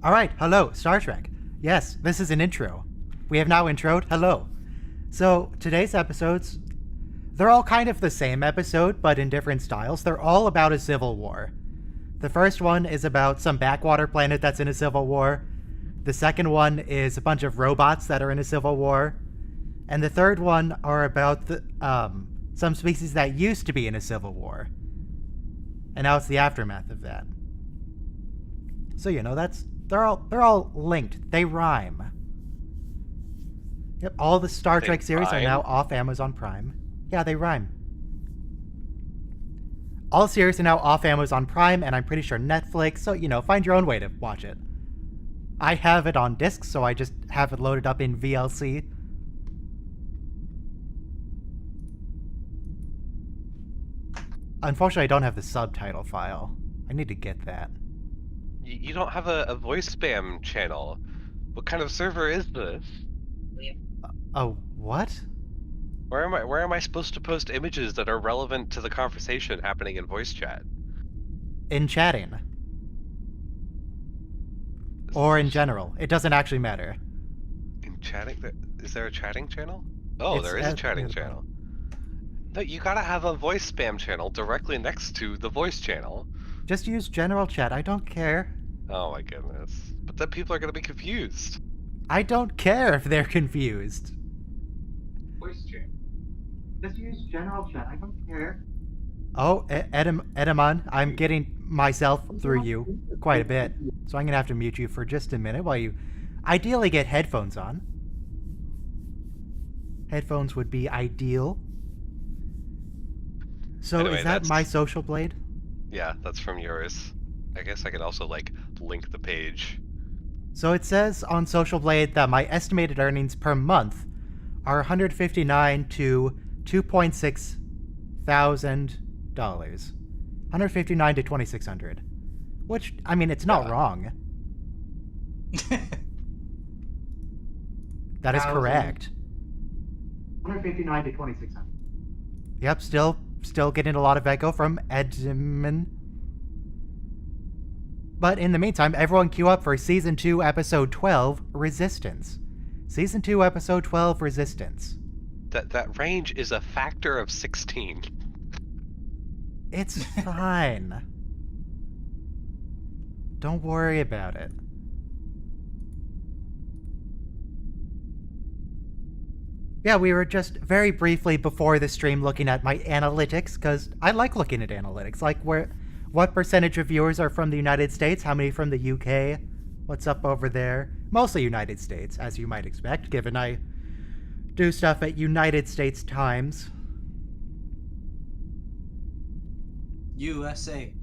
All right, hello, Star Trek. Yes, this is an intro. We have now introed. Hello. So today's episodes, they're all kind of the same episode, but in different styles. They're all about a civil war. The first one is about some backwater planet that's in a civil war. The second one is a bunch of robots that are in a civil war. And the third one are about some species that used to be in a civil war. And now it's the aftermath of that. So they're all linked. They rhyme. Yep, all the Star Trek series are now off Amazon Prime. Yeah, they rhyme. All series are now off Amazon Prime, and I'm pretty sure Netflix, so, find your own way to watch it. I have it on disc, so I just have it loaded up in VLC. Unfortunately, I don't have the subtitle file. I need to get that. You don't have a voice spam channel. What kind of server is this? Oh, what? Where am I supposed to post images that are relevant to the conversation happening in voice chat? In chatting. Or in general. It doesn't actually matter. In chatting? Is there a chatting channel? Oh, there is a chatting channel. No, you gotta have a voice spam channel directly next to the voice channel. Just use general chat. I don't care. Oh my goodness. But then people are gonna be confused. I don't care if they're confused. Voice chat. Just use general chat. I don't care. Oh, Edamon, I'm getting myself through you quite a bit. So I'm going to have to mute you for just a minute while you ideally get headphones on. Headphones would be ideal. So Anyway, is that my social blade? Yeah, that's from yours. I guess I could also, link the page. So it says on Social Blade that my estimated earnings per month are $159 to $2.6 thousand. $159 to $2,600. Which, I mean, it's not wrong. That is correct. 159 to 2,600. Yep, still getting a lot of echo from Edmund. But in the meantime, everyone queue up for Season 2, Episode 12, Resistance. Season 2, Episode 12, Resistance. That range is a factor of 16. It's fine. Don't worry about it. Yeah, we were just very briefly before the stream looking at my analytics, because I like looking at analytics. Like, what percentage of viewers are from the United States? How many from the UK? What's up over there? Mostly United States, as you might expect, given I do stuff at United States Times. USA.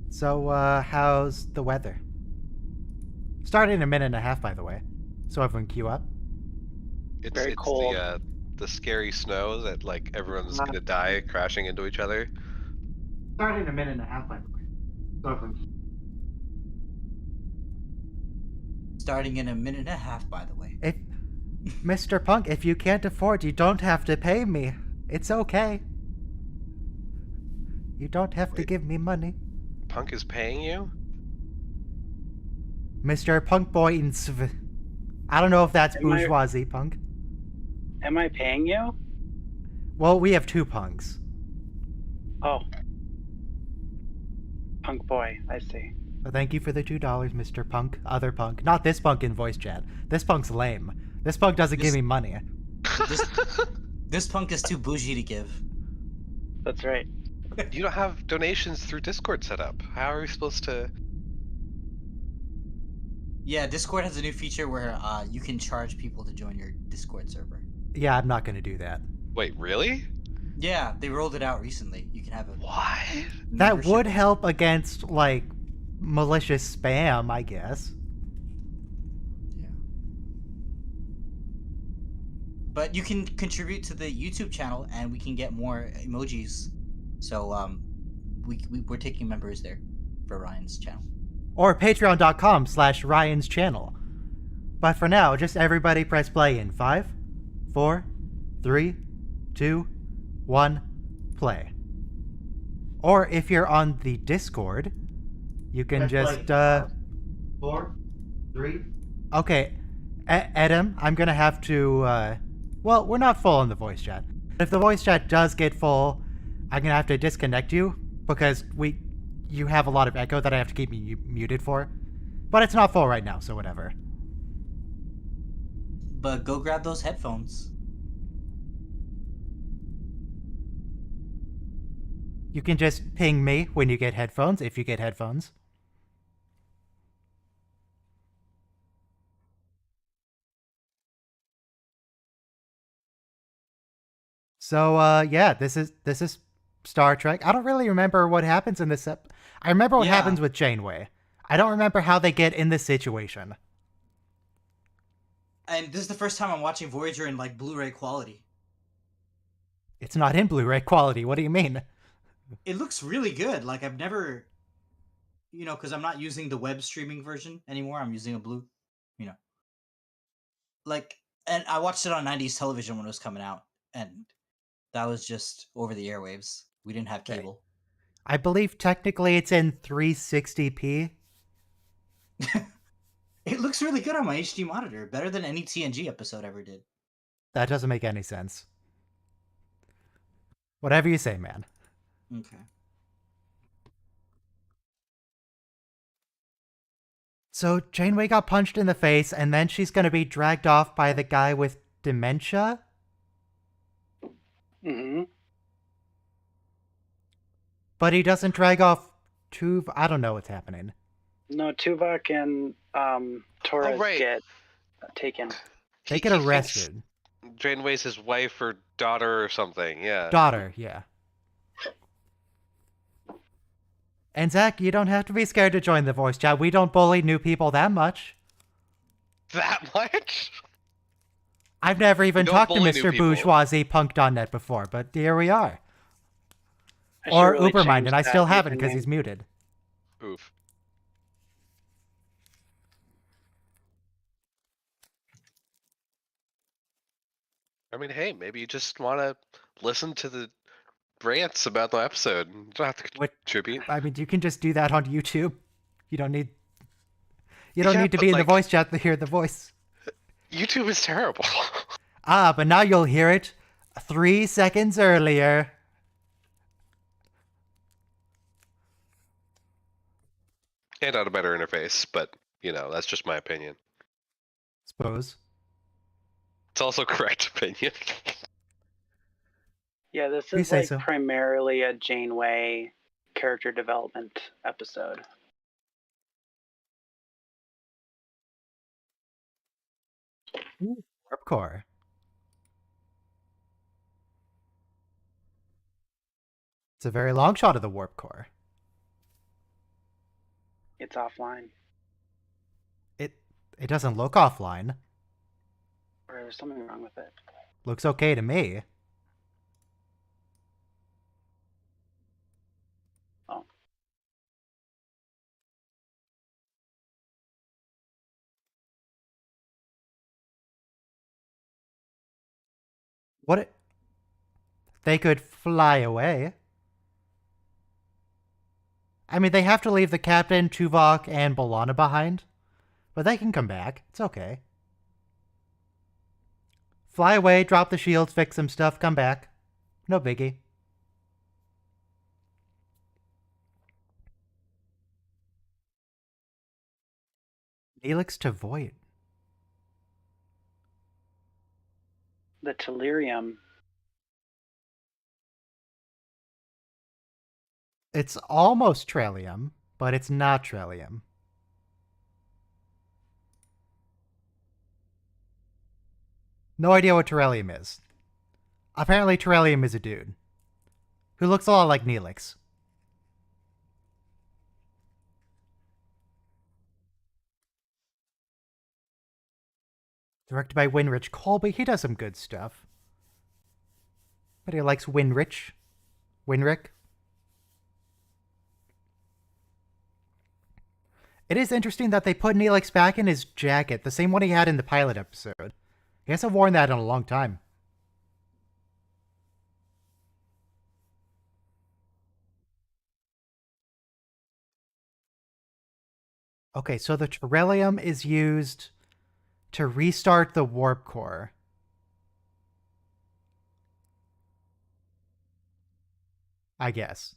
So, how's the weather? Starting in a minute and a half, by the way. So everyone queue up. It's Very cold. The scary snow that, everyone's gonna die crashing into each other. Starting in a minute and a half, by the way. So everyone... Starting in a minute and a half, by the way. If, Mr. Punk, if you can't afford, you don't have to pay me. It's okay. You don't have to give me money. Punk is paying you? Mr. Punk Boy in Sv. I don't know if that's bourgeoisie, Punk. Am I paying you? Well, we have two punks. Oh. Punk boy, I see. Well, thank you for the $2, Mr. Punk. Other Punk. Not this Punk in voice chat. This Punk's lame. This Punk doesn't give me money. This Punk is too bougie to give. That's right. You don't have donations through Discord set up. How are we supposed to... Yeah, Discord has a new feature where you can charge people to join your Discord server. Yeah, I'm not going to do that. Wait, really? Yeah, they rolled it out recently. You can have a... Why? That would help against, malicious spam, I guess. Yeah. But you can contribute to the YouTube channel, and we can get more emojis. So, we're taking members there for Ryan's channel. Or patreon.com/Ryan's channel. But for now, just everybody press play in 5, 4, 3, 2, 1, play. Or if you're on the Discord, you can just 4, 3. Okay, Adam, I'm gonna have to. Well, we're not full on the voice chat. If the voice chat does get full, I'm gonna have to disconnect you because you have a lot of echo that I have to keep me muted for. But it's not full right now, so whatever. But go grab those headphones. You can just ping me when you get headphones, if you get headphones. So yeah, this is Star Trek. I don't really remember what happens in this I remember what happens with Janeway. I don't remember how they get in this situation. And this is the first time I'm watching Voyager in like Blu-ray quality. It's not in Blu-ray quality. What do you mean? It looks really good. Like I've never, because I'm not using the web streaming version anymore. I'm using a blue, you know. Like, and I watched it on 90s television when it was coming out, and that was just over the airwaves. We didn't have cable. I believe technically it's in 360p. It looks really good on my HD monitor, better than any TNG episode ever did. That doesn't make any sense. Whatever you say, man. Okay. So Janeway got punched in the face, and then she's going to be dragged off by the guy with dementia? Mm-hmm. But he doesn't drag off Tuv. I don't know what's happening. No, Tuvok and Torres get taken. They get arrested. Janeway's his wife or daughter or something, yeah. Daughter, yeah. And Zach, you don't have to be scared to join the voice chat. We don't bully new people that much. That much? I've never even don't talked to bully new Mr. people. Bourgeoisie Punk.net before, but here we are. I should Or really Ubermind, change and I that still haven't because username. he's muted. Oof. I mean, hey, maybe you just want to listen to the rants about the episode. You don't have to contribute. I mean, you can just do that on YouTube. You don't need to Yeah, be but, in the like, voice chat to hear the voice. YouTube is terrible. But now you'll hear it 3 seconds earlier. And on a better interface, but, that's just my opinion. Suppose. It's also correct opinion. Yeah, this You is say like so. primarily a Janeway character development episode. Warp core. It's a very long shot of the warp core. It's offline. It doesn't look offline. Or there's something wrong with it. Looks okay to me. Oh. They could fly away. I mean, they have to leave the captain, Tuvok, and B'Elanna behind. But they can come back. It's okay. Fly away, drop the shields, fix some stuff, come back. No biggie. Neelix to Void. The Tellurium. It's almost Trellium, but it's not Trellium. No idea what Terrellium is. Apparently Terrellium is a dude who looks a lot like Neelix. Directed by Winrich Colby. He does some good stuff. But he likes Winrich. Winrick. It is interesting that they put Neelix back in his jacket, the same one he had in the pilot episode. He hasn't worn that in a long time. Okay, so the Terrellium is used to restart the warp core. I guess.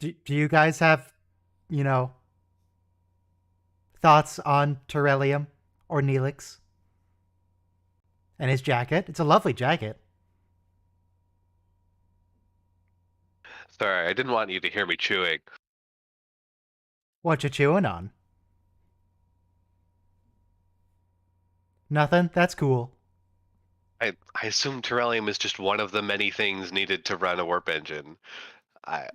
Do you guys have, you know, thoughts on Terrellium or Neelix and his jacket? It's a lovely jacket. Sorry, I didn't want you to hear me chewing. What you chewing on? Nothing? That's cool. I assume Terrellium is just one of the many things needed to run a warp engine.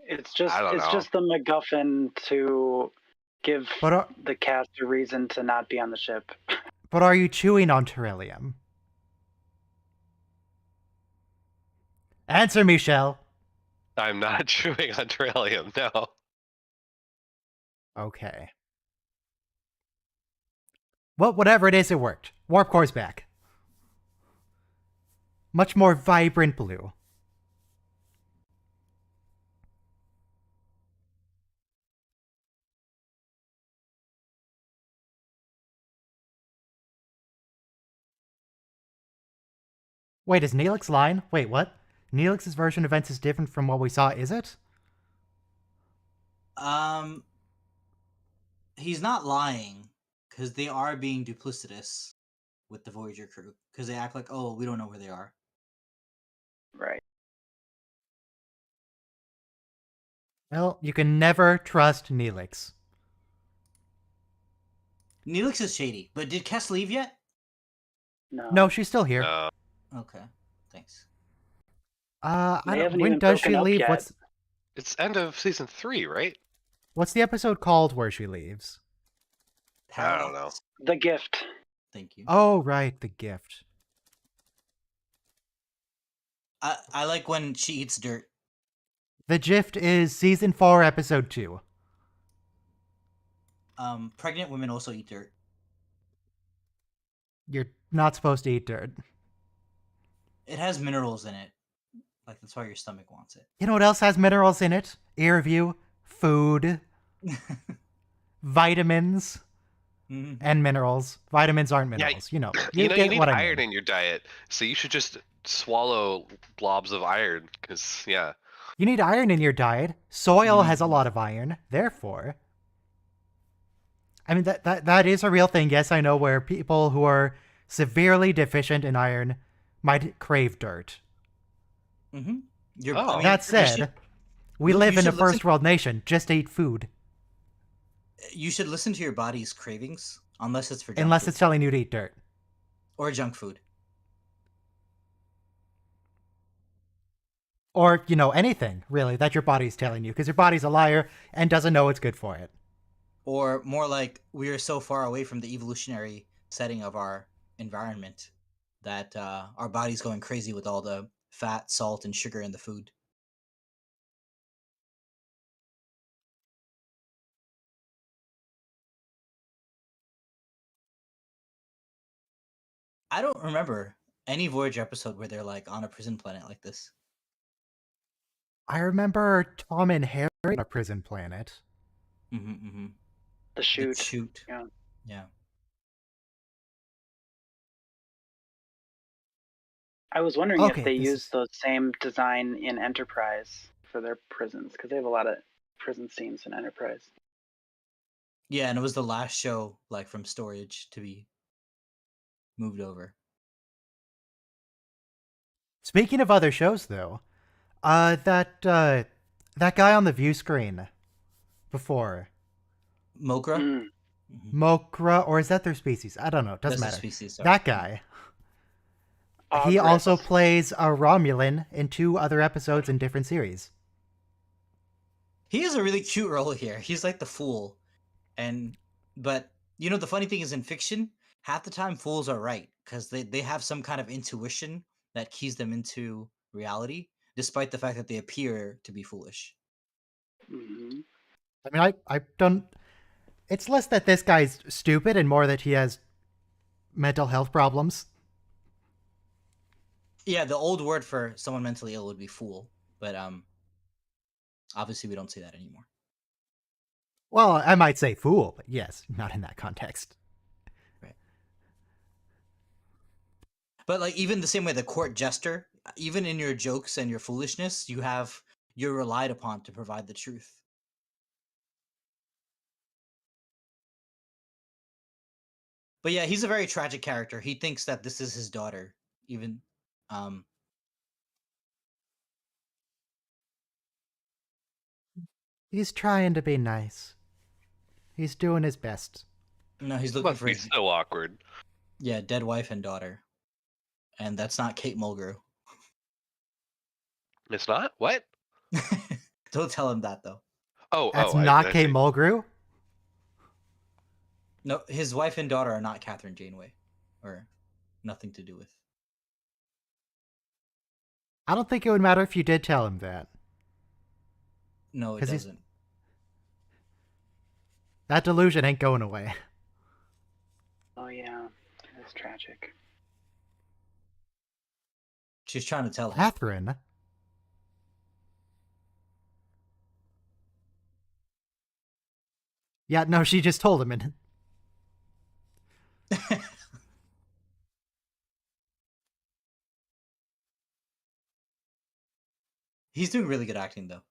It's just I don't know. just the MacGuffin to give But the cast a reason to not be on the ship. are you chewing on Terrellium? Answer me, Shell. I'm not chewing on Terrellium, no. Okay. Well, whatever it is, it worked. Warp core's back. Much more vibrant blue. Wait, is Neelix lying? Wait, what? Neelix's version of events is different from what we saw, is it? He's not lying because they are being duplicitous with the Voyager crew because they act like, oh, we don't know where they are. Right. Well, you can never trust Neelix. Neelix is shady, but did Kess leave yet? No, she's still here. No. Okay, thanks. I They don't, haven't when even does she broken up leave? yet. It's end of season 3, right? What's the episode called where she leaves? I don't know. Parallax. The gift. Thank you. Oh, right, the gift. I like when she eats dirt. The gift is season 4, episode 2. Pregnant women also eat dirt. You're not supposed to eat dirt. It has minerals in it. Like, that's why your stomach wants it. You know what else has minerals in it? Earview, food, vitamins, Mhm. and minerals. Vitamins aren't Yeah, minerals. You know You get need what I iron mean. in your diet, so you should just swallow blobs of iron, because, yeah. You need iron in your diet. Soil has a Mhm. lot of iron. Therefore, I mean, that is a real thing. Yes, I know, where people who are severely deficient in iron might crave dirt. Mm-hmm. Oh. That said, we Luke, live you in a should listen- first world nation. Just eat food. You should listen to your body's cravings, unless it's for junk Unless food. it's telling you to eat dirt. Or junk food. Or, you know, anything, really, that your body's telling you. Because your body's a liar and doesn't know it's good for it. Or more like, we are so far away from the evolutionary setting of our environment that our body's going crazy with all the fat, salt, and sugar in the food. I don't remember any Voyager episode where they're like on a prison planet like this. I remember Tom and Harry on a prison planet. Mm-hmm, mm-hmm. The shoot. Shoot. Yeah. Yeah. I was wondering Okay, if they this used is- the same design in Enterprise for their prisons, because they have a lot of prison scenes in Enterprise. Yeah, and it was the last show, like, from storage to be moved over. Speaking of other shows, though, that guy on the view screen before, Mokra? Mm. Mhm. Mokra, or is that their species? I don't know. It doesn't That's the matter. species, sorry. That guy. He Ogress. also plays a Romulan in 2 other episodes in different series. He has a really cute role here. He's like the fool. But you know, the funny thing is, in fiction, half the time fools are right because they have some kind of intuition that keys them into reality, despite the fact that they appear to be foolish. Mhm. I mean, I don't. It's less that this guy's stupid and more that he has mental health problems. Yeah, the old word for someone mentally ill would be fool, but obviously we don't say that anymore. Well, I might say fool, but yes, not in that context. Right. But like even the same way the court jester, even in your jokes and your foolishness, you're relied upon to provide the truth. But yeah, he's a very tragic character. He thinks that this is his daughter, even um He's trying to be nice. He's doing his best. no, he's It looking must for be his so awkward. dead wife and daughter. And that's not Kate Mulgrew. It's not? What? Don't tell him that though. That's I not Kay see. Mulgrew? No, his wife and daughter are not Catherine Janeway, or nothing to do with. I don't think it would matter if you did tell him that. No, it 'Cause he's- doesn't. That delusion ain't going away. Oh yeah, that's tragic. She's trying to tell him. Catherine? Yeah, no, she just told him. And He's doing really good acting though.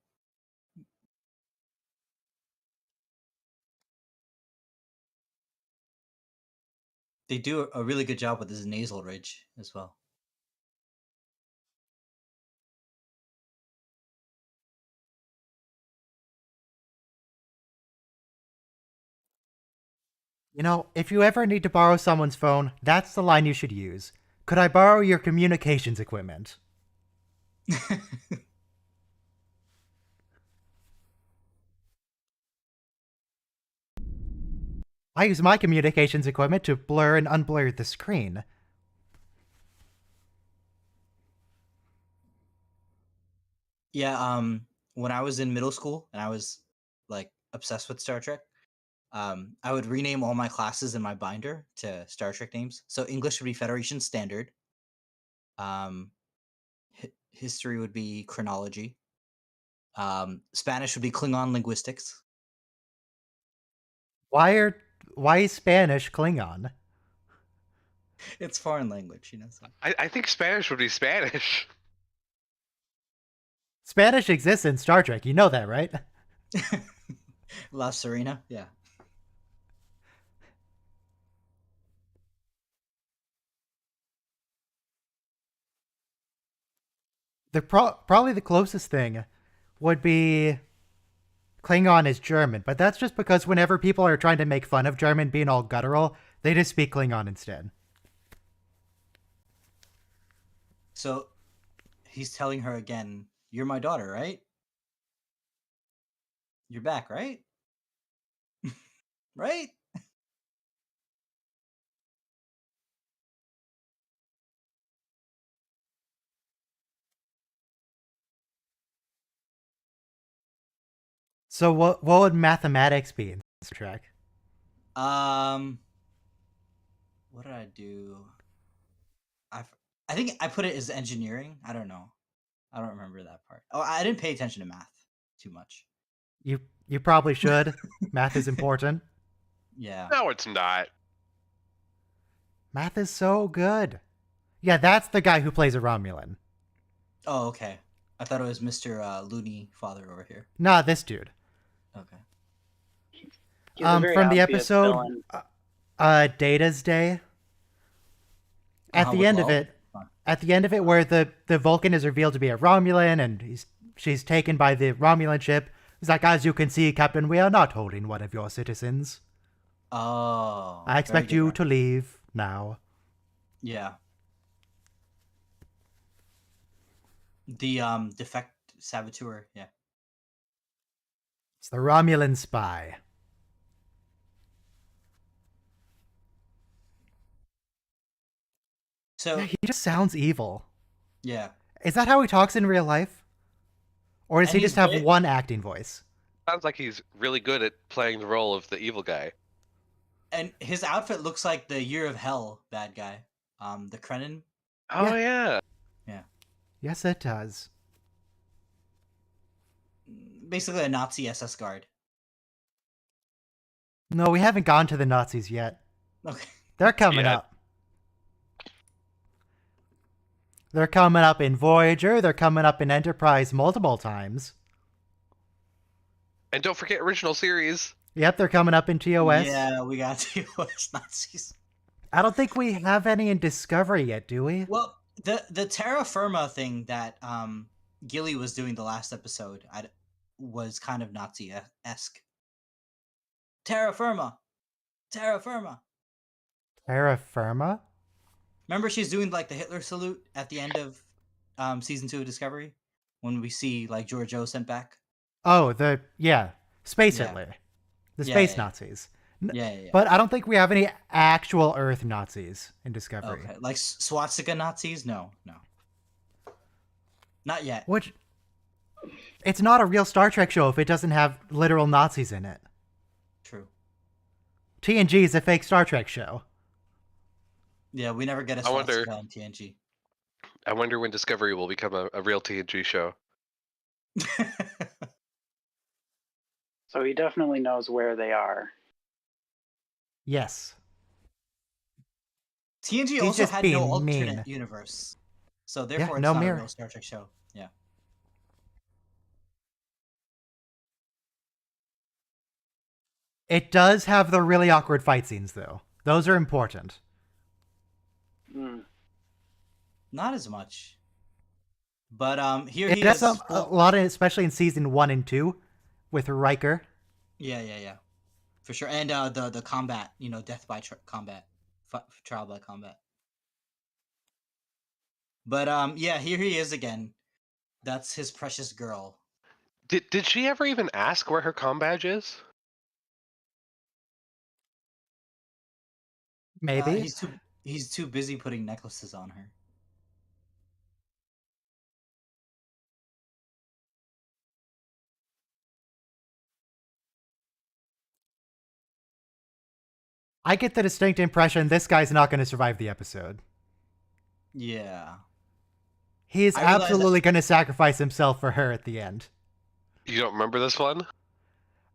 They do a really good job with his nasal ridge as well. you know, if you ever need to borrow someone's phone, that's the line you should use. Could I borrow your communications equipment? I use my communications equipment to blur and unblur the screen. Yeah, when I was in middle school and I was like obsessed with Star Trek, I would rename all my classes in my binder to Star Trek names. So English would be Federation Standard. History would be chronology. Spanish would be Klingon linguistics. Why is Spanish Klingon? It's foreign language, you know. So. I think Spanish would be Spanish. Spanish exists in Star Trek, you know that, right? La Serena, yeah. Probably the closest thing would be Klingon is German, but that's just because whenever people are trying to make fun of German being all guttural, they just speak Klingon instead. So he's telling her again, "You're my daughter, right? You're back, right? Right?" So what would mathematics be in Star Trek? What did I do? I think I put it as engineering. I don't know. I don't remember that part. Oh, I didn't pay attention to math too much. You probably should. Math is important. Yeah. No, it's not. Math is so good. Yeah, that's the guy who plays a Romulan. Oh, okay. I thought it was Mr. Looney Father over here. Nah, this dude. Okay. He's a very From the obvious episode villain. Data's Day. At the with end of Lo? it, where the Vulcan is revealed to be a Romulan and she's taken by the Romulan ship, he's like, as you can see, Captain, we are not holding one of your citizens. Oh. I expect you to leave now. Yeah. The defect saboteur, yeah. It's the Romulan spy. So Yeah, he just sounds evil. yeah. Is that how he talks in real life? Or does And he he's just have big. one acting voice? Sounds like he's really good at playing the role of the evil guy. And his outfit looks like the Year of Hell bad guy. The Krenin. Oh yeah. Yeah. Yes, it does. Basically a Nazi SS guard. No, we haven't gone to the Nazis yet. Okay. They're coming Yeah. up. They're coming up in Voyager. They're coming up in Enterprise multiple times. And don't forget original series. Yep, they're coming up in TOS. Yeah, we got TOS Nazis. I don't think we have any in Discovery yet, do we? Well, the terra firma thing that Gilly was doing the last episode was kind of Nazi-esque. Terra firma. Terra firma. Terra Firma? Remember she's doing like the Hitler salute at the end of season 2 of Discovery when we see like George O sent back? Oh, Space Yeah. Hitler. The Yeah, Space yeah. Nazis. Yeah. But I don't think we have any actual Earth Nazis in Discovery. Okay, like swastika Nazis? No. Not yet. Which, it's not a real Star Trek show if it doesn't have literal Nazis in it. True. TNG is a fake Star Trek show. Yeah, we never get a I wonder- swastika on TNG. I wonder when Discovery will become a real TNG show. So he definitely knows where they are. Yes. TNG He's also just had no being alternate mean. universe. So therefore no it's not mirror. a real Star Trek show. Yeah. It does have the really awkward fight scenes, though. Those are important. Hmm. Not as much. But here It he does is. a lot, especially in season 1 and 2, with Riker. Yeah. For sure. And the combat, death by combat. Trial by combat. But yeah, here he is again. That's his precious girl. Did she ever even ask where her comm badge is? Maybe. He's too busy putting necklaces on her. I get the distinct impression this guy's not going to survive the episode. Yeah. He's I realize absolutely going to sacrifice himself for her at the end. You don't remember this one?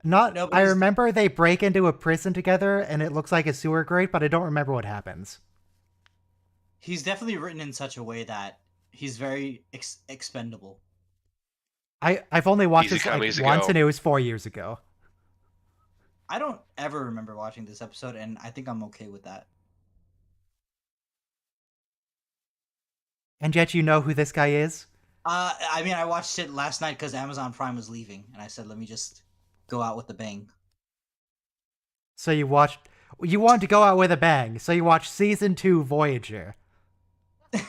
No, but I he's- remember they break into a prison together and it looks like a sewer grate, but I don't remember what happens. He's definitely written in such a way that he's very expendable. I've only watched Easy this come, like easy once go. and it was 4 years ago. I don't ever remember watching this episode, and I think I'm okay with that. And yet you know who this guy is? I mean, I watched it last night because Amazon Prime was leaving, and I said, let me just go out with a bang. So you wanted to go out with a bang. So you watched season 2 Voyager.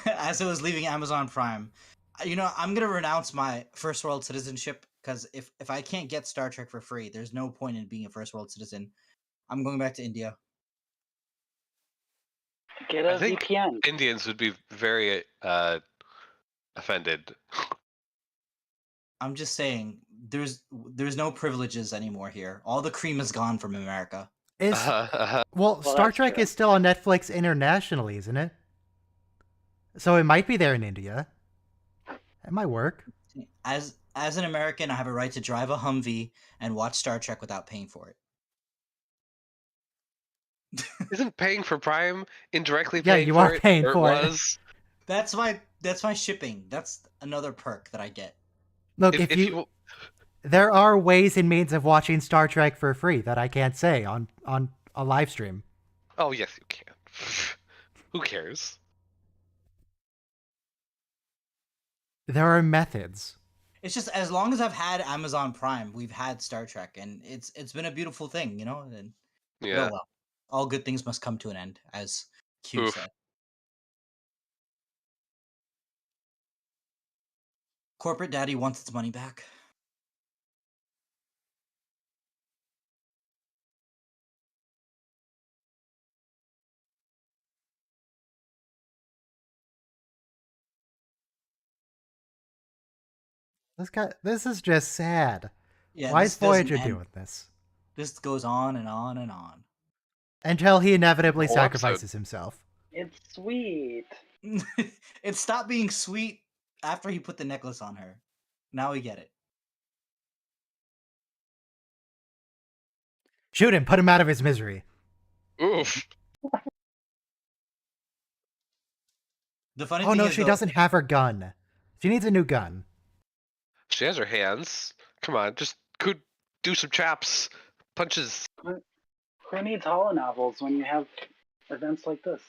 As it was leaving Amazon Prime. I'm going to renounce my first world citizenship because if I can't get Star Trek for free, there's no point in being a first world citizen. I'm going back to India. Get I a think VPN. Indians would be very offended. I'm just saying, there's no privileges anymore here. All the cream is gone from America. Well, Star that's Trek true. is still on Netflix internationally, isn't it? So it might be there in India. It might work. As an American, I have a right to drive a Humvee and watch Star Trek without paying for it. Isn't paying for Prime indirectly Yeah, paying you for are it? paying Or for it. was? That's my shipping. That's another perk that I get. Look, If there are ways and means of watching Star Trek for free that I can't say on a live stream. Oh yes, you can. Who cares? There are methods. It's just as long as I've had Amazon Prime, we've had Star Trek, and it's been a beautiful thing, And Yeah. oh well, all good things must come to an end, as Q Oof. said. Corporate Daddy wants its money back. This is just sad. Yeah, Why this is doesn't Voyager end. doing this? This goes on and on and on. Until he inevitably Whole sacrifices himself. It's sweet. It stopped being sweet after he put the necklace on her. Now we get it. Shoot him. Put him out of his misery. Oof. The funny Oh thing no, is, she though, doesn't have her gun. She needs a new gun. She has her hands. Come on, just could do some chaps, punches. Who needs hollow novels when you have events like this?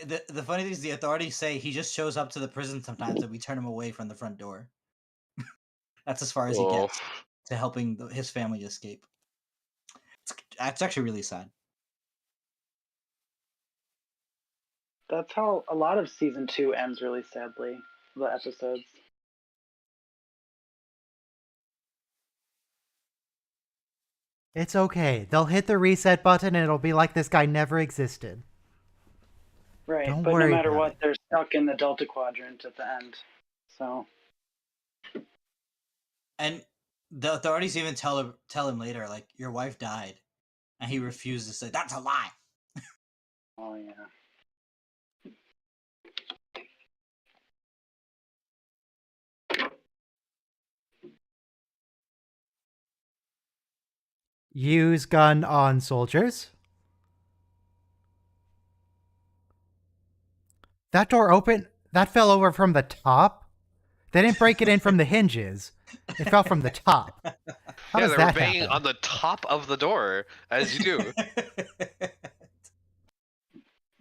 the funny thing is, the authorities say he just shows up to the prison sometimes, and we turn him away from the front door. That's as far as he Oh, gets to helping his family escape. It's actually really sad. That's how a lot of season 2 ends really sadly. The episodes. It's okay. They'll hit the reset button and it'll be like this guy never existed. Right, Don't but no worry matter about what, it. they're stuck in the Delta Quadrant at the end. So And the authorities even tell him later, like, your wife died, and he refused to say that's a lie. oh yeah. Use gun on soldiers. That door open. That fell over from the top. They didn't break it in from the hinges. It fell from the top. How yeah, does they were that banging happen? on the top of the door, as you do.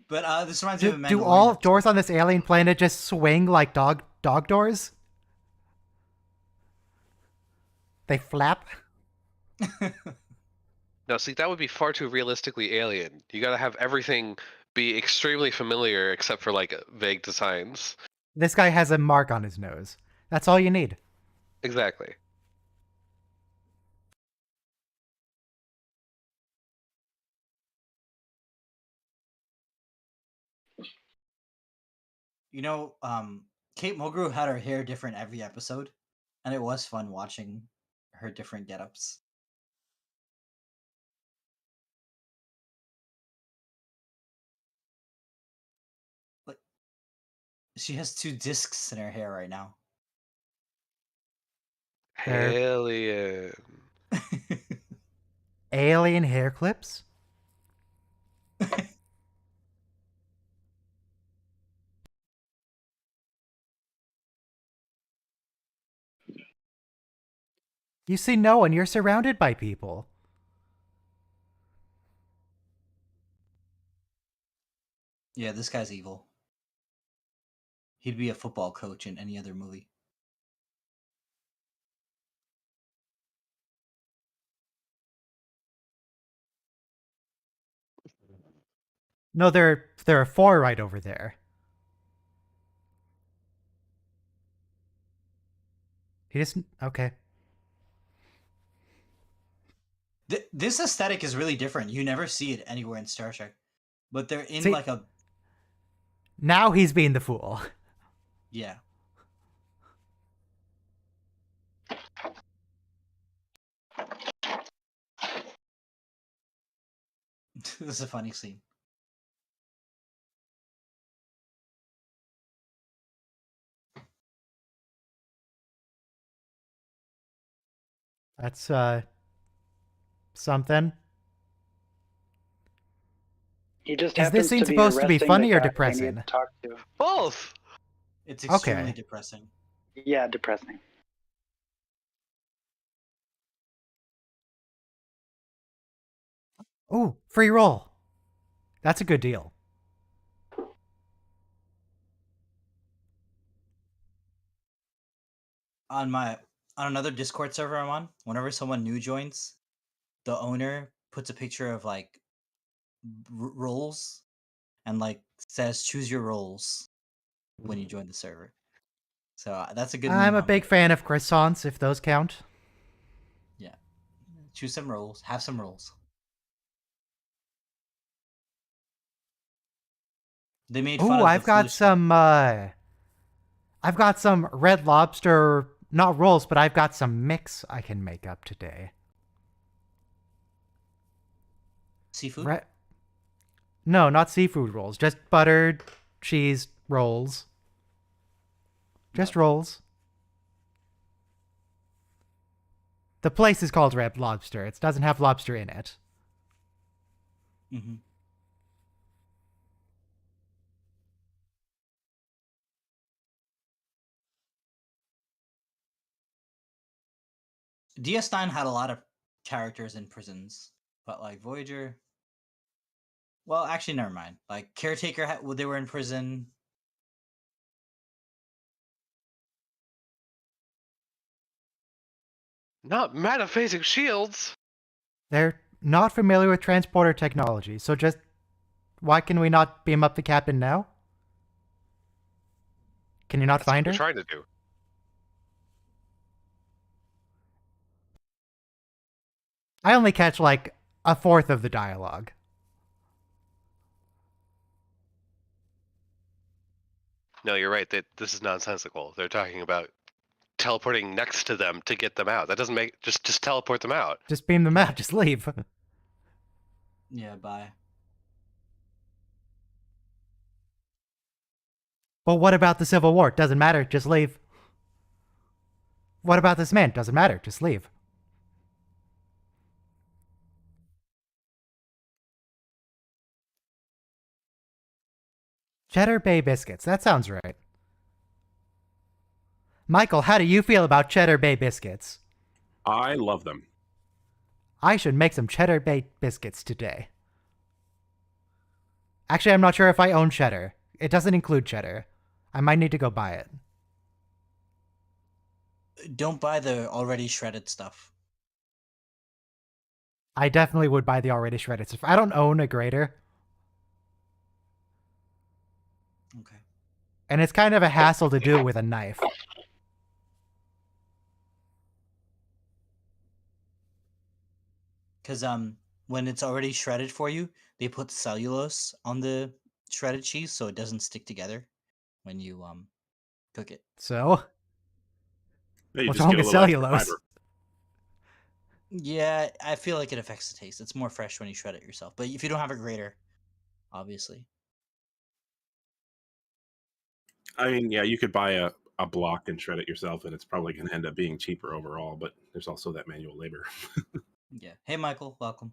But this reminds me of a Do Mandalorian all episode. doors on this alien planet just swing like dog doors? They flap? No, see, that would be far too realistically alien. You gotta have everything be extremely familiar, except for like vague designs. This guy has a mark on his nose. That's all you need. Exactly. You know, Kate Mulgrew had her hair different every episode, and it was fun watching her different get-ups. Like, she has 2 discs in her hair right now. They're Alien. alien hair clips? You see no one. You're surrounded by people. Yeah, this guy's evil. He'd be a football coach in any other movie. No, there are 4 right over there. He just okay. This aesthetic is really different. You never see it anywhere in Star Trek. But they're in See- like a... Now he's being the fool. Yeah. This is a funny scene. That's something. He just Is happens this scene to be supposed to be arresting funny the or guy they depressing? need to talk to. Both. It's extremely Okay. depressing. Yeah, depressing. Ooh, free roll. That's a good deal. On another Discord server I'm on, whenever someone new joins, the owner puts a picture of like roles and like says choose your roles when you join the server. So that's a good I'm meme a on big there. fan of croissants, if those count. Yeah. Choose some roles, have some roles. They made fun Ooh, of the foolish I've got some Red Lobster, not rolls, but I've got some mix I can make up today. seafood. Red, No, not seafood rolls. Just buttered cheese rolls. Just rolls. The place is called Red Lobster. It doesn't have lobster in it. Mm-hmm. DS9 had a lot of characters in prisons, but like Voyager. Well, actually, never mind. Like Caretaker, they were in prison. Not metaphasic shields. They're not familiar with transporter technology, so just why can we not beam up the captain now? Can you not That's find what her? we're trying to do. I only catch like a fourth of the dialogue. No, you're right. That this is nonsensical. They're talking about teleporting next to them to get them out. That doesn't make just teleport them out. Just beam them out. Just leave. Yeah, bye. But what about the Civil War? Doesn't matter. Just leave. What about this man? Doesn't matter. Just leave. Cheddar Bay biscuits. That sounds right. Michael, how do you feel about Cheddar Bay biscuits? I love them. I should make some Cheddar Bay biscuits today. Actually, I'm not sure if I own cheddar. It doesn't include cheddar. I might need to go buy it. Don't buy the already shredded stuff. I definitely would buy the already shredded stuff. I don't own a grater. Okay. And it's kind of a hassle to do it with a knife. Because when it's already shredded for you, they put cellulose on the shredded cheese so it doesn't stick together when you cook it. So, Yeah, you what's just wrong get a with little extra cellulose? fiber. Yeah, I feel like it affects the taste. It's more fresh when you shred it yourself. But if you don't have a grater, obviously. I mean, yeah, you could buy a block and shred it yourself, and it's probably going to end up being cheaper overall, but there's also that manual labor. Yeah. Hey, Michael, welcome.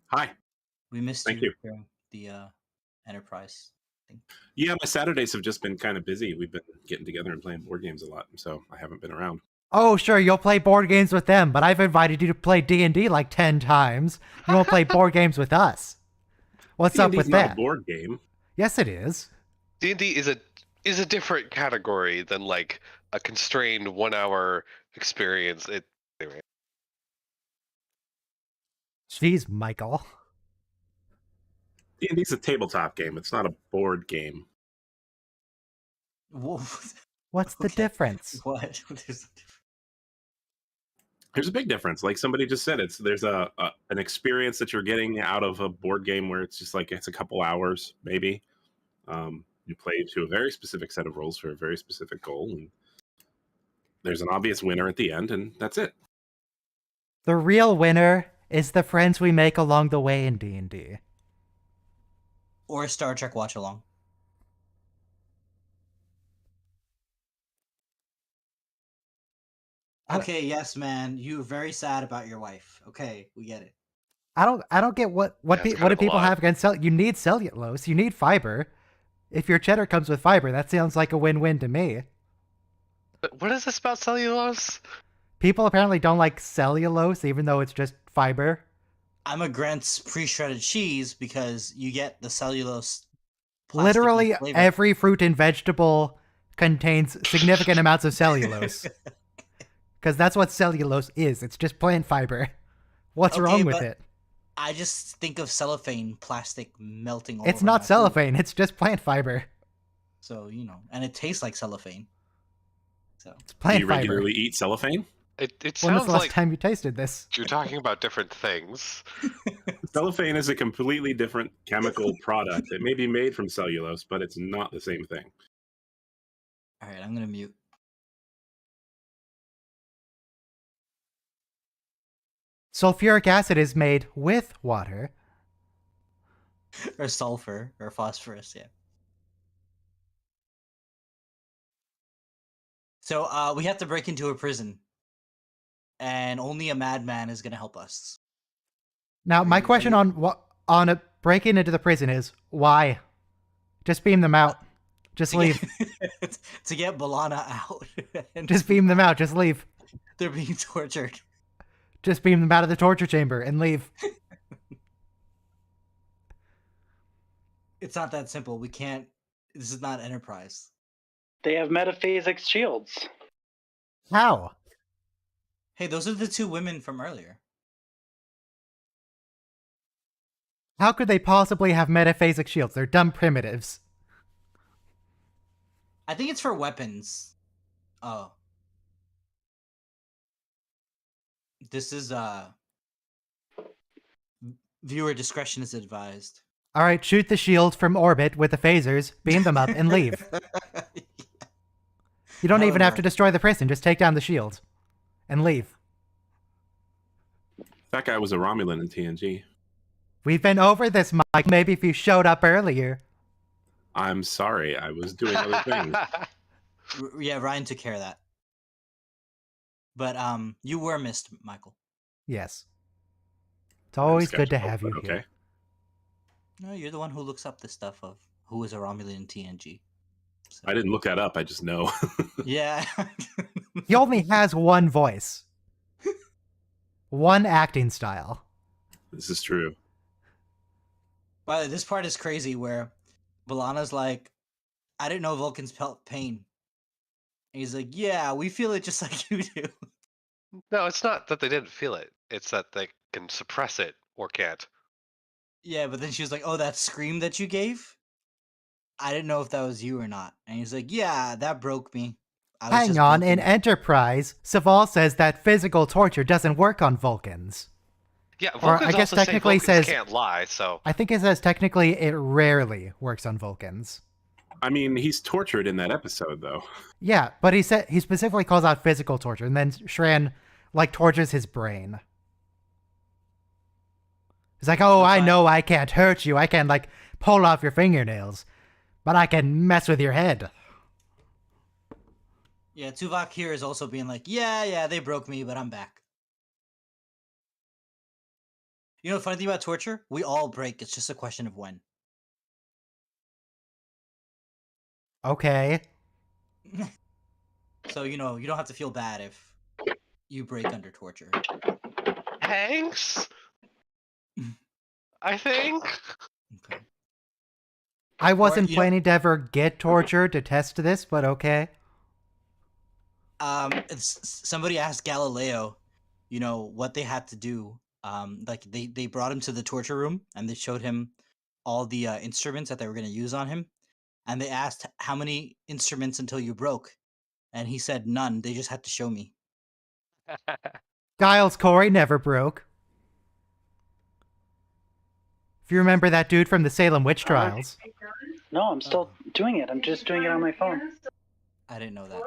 Hi. We missed Thank you you. during the Enterprise thing. Yeah, my Saturdays have just been kind of busy. We've been getting together and playing board games a lot, so I haven't been around. Oh, sure, you'll play board games with them, but I've invited you to play D&D like 10 times. You won't play board games with us. What's up with D&D's not that? a board game. Yes, it is. D&D is a different category than like a constrained 1 hour experience. Anyway. Jeez, Michael. D&D's a tabletop game. It's not a board game. Whoa. What's the Okay. difference? What? There's a difference. There's a big difference. Like somebody just said, there's an experience that you're getting out of a board game where it's just like it's a couple hours maybe. You play to a very specific set of rules for a very specific goal, and there's an obvious winner at the end, and that's it. The real winner is the friends we make along the way in D&D. Or a Star Trek watch along. Okay, yes, man. You're very sad about your wife. Okay, we get it. I don't get what Yeah, it's what kind do of a people lot. have against you need cellulose, you need fiber. If your cheddar comes with fiber, that sounds like a win-win to me. But what is this about cellulose? People apparently don't like cellulose even though it's just fiber. I'm against pre-shredded cheese because you get the cellulose. plasticky Literally flavor. every fruit and vegetable contains significant amounts of cellulose. Because that's what cellulose is. It's just plant fiber. What's Okay, wrong with but it? I just think of cellophane plastic melting all It's over not my food. cellophane. It's just plant fiber. So, and it tastes like cellophane. So, It's Do plant you fiber. regularly eat cellophane? It When was sounds the last like time you tasted this? you're talking about different things. Cellophane is a completely different chemical product. It may be made from cellulose, but it's not the same thing. all right, I'm going to mute. Sulfuric acid is made with water. Or sulfur or phosphorus, yeah. So we have to break into a prison. And only a madman is gonna help us. Now, my you- are question you- on a breaking into the prison is why? Just beam them out. Just to leave. Get, to get Balana out. And Just beam them out. Just leave. They're being tortured. Just beam them out of the torture chamber and leave. It's not that simple. We can't. This is not Enterprise. They have metaphasic shields. How? Hey, those are the two women from earlier. How could they possibly have metaphasic shields? They're dumb primitives. I think it's for weapons. Oh. This is viewer discretion is advised. All right, shoot the shield from orbit with the phasers, beam them up, and leave. You don't even have to However- destroy the prison. Just take down the shield and leave. That guy was a Romulan in TNG. We've been over this, Mike. Maybe if you showed up earlier. I'm sorry, I was doing other things. Yeah, Ryan took care of that. But you were missed, Michael. Yes. It's always good to Skeptical, have you but here. okay. No, you're the one who looks up the stuff of who is a Romulan in TNG. So, I didn't look that up. I just know. yeah. He only has one voice. One acting style. This is true. By the way, this part is crazy where Balana's like, I didn't know Vulcans felt pain. And he's like, yeah, we feel it just like you do. No, it's not that they didn't feel it. It's that they can suppress it or can't. Yeah, but then she was like, oh, that scream that you gave? I didn't know if that was you or not. And he's like, yeah, that broke me. I was Hang just on, broken." in Enterprise, Saval says that physical torture doesn't work on Vulcans. Yeah, Or I Vulcans guess also technically say Vulcans says- can't lie, so I think it says technically it rarely works on Vulcans. I mean, he's tortured in that episode, though. Yeah, but he specifically calls out physical torture, and then Shran like tortures his brain. He's like, oh, That's I fine. know I can't hurt you. I can't like pull off your fingernails, but I can mess with your head. Yeah, Tuvok here is also being like, yeah, they broke me, but I'm back. You know the funny thing about torture? We all break. It's just a question of when. Okay. So, you know, you don't have to feel bad if you break under torture. Hanks? I think. Okay. I wasn't you know- planning to ever get tortured to test this, but okay. Somebody asked Galileo, you know, what they had to do. Like they brought him to the torture room and they showed him all the instruments that they were going to use on him, and they asked how many instruments until you broke, and he said none. They just had to show me. Giles Corey never broke. If you remember that dude from the Salem witch trials. No, I'm still doing it. I'm just doing it on my phone. I didn't know that.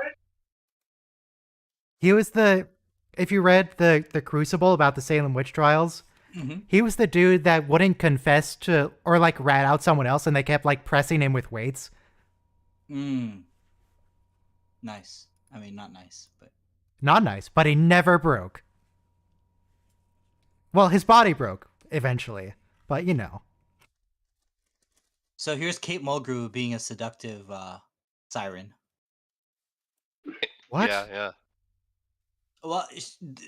He was if you read the Crucible about the Salem witch trials, Mm-hmm. he was the dude that wouldn't confess to or like rat out someone else, and they kept like pressing him with weights. Nice. I mean, not nice, but Not nice, but he never broke. Well, his body broke eventually, but you know. so here's Kate Mulgrew being a seductive siren. What? Yeah. Well,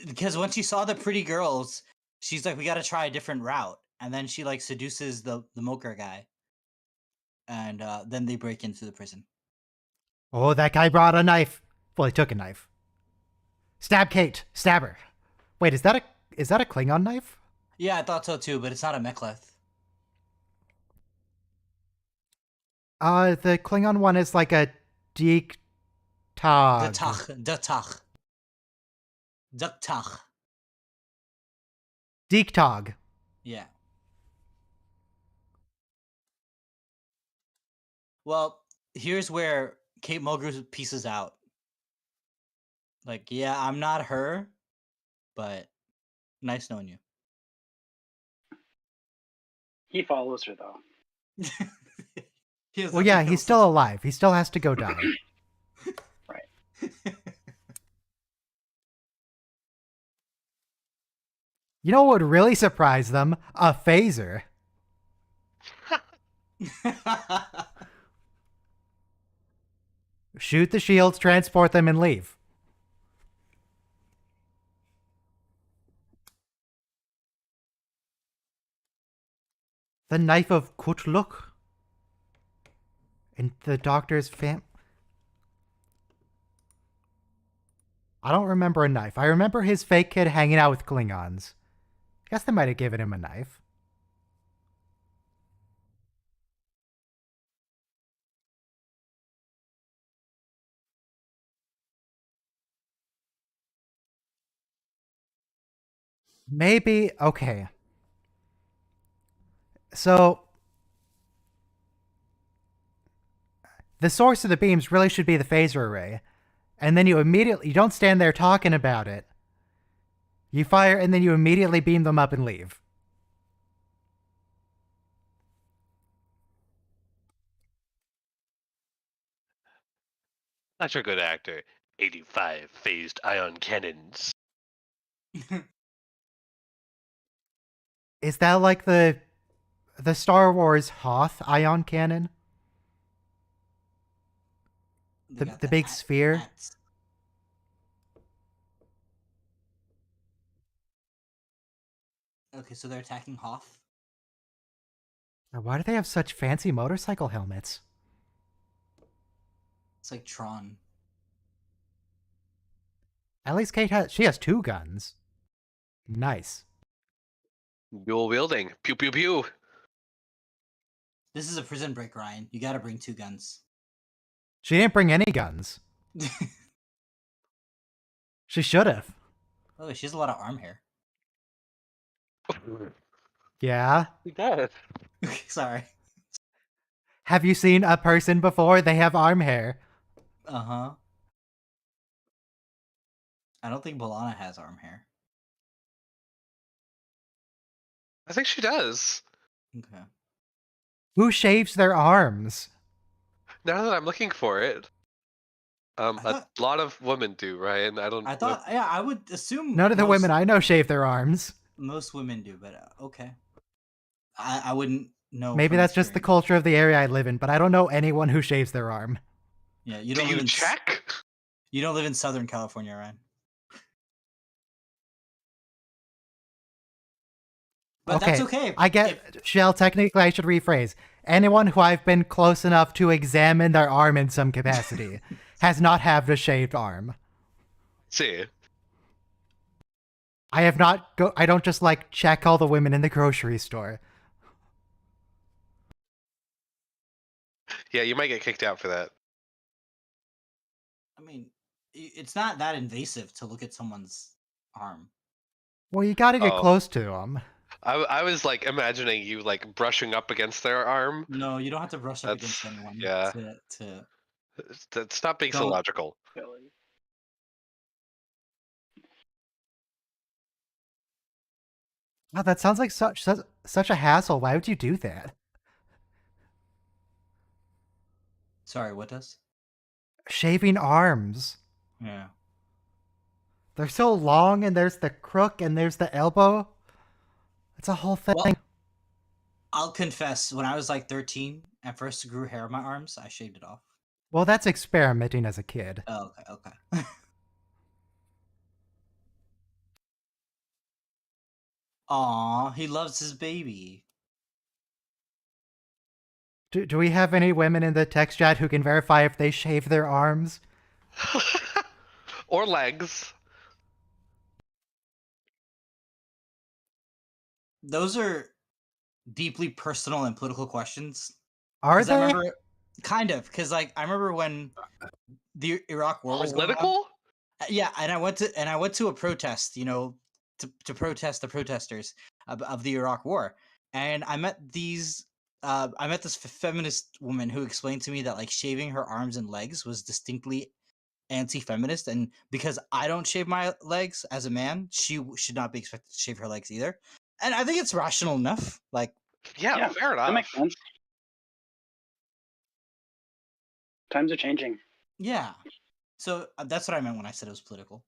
because when she saw the pretty girls, she's like, "We got to try a different route," and then she like seduces the Mocha guy, and then they break into the prison. Oh, that guy brought a knife. Well, he took a knife. Stab Kate. Stab her. Wait, is that a Klingon knife? Yeah, I thought so too, but it's not a mechleth. The Klingon one is like a Deek Tog. Duktach. Deek Tog. Yeah. Well, here's where Kate Mulgrew pieces out. Like, yeah, I'm not her, but nice knowing you. He follows her though. He has Well, nothing yeah, else he's to still alive. He still has to go die. Right. You know what would really surprise them? A phaser. Shoot the shields, transport them, and leave. The knife of Kutluk. And the doctor's I don't remember a knife. I remember his fake kid hanging out with Klingons. I guess they might have given him a knife. Maybe, okay. So, the source of the beams really should be the phaser array. And then you don't stand there talking about it. You fire and then you immediately beam them up and leave. That's a good actor. 85 phased ion cannons. Is that like the Star Wars Hoth ion cannon? They got The the big sphere? ants. Okay, so they're attacking Hoth. Why do they have such fancy motorcycle helmets? It's like Tron. At least she has 2 guns. Nice. Dual wielding. Pew pew pew. This is a prison break, Ryan. You gotta bring 2 guns. She didn't bring any guns. She should have. Oh, she has a lot of arm hair. Yeah. He does. Sorry. Have you seen a person before? They have arm hair. Uh-huh. I don't think Balana has arm hair. I think she does. Okay. Who shaves their arms? Now that I'm looking for it. I A thought- lot of women do, Ryan. I don't I thought, yeah, I would assume None of the most- women I know shave their arms. Most women do, but okay. I wouldn't know. Maybe from that's just the experience. culture of the area I live in, but I don't know anyone who shaves their arm. Yeah, you Do don't live you in check? You don't live in Southern California, Ryan. But that's okay. I get, Shell, technically I should rephrase. Anyone who I've been close enough to examine their arm in some capacity has not had a shaved arm. See. I don't just like check all the women in the grocery store. Yeah, you might get kicked out for that. I mean, it's not that invasive to look at someone's arm. Well, you gotta get Oh. close to them. I was like imagining you like brushing up against their arm. No, you don't have to brush up against That's- anyone. yeah. Stop being so Don't- logical. Billy. Wow, that sounds like such a hassle. Why would you do that? Sorry, what does? Shaving arms. Yeah. They're so long, and there's the crook, and there's the elbow. It's a whole thing. Well, I'll confess, when I was like 13, at first grew hair on my arms. I shaved it off. Well, that's experimenting as a kid. Oh, okay. Aw, he loves his baby. Do we have any women in the text chat who can verify if they shave their arms? Or legs. Those are deeply personal and political questions. Are 'Cause they? I remember, kind of, because like I remember when the Iraq War was going on. Political? Yeah, and I went to a protest, to protest the protesters of the Iraq War, and I met this feminist woman who explained to me that like shaving her arms and legs was distinctly anti-feminist, and because I don't shave my legs as a man, she should not be expected to shave her legs either. And I think it's rational enough. Like, Yeah, fair enough. That makes sense. Times are changing. Yeah. So that's what I meant when I said it was political.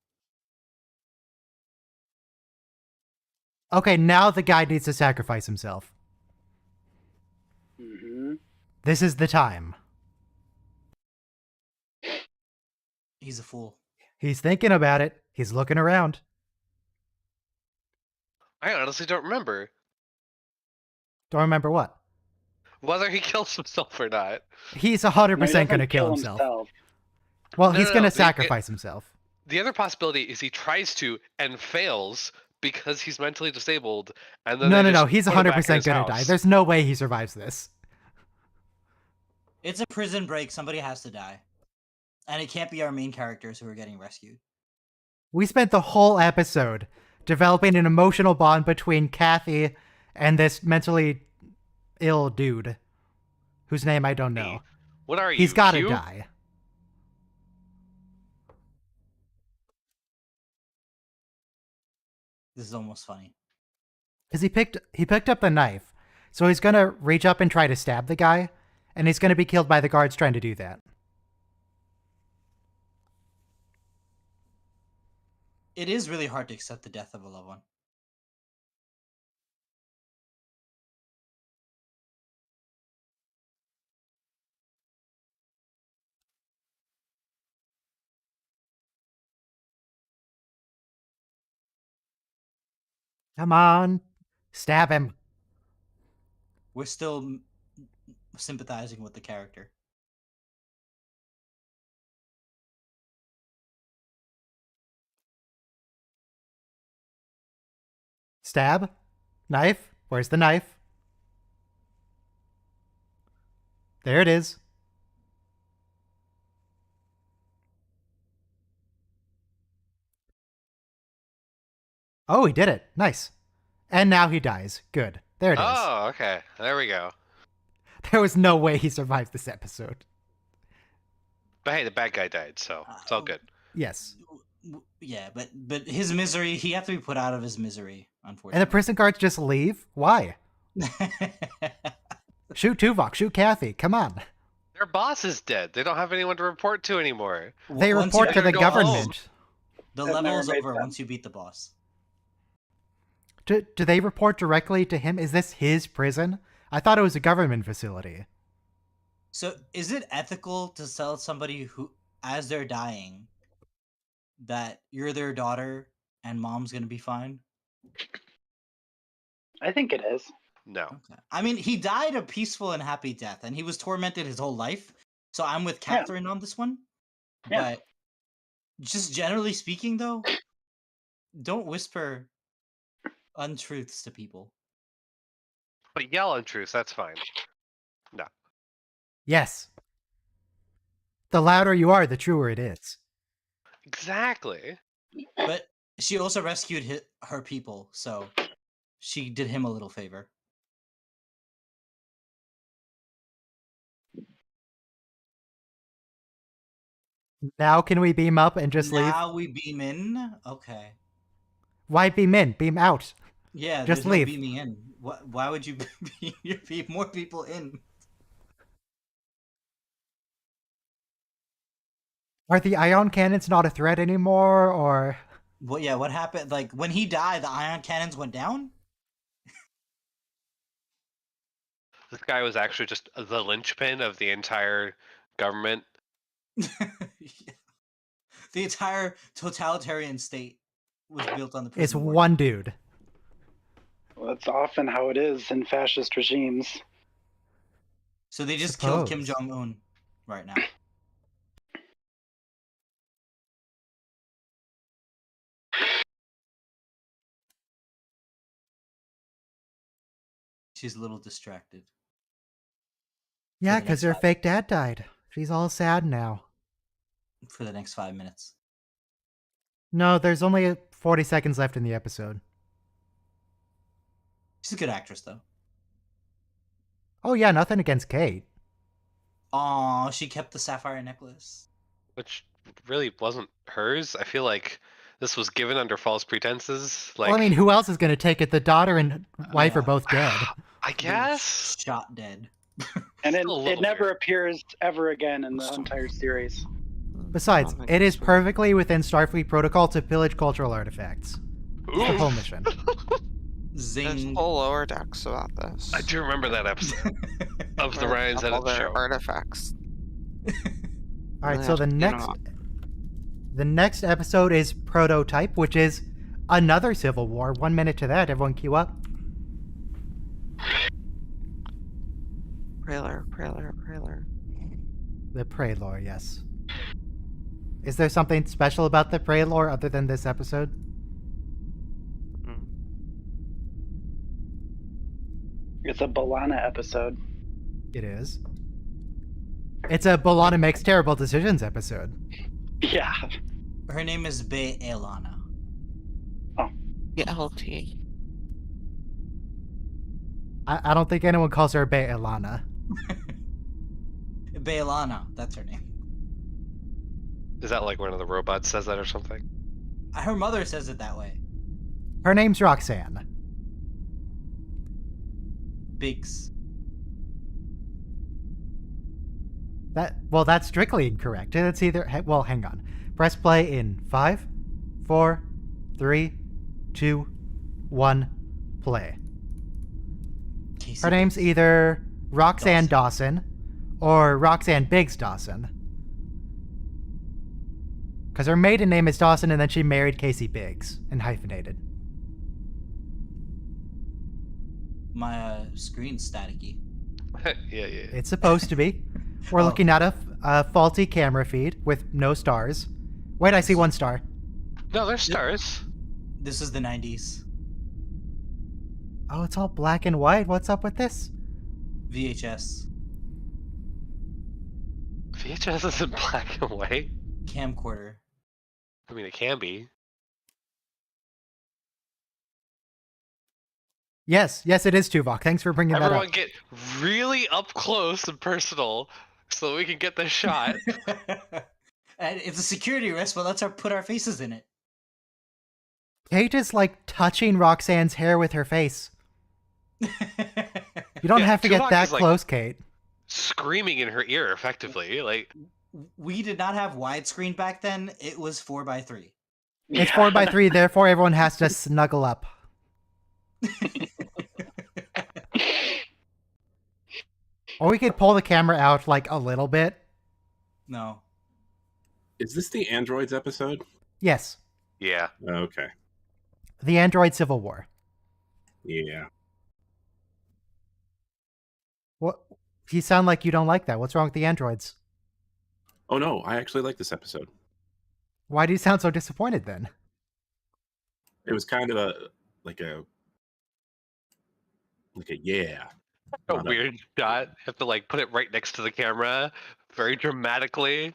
Okay, now the guy needs to sacrifice himself. Mm-hmm. This is the time. He's a fool. He's thinking about it. He's looking around. I honestly don't remember Don't remember what. whether he kills himself or not. He's No, 100% he doesn't going to kill himself. himself. Well, No, he's no, going no, to sacrifice himself. The other possibility is he tries to and fails because he's mentally disabled, and then No. He's 100% going to die. There's no way he survives this. It's a prison break. Somebody has to die. And it can't be our main characters who are getting rescued. We spent the whole episode developing an emotional bond between Kathy and this mentally ill dude whose name I don't know. What are you? He's got to Q? die. This is almost funny. Because he picked up the knife. So he's going to reach up and try to stab the guy, and he's going to be killed by the guards trying to do that. It is really hard to accept the death of a loved one. Come on. Stab him. We're still sympathizing with the character. Stab. Knife. Where's the knife? There it is. Oh, he did it. Nice. And now he dies. Good. There it is. Oh, okay. There we go. There was no way he survived this episode. But hey, the bad guy died, so it's all good. Yes. Yeah, but his misery, he had to be put out of his misery, And unfortunately. the prison guards just leave? Why? Shoot Tuvok. Shoot Kathy. Come on. Their boss is dead. They don't have anyone to report to anymore. They Once report you to the go home. government. The That level never is made over sense. once you beat the boss. Do they report directly to him? Is this his prison? I thought it was a government facility. So, is it ethical to tell somebody who, as they're dying, that you're their daughter and mom's gonna be fine? I think it is. No. Okay. I mean, he died a peaceful and happy death, and he was tormented his whole life. So I'm with Yeah. Catherine on this one. Yeah. But just generally speaking, though, don't whisper untruths to people. But yell untruths, that's fine. Yes. The louder you are, the truer it is. Exactly. But she also rescued her people, so she did him a little favor. Now can we beam up and just leave? Now we beam in. Okay. Why beam in? Beam out. Yeah, Just there's leave. no beaming in. Why would you beam more people in? Are the ion cannons not a threat anymore, or... Well, yeah, what happened? Like, when he died, the ion cannons went down? This guy was actually just the linchpin of the entire government. Yeah. The entire totalitarian state was built on the prison It's board. one dude. Well, that's often how it is in fascist regimes. So they just killed Kim Suppose. Jong-un right now. She's a little distracted Yeah, the because next her 5 fake dad died. She's all sad now. for the next 5 minutes. No, there's only 40 seconds left in the episode. She's a good actress, though. Oh yeah, nothing against Kate. Aw, she kept the sapphire necklace. Which really wasn't hers. I feel like this was given under false pretenses. Like, Well, I mean, who else is going to take it? The daughter and wife Yeah. are both dead. I guess. Shot dead. And Still a it little never weird. appears ever again in the entire series. Besides, it is perfectly within Starfleet protocol to pillage cultural artifacts. It's the whole Oof. mission. There's Zing. whole lower decks about this. I do remember that episode of the Where Ryan's all Edit their show. artifacts. All right, Yeah, so the next episode is Prototype, which is another Civil War. 1 minute to that. Everyone queue up. Praeler. The Prey lore, yes. Is there something special about the Prey lore other than this episode? Mm. It's a Balana episode. It is. It's a B'Elanna makes terrible decisions episode. Yeah. Her name is Be Elana. BLT. I don't think anyone calls her B'Elanna. Be Elana, that's her name. Is that like one of the robots says that or something? Her mother says it that way. Her name's Roxanne. Biggs. That's strictly incorrect. It's either well, hang on. Press play in 5, 4, 3, 2, 1, play. Casey Her name's Biggs. either Roxanne Dawson. Dawson or Roxanne Biggs Dawson. Because her maiden name is Dawson and then she married Casey Biggs and hyphenated. My screen's staticky. yeah. It's supposed to be. We're Oh. looking at a faulty camera feed with no stars. Wait, I see 1 star. No, there's stars. This is the 90s. Oh, it's all black and white. What's up with this? VHS. VHS is in black and white. Camcorder. I mean, it can be. Yes, it is Tuvok. Thanks for bringing that Everyone up. get really up close and personal so we can get the shot. And it's a security risk, but let's put our faces in it. Kate is like touching Roxanne's hair with her face. You don't Yeah, have to get Tuvok that is, like, close, Kate. Screaming in her ear, effectively. Like, We did not have widescreen back then. It was 4:3. It's 4:3, therefore everyone has to snuggle up. Or we could pull the camera out like a little bit. No. Is this the androids episode? Yes, yeah. Okay. the Android Civil War. Yeah. What? You sound like you don't like that. What's wrong with the androids? Oh no, I actually like this episode. Why do you sound so disappointed then? It was kind of like a yeah. A Not a- weird shot. Have to like put it right next to the camera, very dramatically.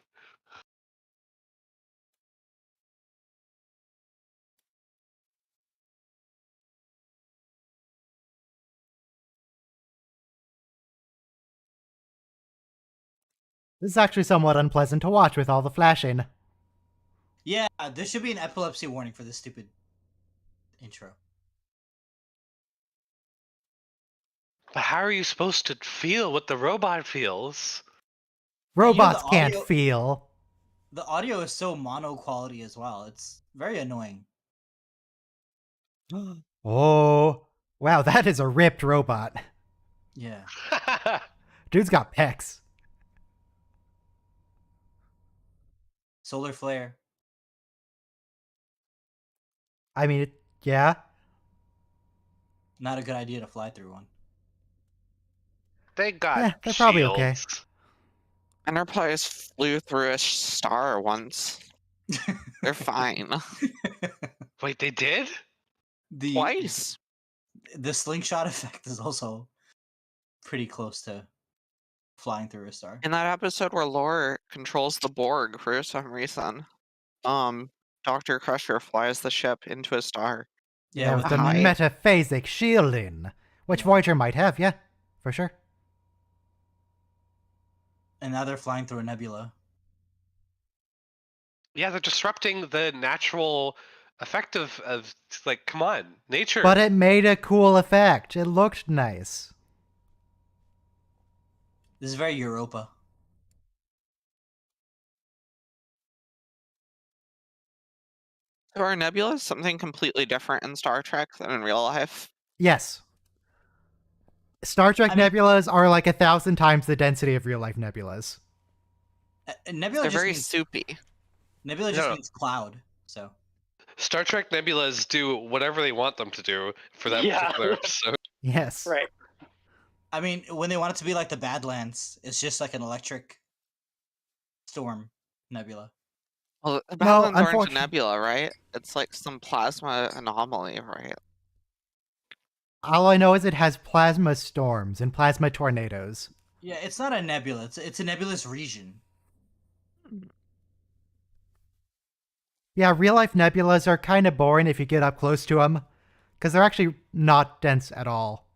This is actually somewhat unpleasant to watch with all the flashing. Yeah, there should be an epilepsy warning for this stupid intro. But how are you supposed to feel what the robot feels? Robots the can't audio- feel. The audio is so mono quality as well. It's very annoying. Oh, wow, that is a ripped robot. Yeah. Dude's got pecs. Solar flare. I mean, yeah. Not a good idea to fly through one. They got Yeah, they're probably okay. shields. Enterprise flew through a star once. They're fine. Wait, they did? The Twice. the slingshot effect is also pretty close to flying through a star. In that episode where Lore controls the Borg for some reason, Dr. Crusher flies the ship into a star. Yeah, with the Hi. metaphasic shielding, which Voyager might have, yeah, for sure. And now they're flying through a nebula. Yeah, they're disrupting the natural effect of like, come on, nature. But it made a cool effect. It looked nice. This is very Europa. So are nebulas something completely different in Star Trek than in real life? Yes. Star Trek I mean- nebulas are like 1,000 times the density of real life nebulas. Nebula They're just very means soupy. nebula just No. means cloud. So Star Trek nebulas do whatever they want them to do for that Yeah. particular episode. Yes. Right. I mean, when they want it to be like the Badlands, it's just like an electric storm nebula. Well, the No, Badlands aren't a unfortunately- nebula, right? It's like some plasma anomaly, right? All I know is it has plasma storms and plasma tornadoes. Yeah, it's not a nebula. It's a nebulous region. Yeah, real life nebulas are kind of boring if you get up close to them, because they're actually not dense at all.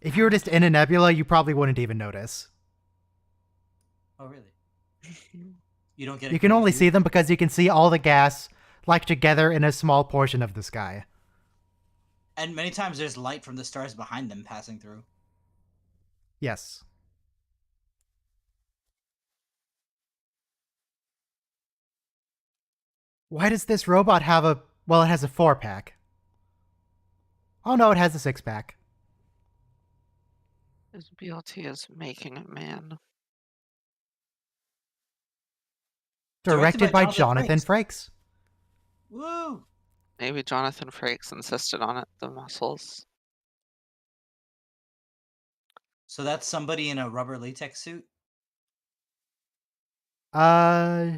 If you were just in a nebula, you probably wouldn't even notice. Oh, really? You don't get. You can only see them because you can see all the gas like together in a small portion of the sky. And many times there's light from the stars behind them passing through. Yes. Why does this robot have a... Well, it has a 4-pack. Oh no, it has a 6-pack. His BLT is making it, man. Directed by Jonathan Frakes. Woo! Maybe Jonathan Frakes insisted on it, the muscles. So that's somebody in a rubber latex suit? Uh...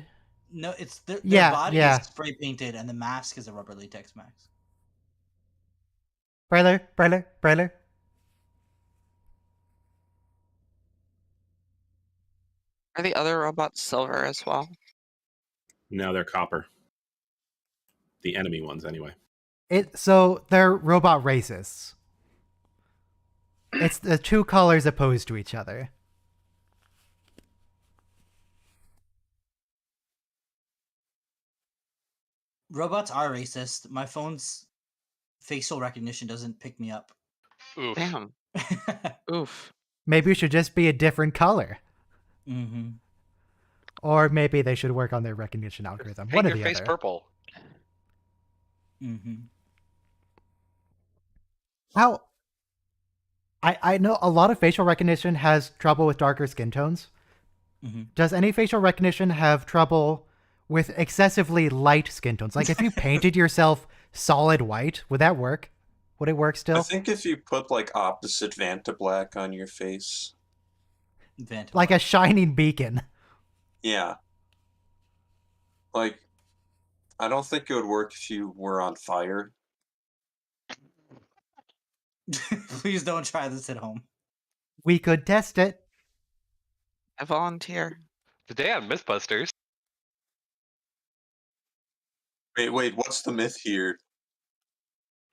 No, it's their Yeah, body yeah. is spray painted and the mask is a rubber latex mask. Brailer. Are the other robots silver as well? No, they're copper. The enemy ones, anyway. So they're robot racists. It's the two colors opposed to each other. Robots are racist. My phone's facial recognition doesn't pick me up. Oof. Damn. Oof. Maybe it should just be a different color. Mm-hmm. Or maybe they should work on their recognition algorithm. Paint One or your the face other. purple. Mm-hmm. How... I know a lot of facial recognition has trouble with darker skin tones. Mm-hmm. Does any facial recognition have trouble with excessively light skin tones? Like if you painted yourself solid white, would that work? Would it work still? I think if you put like opposite Vanta black on your face. Like a shining beacon. Yeah. Like, I don't think it would work if you were on fire. Please don't try this at home. We could test it. I volunteer. Today on Mythbusters. Wait, what's the myth here?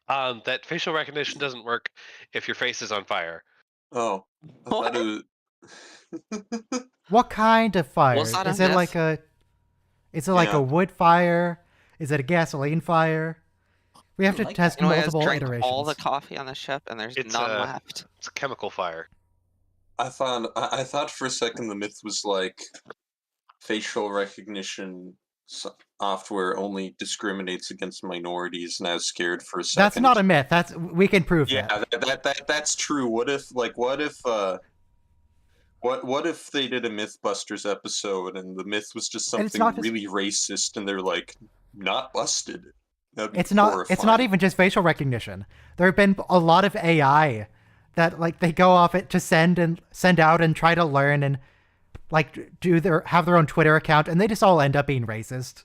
That facial recognition doesn't work if your face is on fire. Oh. I thought it was... What kind of fire? Was that a Is it myth? like a... Is it like Yeah. a wood fire? Is it a gasoline fire? We have to Like test You know, I multiple drank iterations. all the coffee on the ship, and there's It's, none uh, left. It's a chemical fire. I thought for a second the myth was like facial recognition software only discriminates against minorities, and I was scared for a second. That's not a myth. We can prove Yeah, that. that's true. What if they did a Mythbusters episode and the myth was just And it's something not just- really racist and they're like not busted? That'd be It's not horrifying. even just facial recognition. There have been a lot of AI that like they go off it to send out and try to learn and like have their own Twitter account, and they just all end up being racist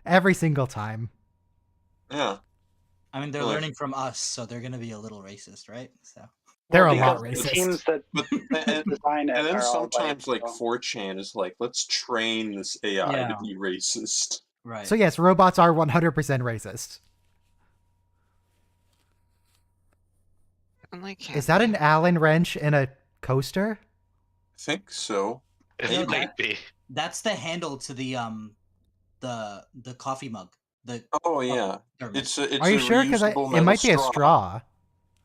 every single time. Yeah. I mean, they're Like- learning from us, so they're gonna be a little racist, right? So They're a because lot the racist. teams that But and, design it and then are all sometimes white, like so- 4chan is like, let's train this AI Yeah. to be racist. right. So yes, robots are 100% racist. And like, Is that an Allen wrench in a coaster? I think so. It Yeah, might be. That's the handle to the coffee mug. The Oh yeah. thermos. It's a Are you sure? Because reusable it metal might be a straw.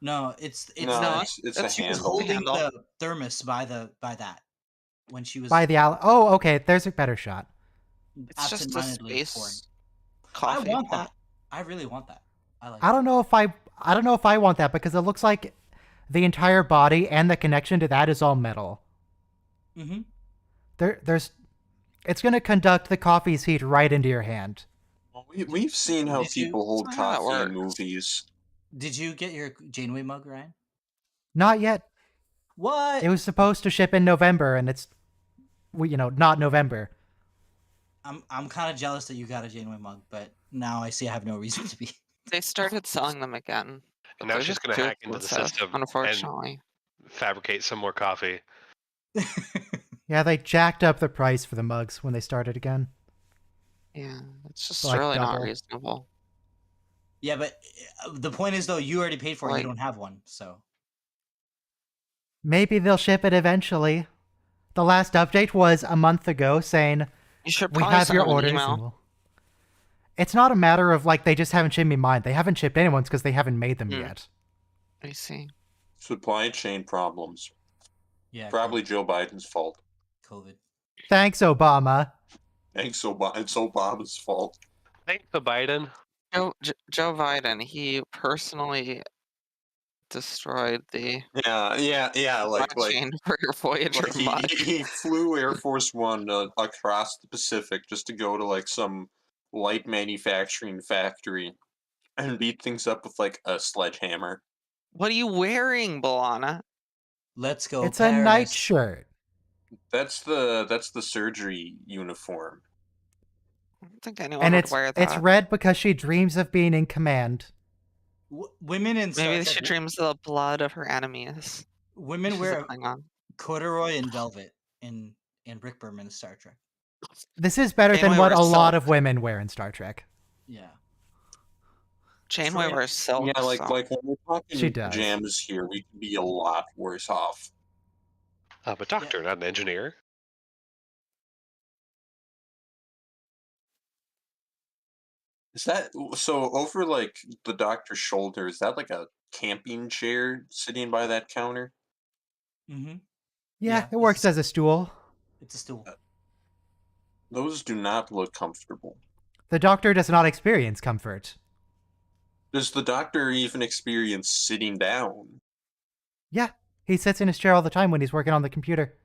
No, it's No, No, it's a she was handle. holding Handle. the thermos by that when she was By the Oh, okay. There's a better shot. it's just a absentmindedly pouring. space I coffee want pot. that. I really want that. I like. I don't know if I want that because it looks like the entire body and the connection to that is all metal. Mm-hmm. There's it's going to conduct the coffee's heat right into your hand. We've seen how Did you- people hold That's not how that coffee in works. movies. Did you get your Janeway mug, Ryan? Not yet. What? It was supposed to ship in November and it's not November. I'm kind of jealous that you got a Janeway mug, but now I see I have no reason to be. They started selling them again. but And now they're she's just going to too hack into the expensive, system unfortunately. and fabricate some more coffee. Yeah, they jacked up the price for the mugs when they started again. Yeah, it's just Like really not double. reasonable. Yeah, but the point is though, you already paid for it. Like- You don't have one, so. Maybe they'll ship it eventually. The last update was a month ago saying, You should we probably have send your them an orders. email. And It's not a matter of like they just haven't shipped me mine. They haven't shipped anyone's because they haven't made them yet. I see. Supply chain problems. Yeah. Probably Joe Biden's fault. COVID. Thanks, Obama. It's Obama's fault. Thanks to Biden. Joe Biden, he personally destroyed the Yeah. Like chain for your Voyager Like mug. he flew Air Force One across the Pacific just to go to like some light manufacturing factory and beat things up with like a sledgehammer. What are you wearing, Balana? Let's go. It's a Paris. nightshirt. That's the surgery uniform. I don't think anyone And would wear that. it's red because she dreams of being in command. Women in Star Maybe Trek, she dreams of the blood of her enemies. women She's wear a Klingon. corduroy and velvet in Rick Berman's Star Trek. This is better than Janeway what a wears lot silk. of women wear in Star Trek. Yeah. Janeway Freya- wears silk. Yeah, like so- when we're talking She does. pajamas here, we could be a lot worse off. I'm a doctor, not an engineer. Is that so? Over like the doctor's shoulder, is that like a camping chair sitting by that counter? Mm-hmm. Yeah, Yeah, it works it's- as a stool. It's a stool. Those do not look comfortable. The doctor does not experience comfort. Does the doctor even experience sitting down? Yeah, he sits in his chair all the time when he's working on the computer.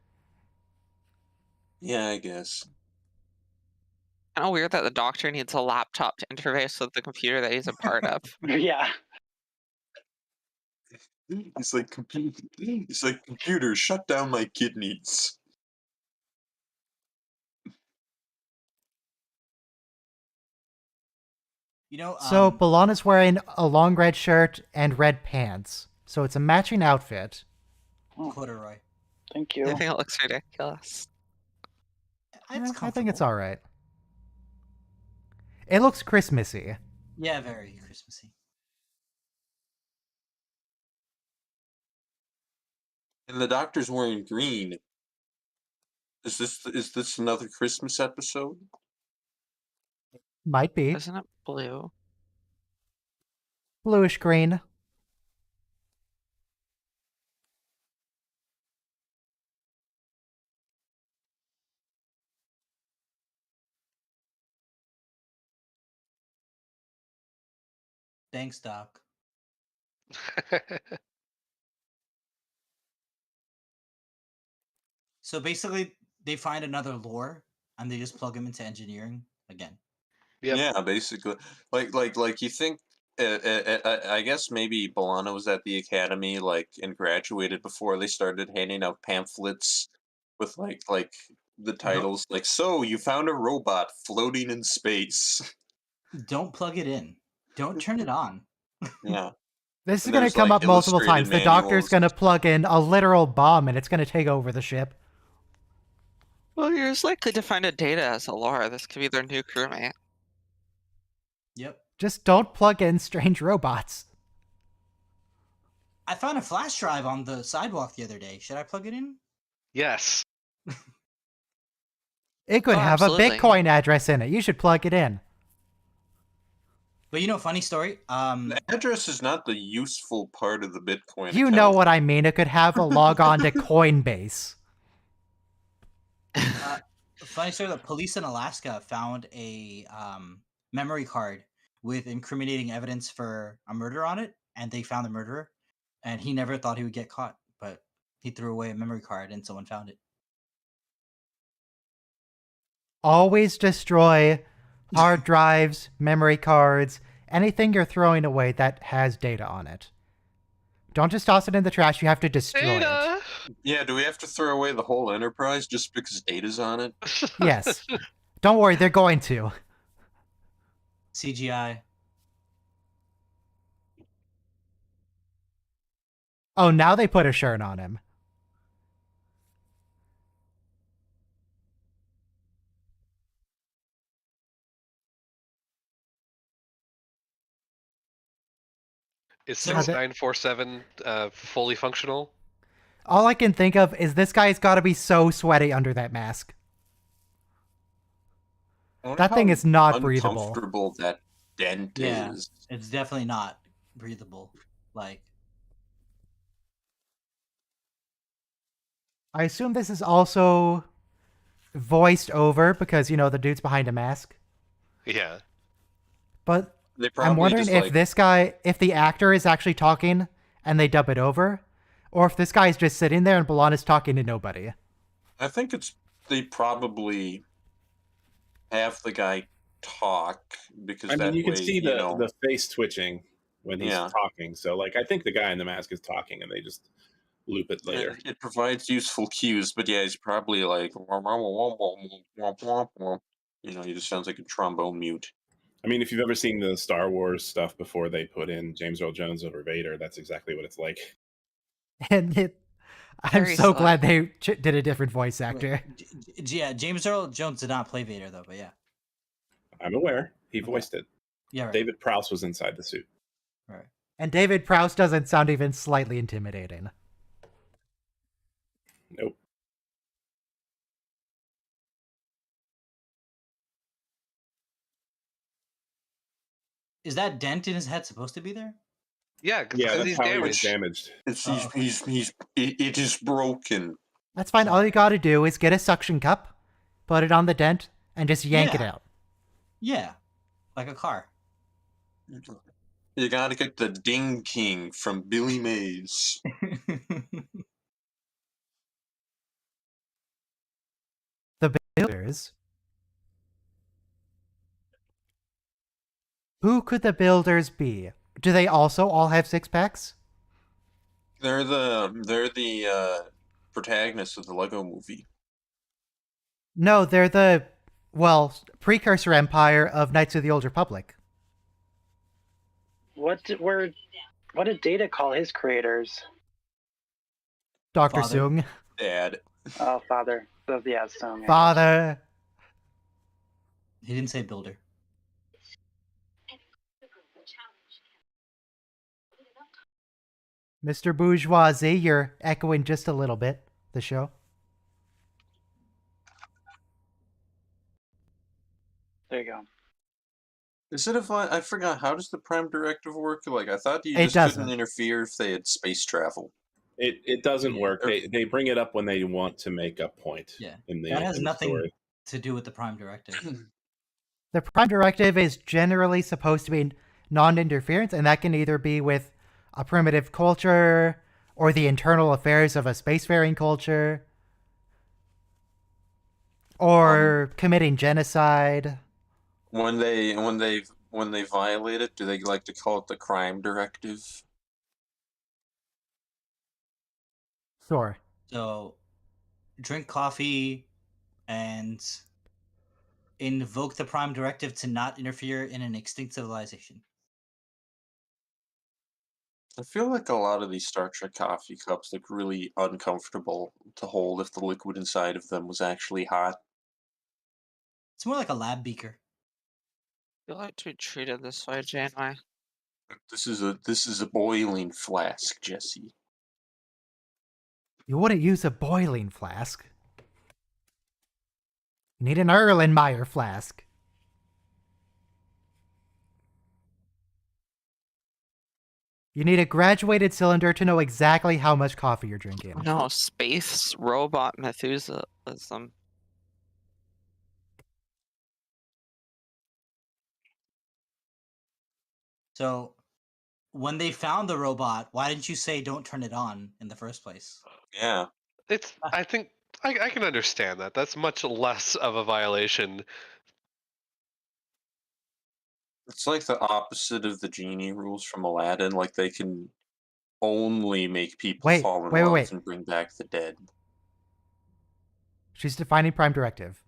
Yeah, I guess. Kind of weird that the doctor needs a laptop to interface with the computer that he's a part of. Yeah. He's like computer, shut down my kidneys. You know. So Balana's wearing a long red shirt and red pants. So it's a matching outfit. corduroy. Thank I you. think it looks ridiculous. It's I think it's comfortable. all right. It looks Christmassy. Yeah, very Christmassy. And the doctor's wearing green. Is this another Christmas episode? Might be. Isn't it blue? Bluish green. Thanks, Doc. So basically, they find another lore and they just plug him into engineering again. Yep. Yeah, basically. Like you think. I guess maybe Balana was at the academy, like, and graduated before they started handing out pamphlets with like the titles, like, so you found a robot floating in space. Don't plug it in. Don't turn it on. Yeah. This is And going to there's, come like, up multiple illustrated times. The doctor's manuals. going to plug in a literal bomb and it's going to take over the ship. Well, you're as likely to find a Data as a lore. This could be their new crewmate. Yep. Just don't plug in strange robots. I found a flash drive on the sidewalk the other day. Should I plug it in? Yes. It could Oh, have absolutely. a Bitcoin address in it. You should plug it in. But you know, funny story. The address is not the useful part of the Bitcoin You account. know what I mean. It could have a log on to Coinbase. Funny story. The police in Alaska found a memory card with incriminating evidence for a murder on it, and they found the murderer. And he never thought he would get caught, but he threw away a memory card, and someone found it. Always destroy hard drives, memory cards, anything you're throwing away that has data on it. Don't just toss it in the trash, you have to destroy it. Yeah, do we have to throw away the whole enterprise just because data's on it? Yes. Don't worry, they're going to. CGI. Oh, now they put a shirt on him. Is Yeah, that- 6947 fully functional? All I can think of is this guy's got to be so sweaty under that mask. I wonder That thing how is not breathable. uncomfortable that dent Yeah. is. It's definitely not breathable. Like, I assume this is also voiced over because, you know, the dude's behind a mask. Yeah. But They probably I'm wondering just, if like, this guy, if the actor is actually talking and they dub it over, or if this guy's just sitting there and Balana's talking to nobody. I think they probably have the guy talk because I mean, that you can way, see the face twitching when he's Yeah. talking. So, like, I think the guy in the mask is talking, and they just loop it later. it provides useful cues, but yeah, he's probably like, he just sounds like a trombone mute. I mean, if you've ever seen the Star Wars stuff before they put in James Earl Jones over Vader, that's exactly what it's like. And I'm Very so silly. glad they did a different voice actor. yeah, James Earl Jones did not play Vader though, but yeah, I'm aware. He Okay. voiced it. yeah, right. David Prowse was inside the suit. Right. And David Prowse doesn't sound even slightly intimidating. Nope. Is that dent in his head supposed to be there? Yeah, because Yeah, that's he's how he was damaged. damaged. It is broken. That's fine. All you gotta do is get a suction cup, put it on the dent, and just yank it Yeah. out. Yeah, like a car. You gotta get the Ding King from Billy Mays. The builders? Who could the builders be? Do they also all have six packs? They're the protagonists of the Lego Movie. No, they're the, well, precursor empire of Knights of the Old Republic. What did Data call his creators? Dr. Father. Sung. Dad. Oh, father. Oh, yeah, so yeah. Father. He didn't say builder. Mr. Bourgeoisie, you're echoing just a little bit, the show. There you go. Instead of I forgot, how does the Prime Directive work? Like, I thought you It just doesn't. couldn't interfere if they had space travel. It doesn't work. They bring it up when they want to make a point. Yeah. In the, That has in the nothing story. to do with the Prime Directive. The Prime Directive is generally supposed to be non-interference, and that can either be with a primitive culture or the internal affairs of a spacefaring culture or committing genocide. When they violate it, do they like to call it the Crime Directive? Sure. So, drink coffee and invoke the Prime Directive to not interfere in an extinct civilization. I feel like a lot of these Star Trek coffee cups look really uncomfortable to hold if the liquid inside of them was actually hot. It's more like a lab beaker. You like to be treated this way, Janeway. This is a boiling flask, Jesse. You wouldn't use a boiling flask. You need an Erlenmeyer flask. You need a graduated cylinder to know exactly how much coffee you're drinking. No, space robot Methuselism. So, when they found the robot, why didn't you say don't turn it on in the first place? Yeah. I think I can understand that. That's much less of a violation. It's like the opposite of the genie rules from Aladdin. Like they can only make people Wait, fall in wait, love wait. and bring back the dead. She's defining Prime Directive.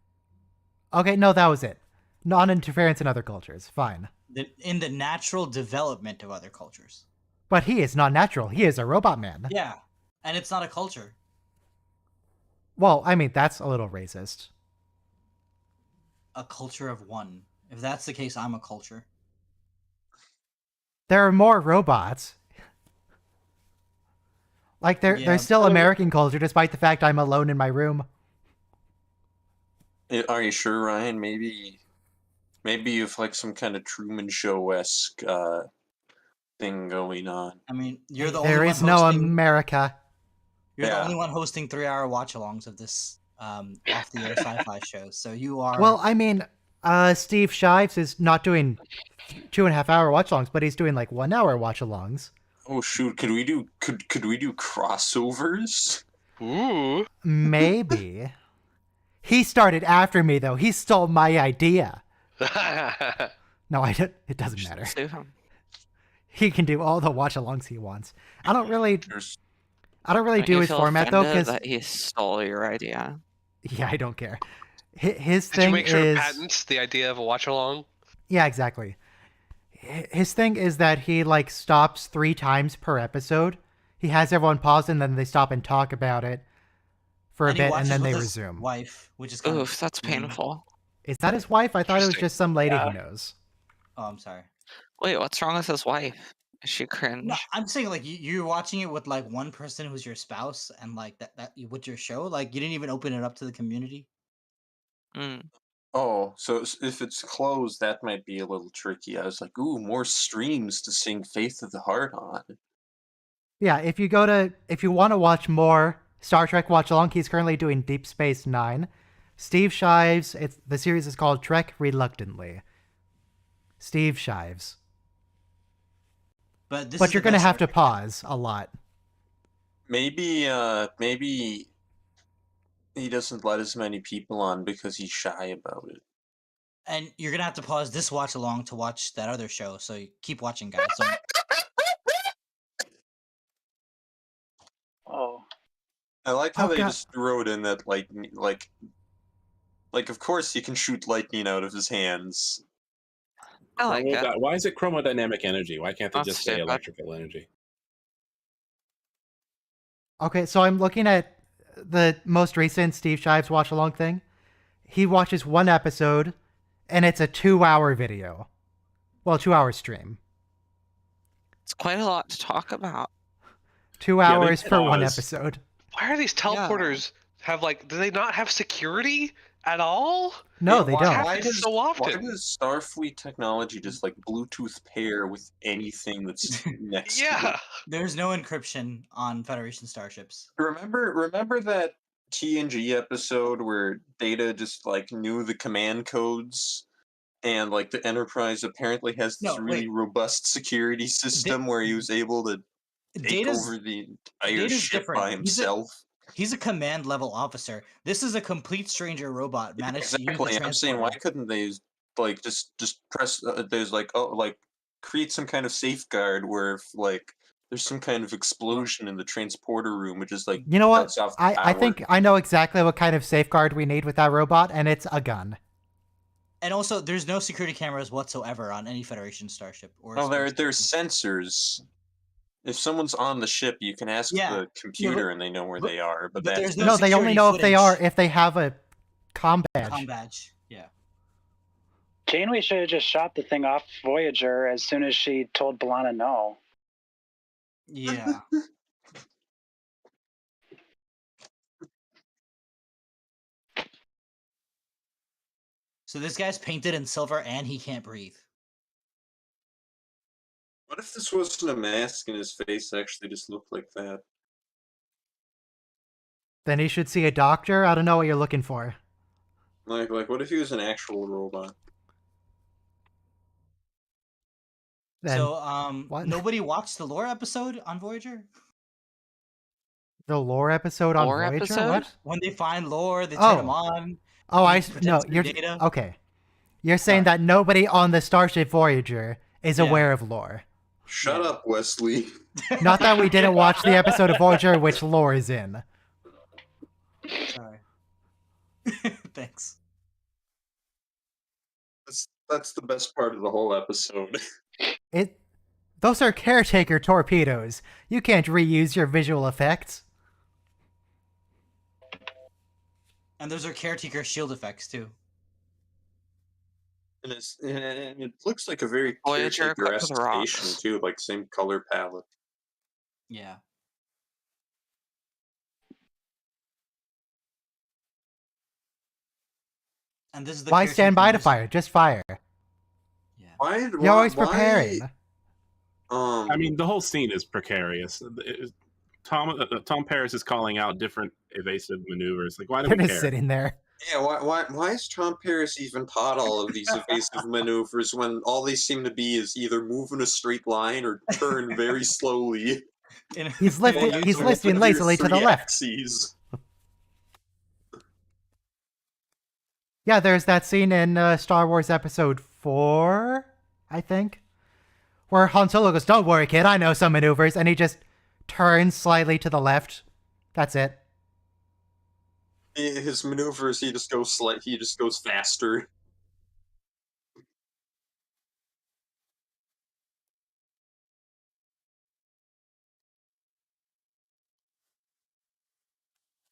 Okay, no, that was it. Non-interference in other cultures. Fine. In the natural development of other cultures. But he is not natural. He is a robot man. Yeah, and it's not a culture. Well, I mean, that's a little racist. A culture of one. If that's the case, I'm a culture. There are more robots. Like, Yeah, there's still American culture, despite the fact I'm alone in my room. Are you sure, Ryan? Maybe you've like some kind of Truman Show-esque thing going on. I mean, you're the only There one is no hosting. America. You're the Yeah. only one hosting 3-hour watch-alongs of this off-the-air sci-fi show. So you are. Well, I mean, Steve Shives is not doing 2.5 hour watch-alongs, but he's doing like 1 hour watch-alongs. Oh shoot! Could we do crossovers? Ooh. Maybe. He started after me, though. He stole my idea. No, it doesn't matter. Sue him. He can do all the watch-alongs he wants. I don't really There's do you his feel format though, offended because that he stole your idea. yeah, I don't care. His Did you thing make sure to is patent the idea of a watch along? yeah, exactly. His thing is that he like stops 3 times per episode. He has everyone pause and then they stop and talk about it for a and he bit, watches and then with they his resume. Wife, which is kind Oof, of that's mean. painful. Is that his wife? I thought it was Interesting. just some lady Yeah. he knows. Oh, I'm sorry. Wait, what's wrong with his wife? Is she cringe? No, I'm saying like you're watching it with like one person who's your spouse, and like that with your show, like you didn't even open it up to the community. Mm. Oh, so if it's closed, that might be a little tricky. I was like, ooh, more streams to sing Faith of the Heart on. Yeah, if you want to watch more Star Trek watch along, he's currently doing Deep Space Nine. Steve Shives, the series is called Trek Reluctantly. Steve Shives. But you're gonna have to pause a lot. Maybe he doesn't let as many people on because he's shy about it. And you're gonna have to pause this watch along to watch that other show. So keep watching, guys. Don't... Oh, I like how Oh, they God. just wrote in that like of course he can shoot lightning out of his hands. I like it. Why is it chromodynamic energy? Why can't they That's just say stupid. electrical energy? Okay, so I'm looking at the most recent Steve Shives watch along thing. He watches 1 episode, and it's a 2-hour video. Well, 2-hour stream. It's quite a lot to talk about. 2 Yeah, they hours for 1 pause. episode. Why are these teleporters have like? Do they not have security at all? No, Yeah, they why- don't. Happens so Why often. does Starfleet technology just like Bluetooth pair with anything that's next to Yeah. it? There's no encryption on Federation starships. Remember that TNG episode where Data just like knew the command codes, and like the Enterprise apparently has this No, really wait. robust security system where he was able to take over the entire Data's ship different. by himself. He's a command level officer. This is a complete stranger robot managed to use the Exactly. I'm saying, why transporter. couldn't they like just press? There's like create some kind of safeguard where if like there's some kind of explosion in the transporter room, it just like You know what? cuts off the I power. think I know exactly what kind of safeguard we need with that robot, and it's a gun. And also, there's no security cameras whatsoever on any Federation starship. Or Oh, space there's station. sensors. If someone's on the ship, you can ask Yeah. the computer and they know where they are. But but that's there's No, they only security know if they footage. are if they have a comm badge. Com badge. Yeah. Janeway should have just shot the thing off Voyager as soon as she told B'Elanna no. Yeah. So this guy's painted in silver and he can't breathe. What if this wasn't a mask and his face actually just looked like that? Then he should see a doctor. I don't know what you're looking for. Like, what if he was an actual robot? Then So, what? nobody watched the lore episode on Voyager? The lore episode on Lore Voyager? episode? What? When they find lore, they turn them Oh. on. Oh, He no. protects their You're data. okay. You're saying Sorry. that nobody on the Starship Voyager is Yeah. aware of lore. Shut Yeah. up, Wesley. Not that we didn't watch the episode of Voyager which lore is in. Sorry. Thanks. That's the best part of the whole episode. Those are caretaker torpedoes. You can't reuse your visual effects. And those are caretaker shield effects too. And it looks like a very Voyager equipped caretaker-esque with rocks. station too, like same color palette. Yeah. And this is the Why stand by to caretaker fire? Just fire. Yeah. You're always preparing. I mean, the whole scene is precarious. Tom Paris is calling out different evasive maneuvers. Like, why do They're we just care? sitting there. Yeah, why is Tom Paris even taught all of these evasive maneuvers when all they seem to be is either move in a straight line or turn very slowly? He's lifting. Yeah, He's so lifting lazily to the Three left. axes. Yeah, there's that scene in Star Wars Episode 4, I think, where Han Solo goes, "Don't worry, kid, I know some maneuvers," and he just turns slightly to the left. That's it. His maneuvers, he just goes faster.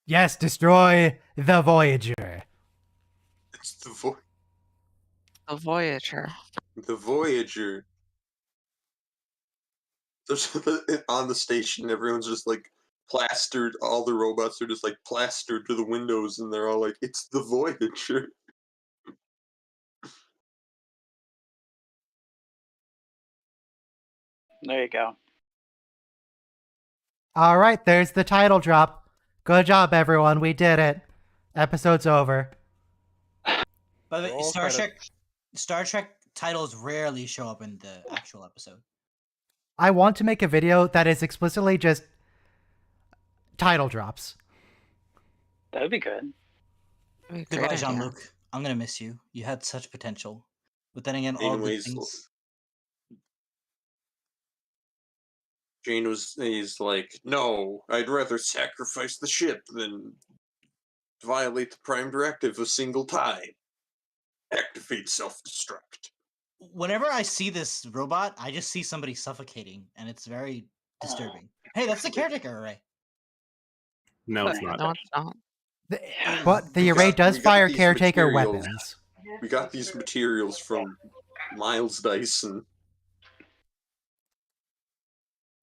Yes, destroy the Voyager. It's The Voyager. the Voyager. There's on the station, everyone's just like plastered. All the robots are just like plastered to the windows, and they're all like, "It's the Voyager." There you go. All right, there's the title drop. Good job, everyone. We did it. Episode's over. By the way, Roll Star credits. Trek titles rarely show up in the actual episode. I want to make a video that is explicitly just title drops. That would be good. That'd be a Goodbye, great idea. Jean-Luc. I'm gonna miss you. You had such potential. But then again, all good Anyways, things. he's like, "No, I'd rather sacrifice the ship than violate the Prime Directive a single time. Activate self-destruct." Whenever I see this robot, I just see somebody suffocating, and it's very disturbing. Hey, that's the caretaker array. No, it's not. No, it's not. But the We array got- does we got fire these caretaker materials. weapons. We got these materials from Miles Dyson.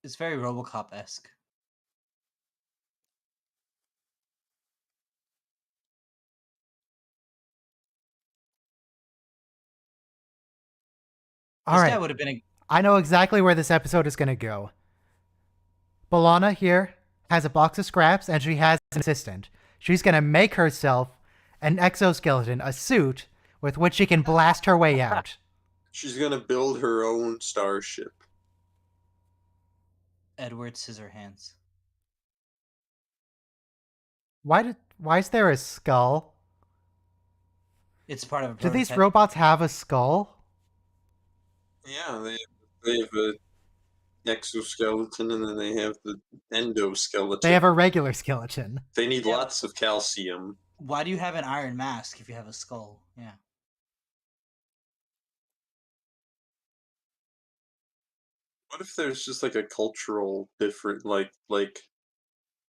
It's very RoboCop-esque. All This right. guy would have been a I know exactly where this episode is going to go. B'Elanna here has a box of scraps and she has an assistant. She's going to make herself an exoskeleton, a suit with which she can blast her way out. She's gonna build her own starship. Edward Scissorhands. Why is there a skull? It's part of a Do these prototype. robots have a skull? Yeah, they have a exoskeleton, and then they have the endoskeleton. They have a regular skeleton. They need Yeah. lots of calcium. Why do you have an iron mask if you have a skull? Yeah. What if there's just like a cultural different like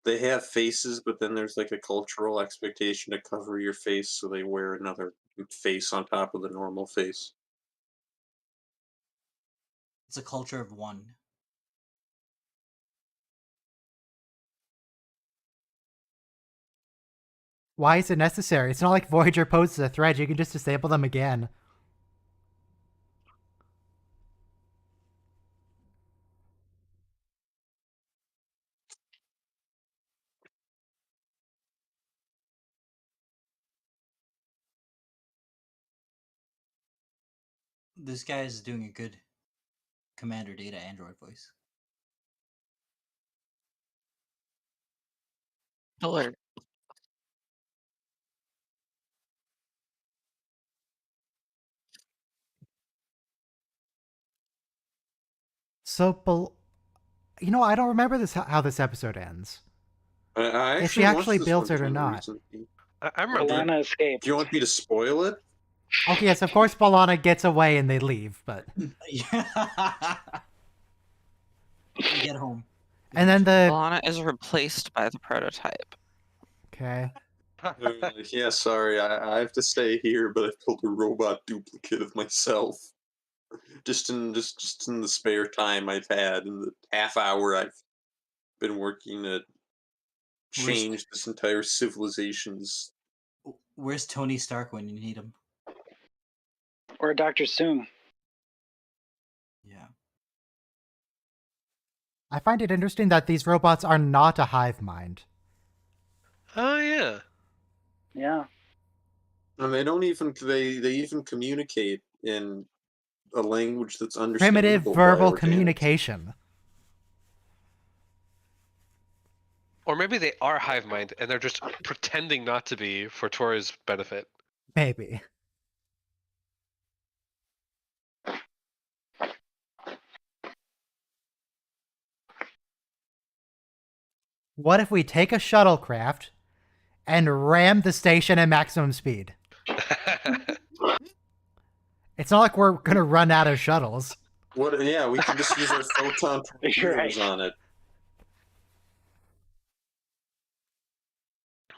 they have faces, but then there's like a cultural expectation to cover your face, so they wear another face on top of the normal face. It's a culture of one. Why is it necessary? It's not like Voyager poses a threat. You can just disable them again. This guy is doing a good Commander Data Android voice. Killer. So, I don't remember how this episode ends. I If she actually watched actually this builds one it or kind of not. recently. I remember. Alana escaped. Do you want me to spoil it? Okay, yes, of course Balana gets away and they leave, but... Yeah. Get home. And then the... Alana is replaced by the prototype. Okay. Yeah, sorry, I have to stay here, but I've built a robot duplicate of myself. Just in the spare time I've had, in the half hour I've been working to change this entire civilization's. Where's Tony Stark when you need him? Or Dr. Soong. Yeah. I find it interesting that these robots are not a hive mind. Oh yeah. Yeah. And they don't even they even communicate in a language that's understandable. Primitive by verbal organics. communication. Or maybe they are hive mind and they're just pretending not to be for Tori's benefit. Maybe. What if we take a shuttlecraft and ram the station at maximum speed? It's not like we're gonna run out of shuttles. What? Yeah, we can just use our photon You're torpedoes right. on it.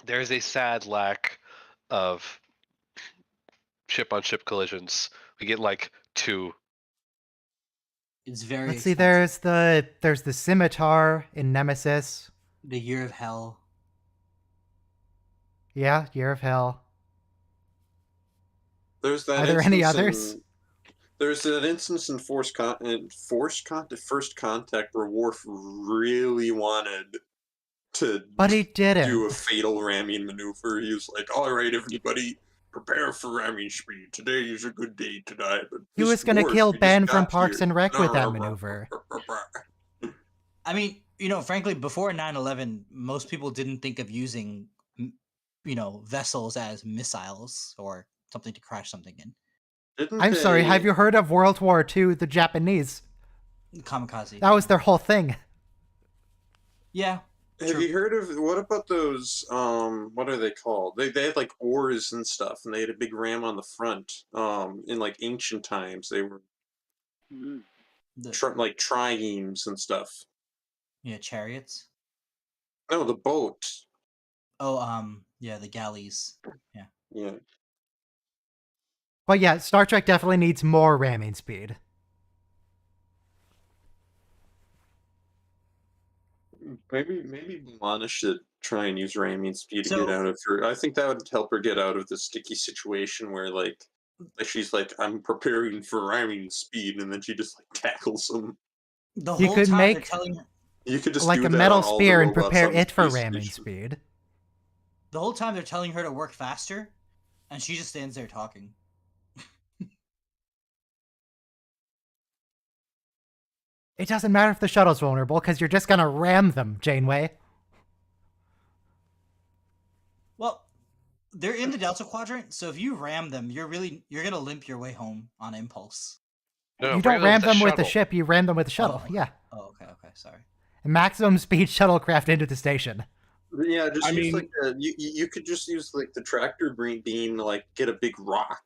There's a sad lack of ship-on-ship collisions. We get like 2. It's very Let's see, expensive. there's the scimitar in Nemesis. The Year of Hell. Yeah, Year of Hell. There's that. Are there any instance others? There's that instance in First Contact where Worf really wanted to But he didn't. do a fatal ramming maneuver. He was like, "All right, everybody, prepare for ramming speed. Today is a good day to die." But He was gonna kill Ben from Parks and Rec with that maneuver. I mean, frankly, before 9/11, most people didn't think of using, vessels as missiles or something to crash something in. I'm sorry, have you heard of World War II, the Japanese? Kamikaze. That was their whole thing. Yeah. Have you heard of, what about those, what are they called? They had like oars and stuff, and they had a big ram on the front. In like ancient times, they were like triremes and stuff. Yeah, chariots. No, the boat. Oh, yeah, the galleys. Yeah. Yeah. But yeah, Star Trek definitely needs more ramming speed. Maybe Lana should try and use ramming speed to get out of her. I think that would help her get out of the sticky situation where like she's like, "I'm preparing for ramming speed," and then she just like tackles them. The You whole could time make they're telling her, You could just like do a that metal on all the spear and robots prepare on the it for space ramming station. speed. the whole time they're telling her to work faster, and she just stands there talking. It doesn't matter if the shuttle's vulnerable, because you're just gonna ram them, Janeway. Well, they're in the Delta Quadrant, so if you ram them, you're gonna limp your way home on impulse. No, You don't ram them with the shuttle. ship, you ram them with the shuttle. Oh, Yeah. Oh, okay, sorry. And maximum speed shuttlecraft into the station. Yeah, you could just use like the tractor beam to like get a big rock.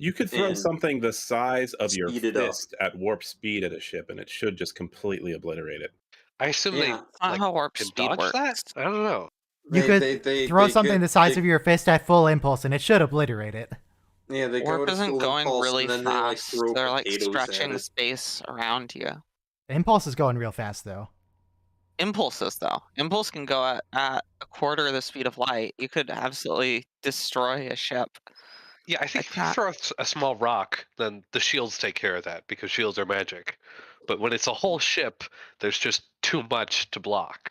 You could throw And something the size of your speed it up. fist at warp speed at a ship, and it should just completely obliterate it. I assume they Yeah. like, how warp can speed dodge works. that? I don't know. You could throw something the size of your fist at full impulse, and it should obliterate it. Yeah, they go Warp to isn't full going impulse, really and then they like fast. throw They're like potatoes at stretching it. space around you. Impulse is going real fast, though. Impulses, though. Impulse can go at a quarter of the speed of light. You could absolutely destroy a ship. Yeah, I think Like if you that. throw a small rock, then the shields take care of that because shields are magic. But when it's a whole ship, there's just too much to block.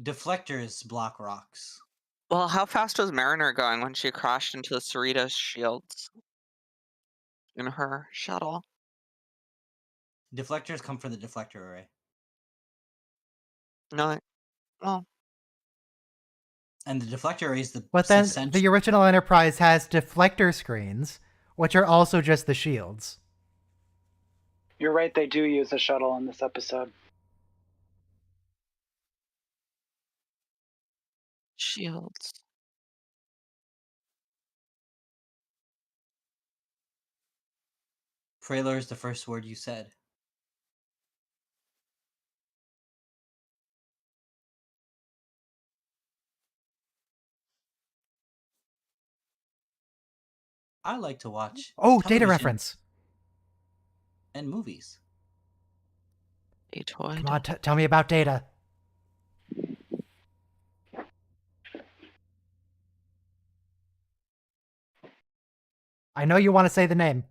Deflectors block rocks. Well, how fast was Mariner going when she crashed into the Cerritos shields? in her shuttle. Deflectors come from the deflector array. No, well, And the deflector array is the But then essential. the original Enterprise has deflector screens, which are also just the shields. You're right, they do use a shuttle in this episode. shields. Prailer is the first word you said. I like to watch Oh, data television reference. and movies. Atoid. Come on, tell me about Data. I know you want to say the name.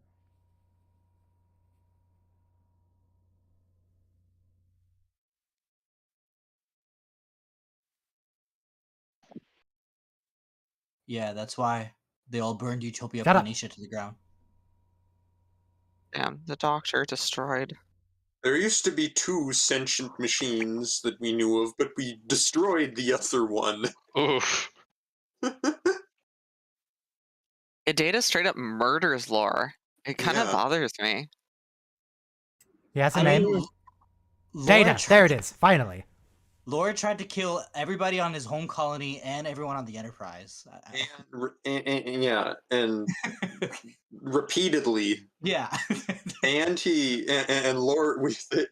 Yeah, that's why they all burned Utopia Shut up. Planitia to the ground. Damn, the Doctor destroyed. There used to be 2 sentient machines that we knew of, but we destroyed the other one. Oof. Data straight up murders Lore. It kind of Yeah. bothers me. He has a I name. mean, Data. There it is. Finally. Laura tried to kill everybody on his home colony and everyone on the Enterprise. And repeatedly. Yeah. and Lore,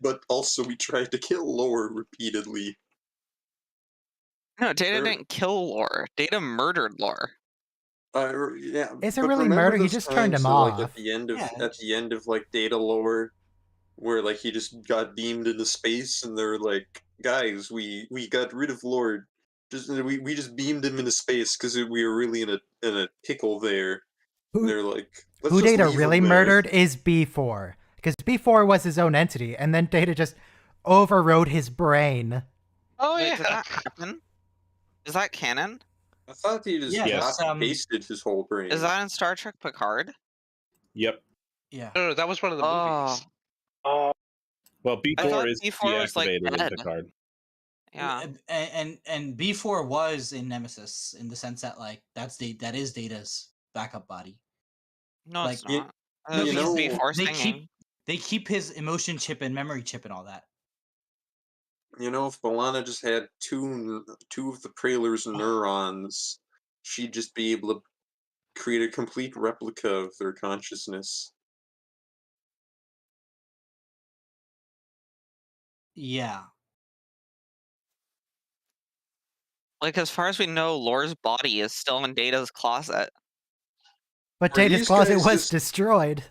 but also we tried to kill Lore repeatedly. No, Data didn't kill Lore. Data murdered Lore. Yeah. Is it but really remember murder? He those just turned times him that, like, off. at the end of Yeah, like Data Lore, where like he just got beamed into space, and they're like, guys, we got rid of Lord. We just beamed him into space because we were really in a pickle there. And they're like, let's Who just Data leave really him there. murdered is B4. Because B4 was his own entity, and then Data just overrode his brain. Oh Wait, yeah. did that happen? Is that canon? I thought he just Yeah, pasted his whole brain. Is that in Star Trek Picard? Yep. yeah. No, that was one of the movies. Well, I thought B4 is B4 was, like, deactivated in dead. Picard. Yeah. And B4 was in Nemesis in the sense that like that is Data's backup body. No, Like, it's not. No, It's just because B4 they singing. keep his emotion chip and memory chip and all that. You know, if B'Elanna just had two of the Prailer's neurons, she'd just be able to create a complete replica of their consciousness. Yeah. Like, as far as we know, Lore's body is still in Data's closet. But Were Data's these closet guys was just- destroyed.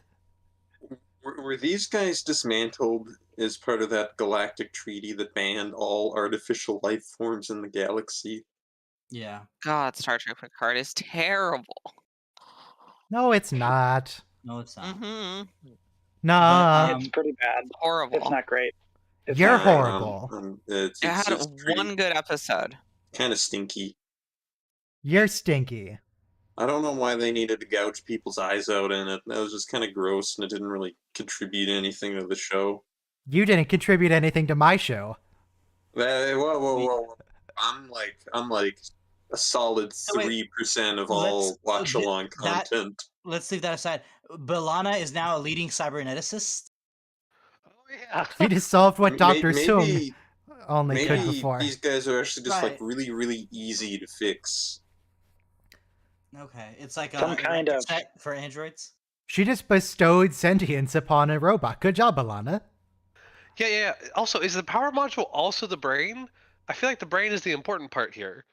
Were these guys dismantled as part of that galactic treaty that banned all artificial life forms in the galaxy? Yeah. God, Star Trek Picard is terrible. No, it's not. No, it's not. Mm-hmm. Nah. It's pretty bad. Horrible. It's not great. It's You're not great. horrible. It's It had pretty, one good episode. kind of stinky. You're stinky. I don't know why they needed to gouge people's eyes out in it. That was just kind of gross, and it didn't really contribute anything to the show. You didn't contribute anything to my show. Whoa. I'm like a solid So wait, 3% of all watch along that- content. Let's leave that aside. B'Elanna is now a leading cyberneticist. Oh yeah. She just solved what Dr. Sung Maybe only could before. these guys are actually just like Right. really, really easy to fix. Okay, it's like Some kind of- set for androids. She just bestowed sentience upon a robot. Good job, Alana. Yeah. Also, is the power module also the brain? I feel like the brain is the important part here.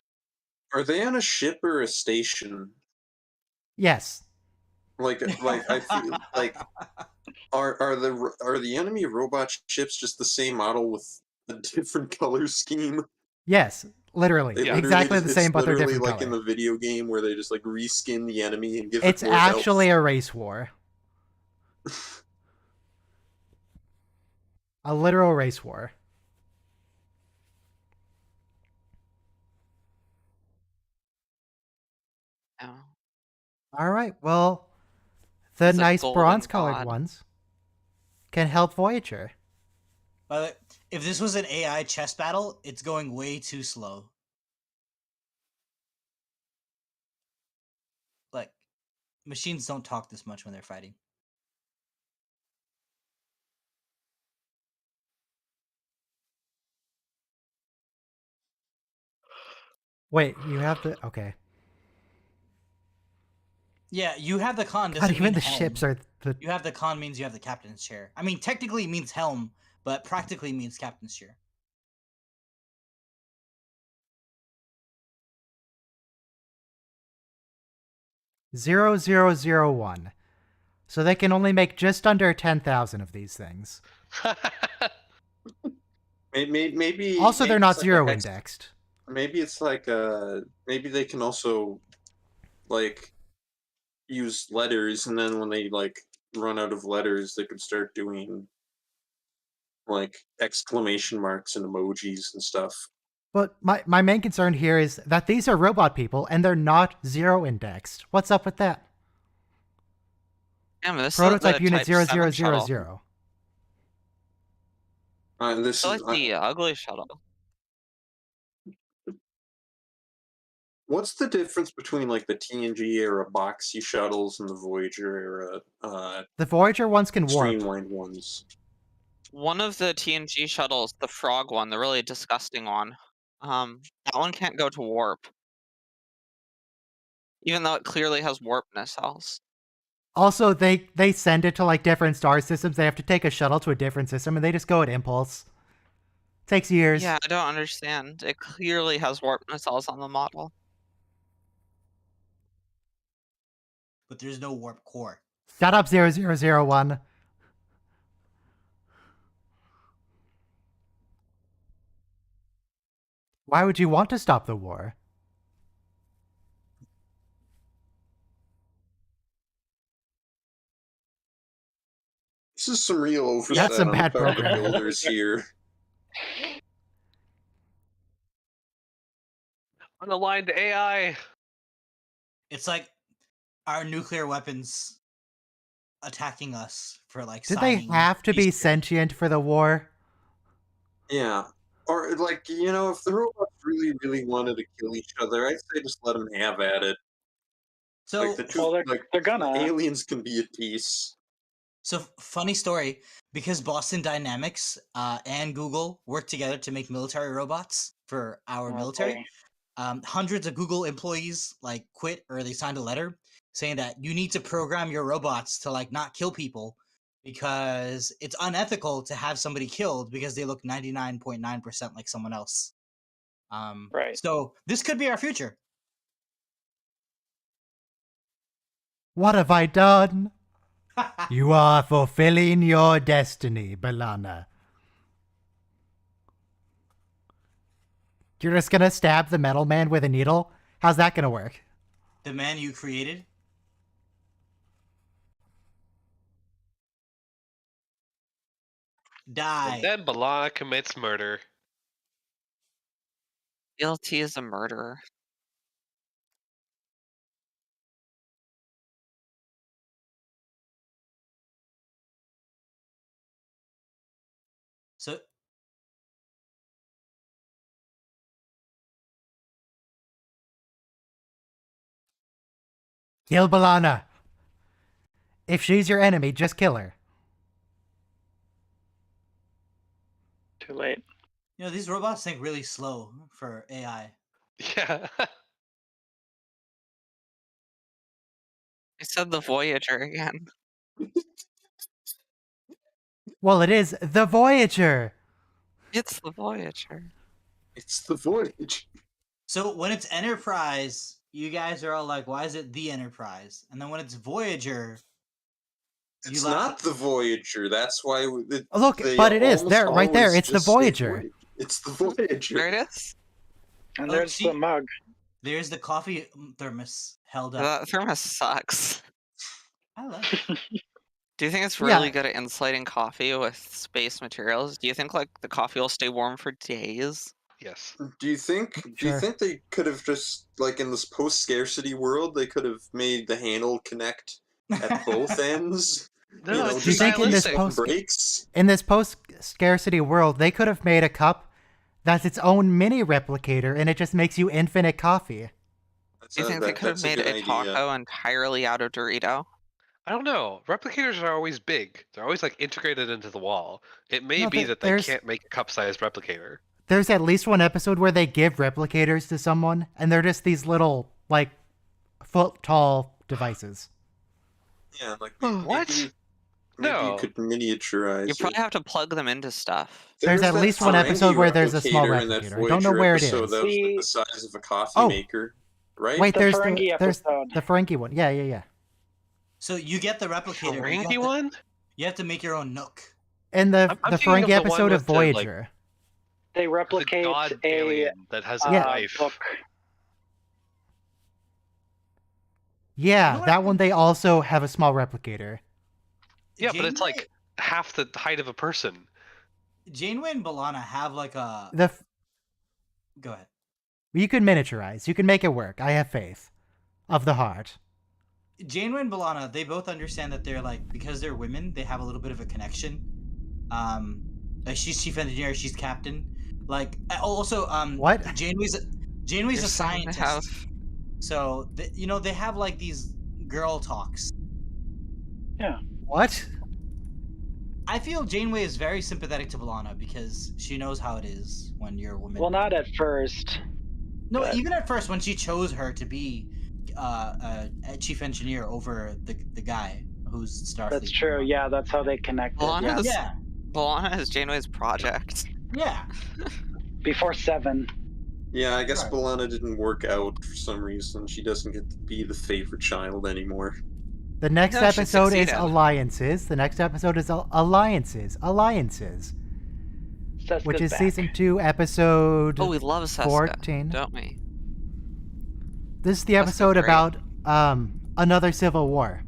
Are they on a ship or a station? Yes. Like I feel like are the enemy robot ships just the same model with a different color scheme? Yes. Literally. They Exactly the it's same, but they're literally different like in color. the video game where they just like reskin the enemy and give It's it more health. actually a race war. A literal race war. Oh. All right. Well, The He's a nice golden bronze-colored god. ones can help Voyager. But if this was an AI chess battle, it's going way too slow. Like, machines don't talk this much when they're fighting. Wait, you have the okay. Yeah, you have the con God, doesn't even mean the helm. ships are the. You have the con means you have the captain's chair. I mean, technically it means helm, but practically means captain's chair. Zero, 001. So they can only make just under 10,000 of these things. Maybe. Also, they're not it's like zero a indexed. Maybe it's like maybe they can also like use letters, and then when they like run out of letters, they could start doing like exclamation marks and emojis and stuff. But my main concern here is that these are robot people and they're not zero indexed. What's up with that? Damn, this Prototype is the unit Type 0000. 7 shuttle. This I is like the ugly shuttle. what's the difference between like the TNG era boxy shuttles and the Voyager era The Voyager ones can warp. streamlined ones? One of the TNG shuttles, the frog one, the really disgusting one, that one can't go to warp. Even though it clearly has warp nacelles. Also, they send it to like different star systems. They have to take a shuttle to a different system and they just go at impulse. Takes years. Yeah, I don't understand. It clearly has warp nacelles on the model. But there's no warp core. Shut up, 0001. Why would you want to stop the war? This is some real oversight That's some on the bad part of the programming. builders here. Unaligned AI. It's like our nuclear weapons attacking us for like. Did they signing have to be peace treaties. sentient for the war? Yeah. Or like, you know, if the robots really, really wanted to kill each other, I'd say just let them have at it. So Like the two, Well, they're gonna. aliens can be at peace. So funny story, because Boston Dynamics and Google worked together to make military robots for our military. Hundreds of Google employees like quit or they signed a letter saying that you need to program your robots to like not kill people because it's unethical to have somebody killed because they look 99.9% like someone else. Right. So this could be our future. What have I done? You are fulfilling your destiny, Balana. You're just gonna stab the metal man with a needle? How's that gonna work? The man you created. Die. And then Balana commits murder. DLT is a murderer. So Kill Balana. If she's your enemy, just kill her. Too late. you know these robots think really slow for AI. Yeah. I said the Voyager again. Well, it is the Voyager. It's the Voyager. It's the Voyage. So when it's Enterprise, you guys are all like, "Why is it the Enterprise?" And then when it's Voyager, It's not the Voyager. That's why. Look, but it is. almost There, right there. always It's the just say Voyager. Voyager. It's the Voyager. There it is. And Oh, there's see- the mug. there's the coffee thermos held up. That thermos sucks. I love it. Do you think it's really Yeah. good at insulating coffee with space materials? Do you think like the coffee will stay warm for days? Yes. Do you think? Do you Sure. think they could have just like in this post-scarcity world, they could have made the handle connect at both ends. No, it's Do you think in this stylistic. post breaks. in this post-scarcity world, they could have made a cup that's its own mini replicator, and it just makes you infinite coffee? Do you think they could have made a taco entirely out of Dorito? I don't know. Replicators are always big. They're always like integrated into the wall. It may No, be that they there's- can't make a cup-sized replicator. There's at least one episode where they give replicators to someone, and they're just these little, like, foot-tall devices. Yeah, like What? Maybe No. you could miniaturize. You probably have to plug them into stuff. There's at that least one Ferengi episode where there's a small replicator in that replicator. I don't know Voyager where it episode is. That was like The- the size of a coffee Oh. maker, right? Wait, The there's Ferengi there's episode. the Ferengi one. Yeah. So you get the replicator. but Ferengi one? You have to make your own Nook. In the I'm the thinking of Ferengi the one episode of with the, like, Voyager. They The replicate god a alien that has a Yeah. knife. book. Yeah, You know what? that one they also have a small replicator. Yeah, but it's Janeway- like half the height of a person. Janeway and Balana have like a. The Go ahead. You can miniaturize. You can make it work. I have faith of the heart. Janeway and Balana, they both understand that they're like, because they're women, they have a little bit of a connection. Like she's chief engineer, she's captain. Like also, What? Janeway's a You're saying scientist. they have- So they have like these girl talks. What? I feel Janeway is very sympathetic to Balana because she knows how it is when you're a woman. Well, not at first. No, but- even at first when she chose her to be a chief engineer over the guy who's Starfleet. That's true. Yeah, that's how they connected. Balana Yeah. is- Yeah, Balana is Janeway's project. yeah. Before 7. Yeah, I guess Right. Balana didn't work out for some reason. She doesn't get to be the favorite child anymore. The next No, she episode is succeeded. alliances. The next episode is alliances. Seska's Which is back. season 2, episode Oh, we love Seska, 14. don't we? This is the Seska's episode great. about another civil war.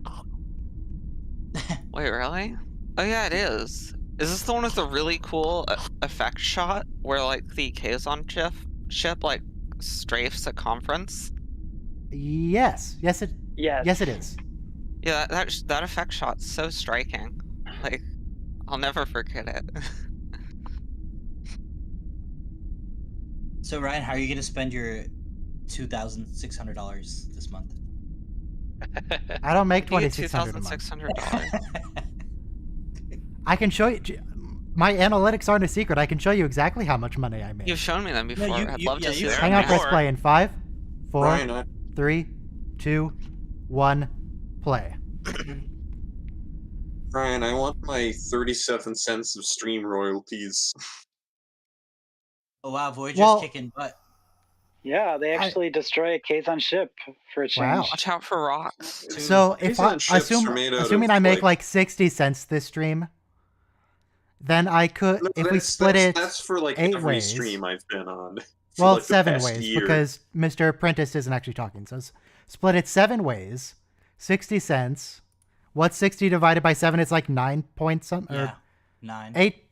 Wait, really? Oh yeah, it is. Is this the one with the really cool effect shot where like the Kazon ship like strafes a conference? Yes. Yes it is. Yeah, that effect shot's so striking. Like, I'll never forget it. So Ryan, how are you gonna spend your $2,600 this month? I don't make You get $2,600 a month. $2,600. I can show you. My analytics aren't a secret. I can show you exactly how much money I make. You've shown me them before. I'd love to see you- them. Hang on, Before. press play in 5, 4, Ryan, 3, 2, 1, play. Ryan, I want my 37 cents of stream royalties. Oh wow, Voyager's Well- kicking butt. Yeah, they actually destroy a Kazon ship for a change. Wow. Watch out for rocks. So if I Kazon ships are made out assuming of, I make like 60 cents this stream, then I could No, if we that's- split it that's for like 8 every ways. stream I've been on. for, Well, like, the 7 past ways year. because Mr. Apprentice isn't actually talking. So split it 7 ways, 60 cents. What's 60 divided by 7? It's like 9 point something. Yeah, 9, 8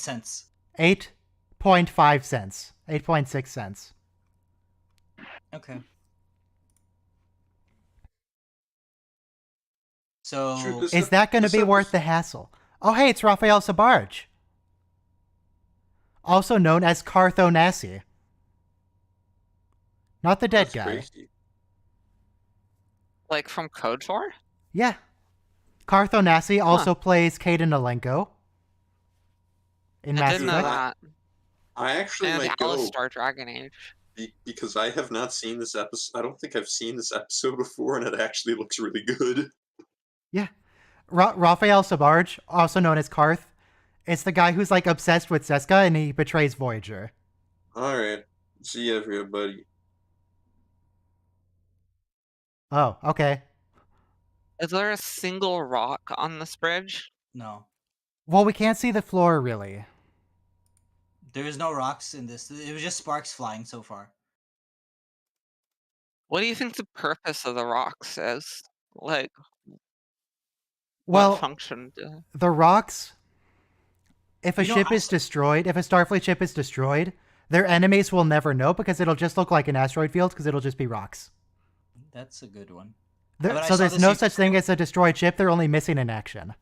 cents. 8.5 cents. 8.6 cents. Okay. So Shoot, this- Is that going to this be worth episode- the hassle? Oh, hey, it's Raphael Sabarge. Also known as Carthonasi. Not the dead That's guy. crazy. Like from KOTOR? Yeah. Carthonasi also plays Kaden Alenko in I Mass didn't know Effect. that. I actually And might go Alistar Dragon Age. because I have not seen this episode. I don't think I've seen this episode before, and it actually looks really good. Yeah. Raphael Sabarge, also known as Karth, it's the guy who's like obsessed with Seska and he betrays Voyager. All right, see everybody. Oh, okay. Is there a single rock on this bridge? no, Well, we can't see the floor really. there is no rocks in this. It was just sparks flying so far. What do you think the purpose of the rocks is? Like, Well, what function? the rocks, if a You know, ship is destroyed, if a Starfleet ship is destroyed, their enemies will never know because it'll just look like an asteroid field because it'll just be rocks. That's a good one. There, But I so saw there's this no YouTube such thing as a destroyed ship. They're only missing an action.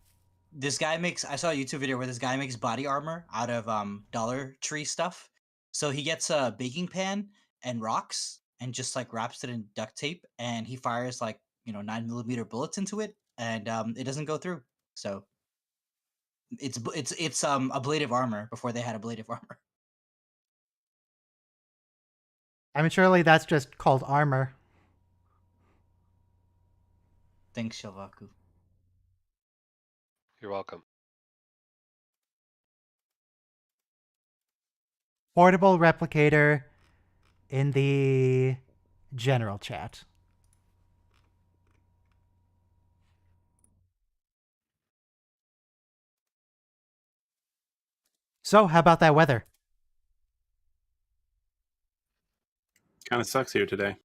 This guy makes. I saw a YouTube video where this guy makes body armor out of Dollar Tree stuff. So he gets a baking pan and rocks and just like wraps it in duct tape, and he fires like 9mm bullets into it, and it doesn't go through. So it's ablative armor before they had ablative armor. I mean, surely that's just called armor. Thanks, Shelvaku. You're welcome. Portable replicator in the general chat. So, how about that weather? Kind of sucks here today.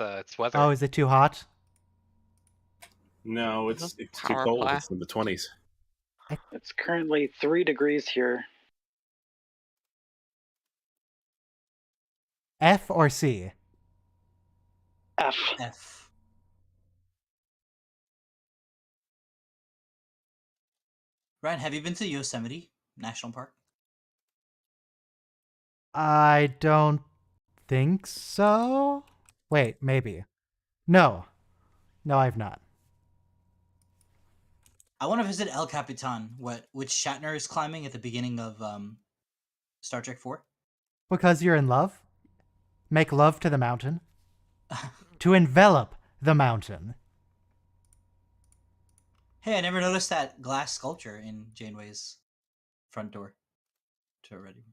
It's weather. Oh, is it too hot? No, Is it's this too power cold. plant? It's in the 20s. It's currently 3 degrees here. F or C? F. F. Ryan, have you been to Yosemite National Park? I don't think so. Wait, maybe. No. No, I've not. I want to visit El Capitan, which Shatner is climbing at the beginning of Star Trek 4. Because you're in love? Make love to the mountain? To envelop the mountain. Hey, I never noticed that glass sculpture in Janeway's front door to her ready.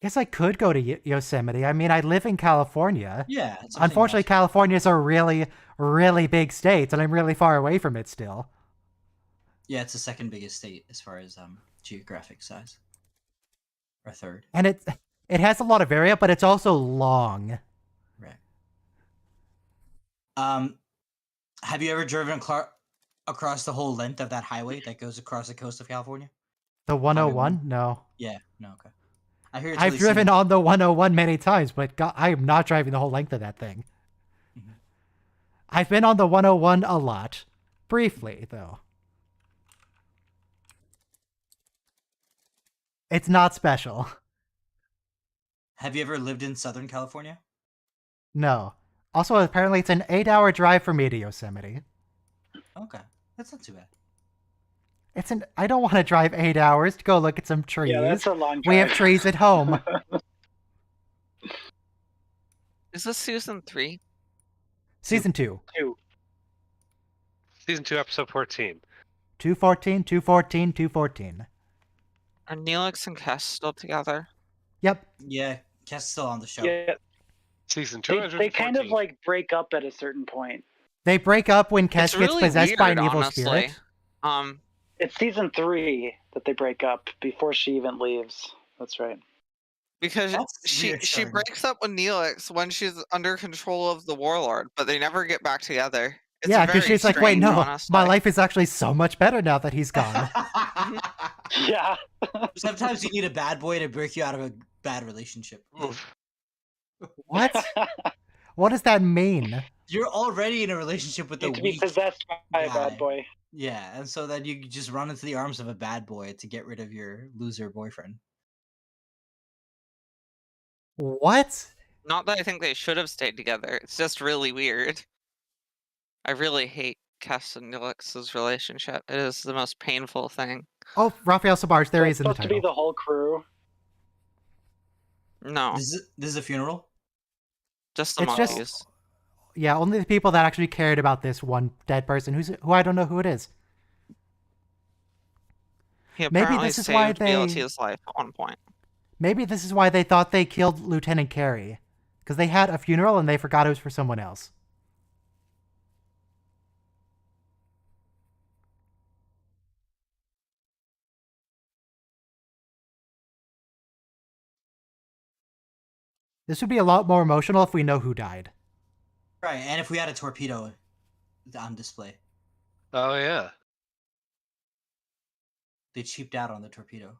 Guess I could go to Yosemite. I mean, I live in California. Yeah. That's what I'm Unfortunately, thinking California's a really, really big state, and I'm really far away from it still. about. Yeah, it's the second biggest state as far as geographic size. Or third. And it has a lot of area, but it's also long. Right. Have you ever driven across the whole length of that highway that goes across the coast of California? The 101? No. Yeah. No. Okay. I hear it's I've really driven scenic. on the 101 many times, but God, I am not driving the whole length of that thing. Mhm. I've been on the 101 a lot. Briefly, though. It's not special. Have you ever lived in Southern California? No. Also, apparently it's an 8-hour drive for me to Yosemite. Okay. That's not too bad. I don't want to drive 8 hours to go look at some trees. Yeah, that's a long drive. We have trees at home. Is this season 3? Season 2. 2. Season 2, episode 14. 214, 214, 214. Are Neelix and Cass still together? Yep. Yeah. Cass is still on the show. Yeah, Season they 214. kind of like break up at a certain point. They break up when Kesh It's gets really possessed by an weird, evil honestly. spirit. It's season 3 that they break up before she even leaves. That's right. Because That's she reassuring. breaks up with Neelix when she's under control of the Warlord, but they never get back together. It's Yeah, because very she's like, wait, strange, no, honestly. my life is actually so much better now that he's gone. Yeah. Sometimes you need a bad boy to break you out of a bad relationship. Oof. What? What does that mean? You're already in a relationship with You a need to be weak possessed by a guy. bad boy. Yeah, and so then you just run into the arms of a bad boy to get rid of your loser boyfriend. What? Not that I think they should have stayed together. It's just really weird. I really hate Cass and Neelix's relationship. It is the most painful thing. Oh, Raphael Sabarge, there he is That's in the supposed to be title. the whole crew. No, This is a funeral. just the It's just- monkeys. Yeah, only the people that actually cared about this one dead person who I don't know who it is. He maybe apparently this is why saved they- BLT's life at one point. Maybe this is why they thought they killed Lieutenant Carey. Because they had a funeral and they forgot it was for someone else. This would be a lot more emotional if we know who died. Right, and if we had a torpedo on display, Oh, yeah. they cheaped out on the torpedo.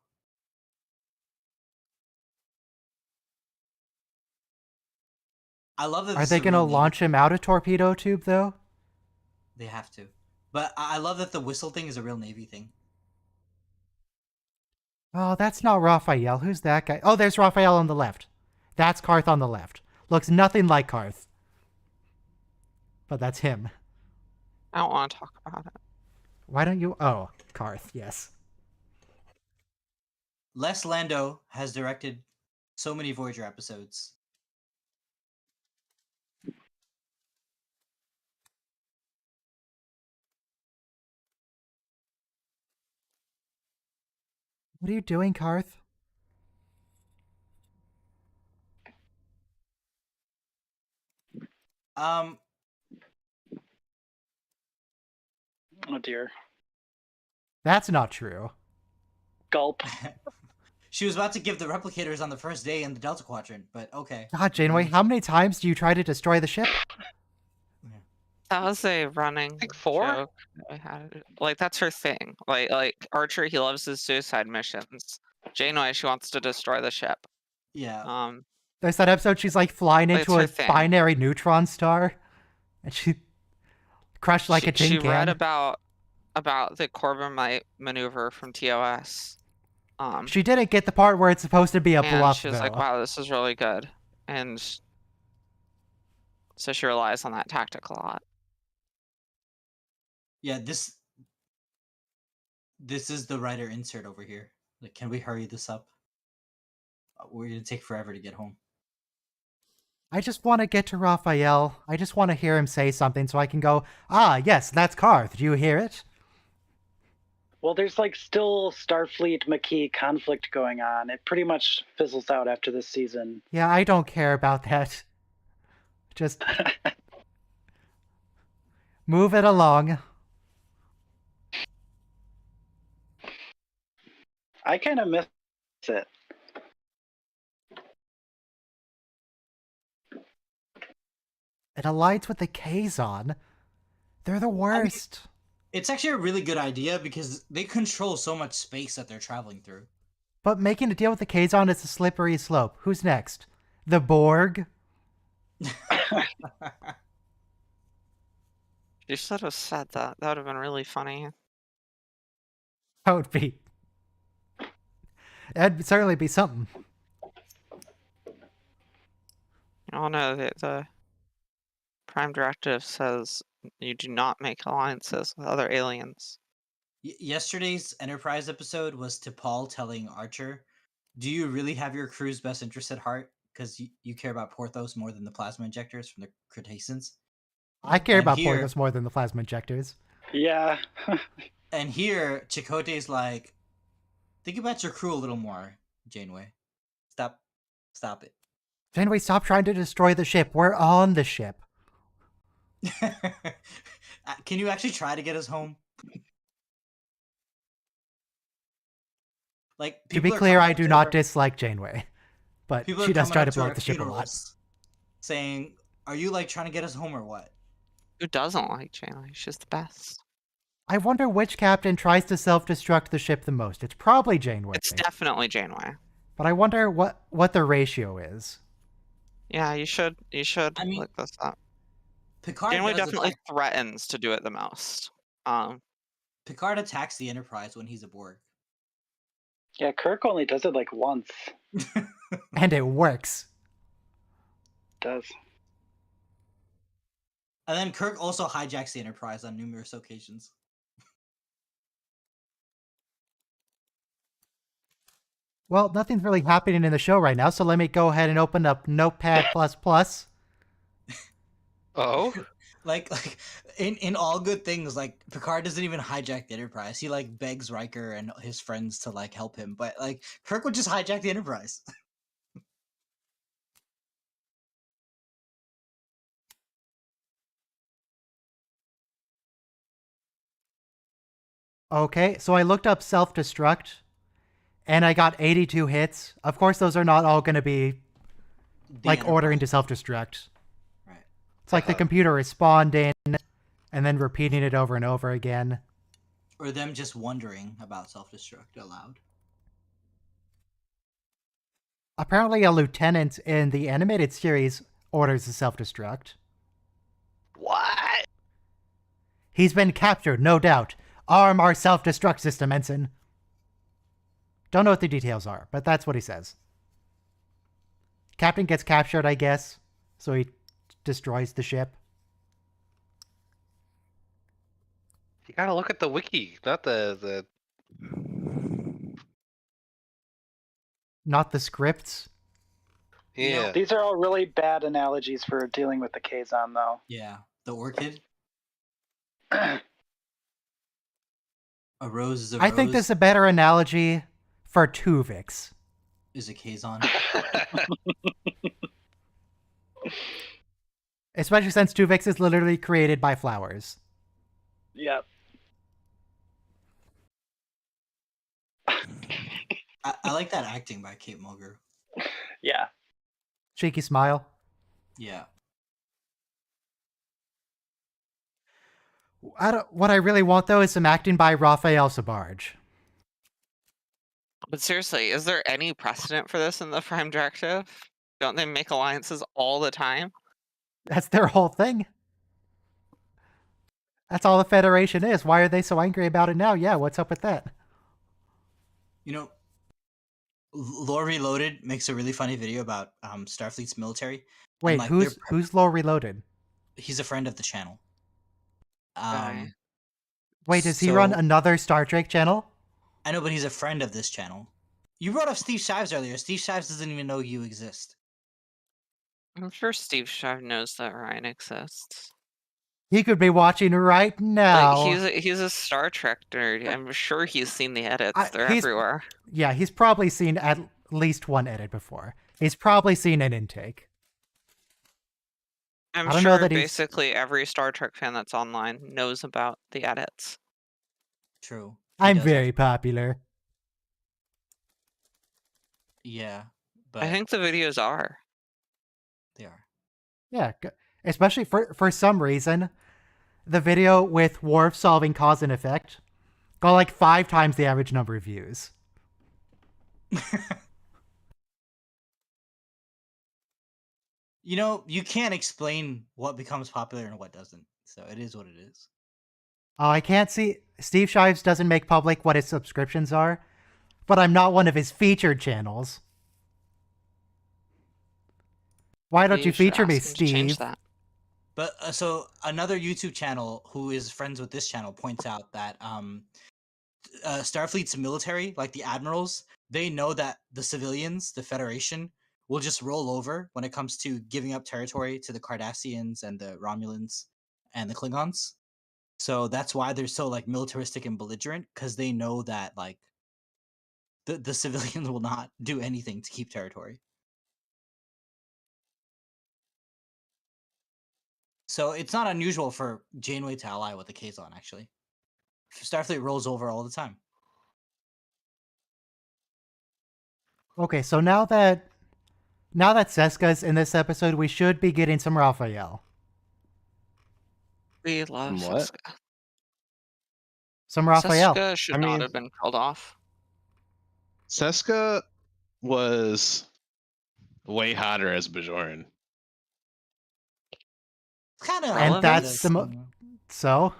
I love that. Are This they is a going to real Navy launch thing. him out a torpedo tube, though? They have to. But I love that the whistle thing is a real Navy thing. Oh, that's not Raphael. Who's that guy? Oh, there's Raphael on the left. That's Karth on the left. Looks nothing like Karth. But that's him. I don't want to talk about it. Why don't you... Oh, Karth, yes. Les Lando has directed so many Voyager episodes. What are you doing, Karth? Um, Oh dear. That's not true. Gulp. she was about to give the replicators on the first day in the Delta Quadrant, but okay. God, Janeway, how many times do you try to destroy the ship? That was a running think 4? joke that I had. Like, that's her thing. Like Archer, he loves his suicide missions. Janeway, she wants to destroy the ship. Yeah. There's that episode she's like flying It's into her a thing. binary neutron star. And she crushed like a tin She can. read about the Corbomite maneuver from TOS. She didn't get the part where it's supposed to be a And bluff, she was though. like, wow, this is really good. And so she relies on that tactic a lot. Yeah, this is the writer insert over here. Like, can we hurry this up? We're gonna take forever to get home. I just want to get to Raphael. I just want to hear him say something so I can go, ah, yes, that's Karth. Do you hear it? Well, there's like still Starfleet McKee conflict going on. It pretty much fizzles out after this season. Yeah, I don't care about that. Just move it along. I kind of miss it. It aligns with the Kazon. They're the worst. It's actually a really good idea because they control so much space that they're traveling through. But making a deal with the Kazon is a slippery slope. Who's next? The Borg? You should have said that. That would have been really funny. That would be... That'd certainly be something. Oh no, the Prime Directive says you do not make alliances with other aliens. Yesterday's Enterprise episode was T'Pol telling Archer, "Do you really have your crew's best interest at heart? Because you care about Porthos more than the plasma injectors from the Cretaceans." I care And about here- Porthos more than the plasma injectors. Yeah. And here, Chakotay's like, "Think about your crew a little more, Janeway. Stop it." Janeway, stop trying to destroy the ship. We're on the ship. Can you actually try to get us home? Like, To be people are clear, coming I up do to not her- dislike Janeway. But people she are does coming try up to blow our up the ship a lot. funerals saying, "Are you like trying to get us home or what?" Who doesn't like Janeway? She's the best. I wonder which captain tries to self-destruct the ship the most. It's probably Janeway. It's definitely Janeway. But I wonder what the ratio is. Yeah, you should I mean, look this up. Picard Janeway does definitely attack- threatens to do it the most. Picard attacks the Enterprise when he's aboard. Yeah, Kirk only does it like once. And it works. Does. And then Kirk also hijacks the Enterprise on numerous occasions. Well, nothing's really happening in the show right now, so let me go ahead and open up Notepad++. Oh? like in all good things, like Picard doesn't even hijack the Enterprise. He like begs Riker and his friends to like help him, but like Kirk would just hijack the Enterprise. Okay, so I looked up self-destruct, and I got 82 hits. Of course, those are not all going to be like ordering to self-destruct. Right. It's like the computer responding and then repeating it over and over again. Or them just wondering about self-destruct aloud. Apparently, a lieutenant in the animated series orders the self-destruct. What? He's been captured, no doubt. Arm our self-destruct system, Ensign. Don't know what the details are, but that's what he says. Captain gets captured, I guess, so he destroys the ship. You gotta look at the wiki, not the. Not the scripts. Yeah. These are all really bad analogies for dealing with the Kazon, though. Yeah, the orchid. A rose is a rose. I think there's a better analogy for Tuvix. Is a Kazon. Especially since Tuvix is literally created by flowers. Yep. I like that acting by Kate Mulgrew. Yeah. Cheeky smile. Yeah. What I really want, though, is some acting by Raphael Sabarge. But seriously, is there any precedent for this in the Prime Directive? Don't they make alliances all the time? That's their whole thing. That's all the Federation is. Why are they so angry about it now? Yeah, what's up with that? You know, Lore Reloaded makes a really funny video about Starfleet's military. Wait, like, who's Lore Reloaded? He's a friend of the channel. Okay. Wait, does he run another Star Trek channel? I know, but he's a friend of this channel. You brought up Steve Shives earlier. Steve Shives doesn't even know you exist. I'm sure Steve Shive knows that Ryan exists. He could be watching right now. Like, he's a Star Trek nerd. I'm sure he's seen the edits. They're everywhere. Yeah, he's probably seen at least one edit before. He's probably seen an intake. I'm sure basically every Star Trek fan that's online knows about the edits. True. I'm very popular. Yeah, but I think the videos are. They are. Yeah, especially for some reason, the video with Worf solving cause and effect got like 5 times the average number of views. You know, you can't explain what becomes popular and what doesn't. So it is what it is. Oh, I can't see. Steve Shives doesn't make public what his subscriptions are, but I'm not one of his featured channels. Why don't you feature me, Steve? But so another YouTube channel who is friends with this channel points out that Starfleet's military, like the admirals, they know that the civilians, the Federation, will just roll over when it comes to giving up territory to the Cardassians and the Romulans and the Klingons. So that's why they're so like militaristic and belligerent, because they know that like the civilians will not do anything to keep territory. So it's not unusual for Janeway to ally with the Kazon, actually. Starfleet rolls over all the time. Okay, so now that Seska's in this episode, we should be getting some Raphael. We love Seska. Some Raphael. Seska should not have been called off. Seska was way hotter as Bajoran. Kind of. And that's so?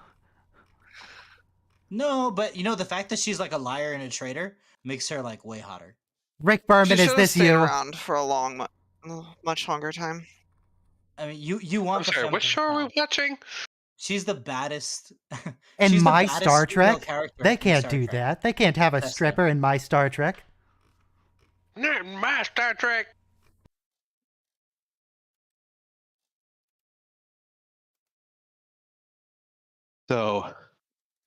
No, but you know, the fact that she's like a liar and a traitor makes her like way hotter. Rick Berman, is this you? Around for a much longer time. I mean, you want. I'm sorry, which show are we watching? She's the baddest. In my Star Trek, they can't do that. They can't have a stripper in my Star Trek. Not in my Star Trek. So,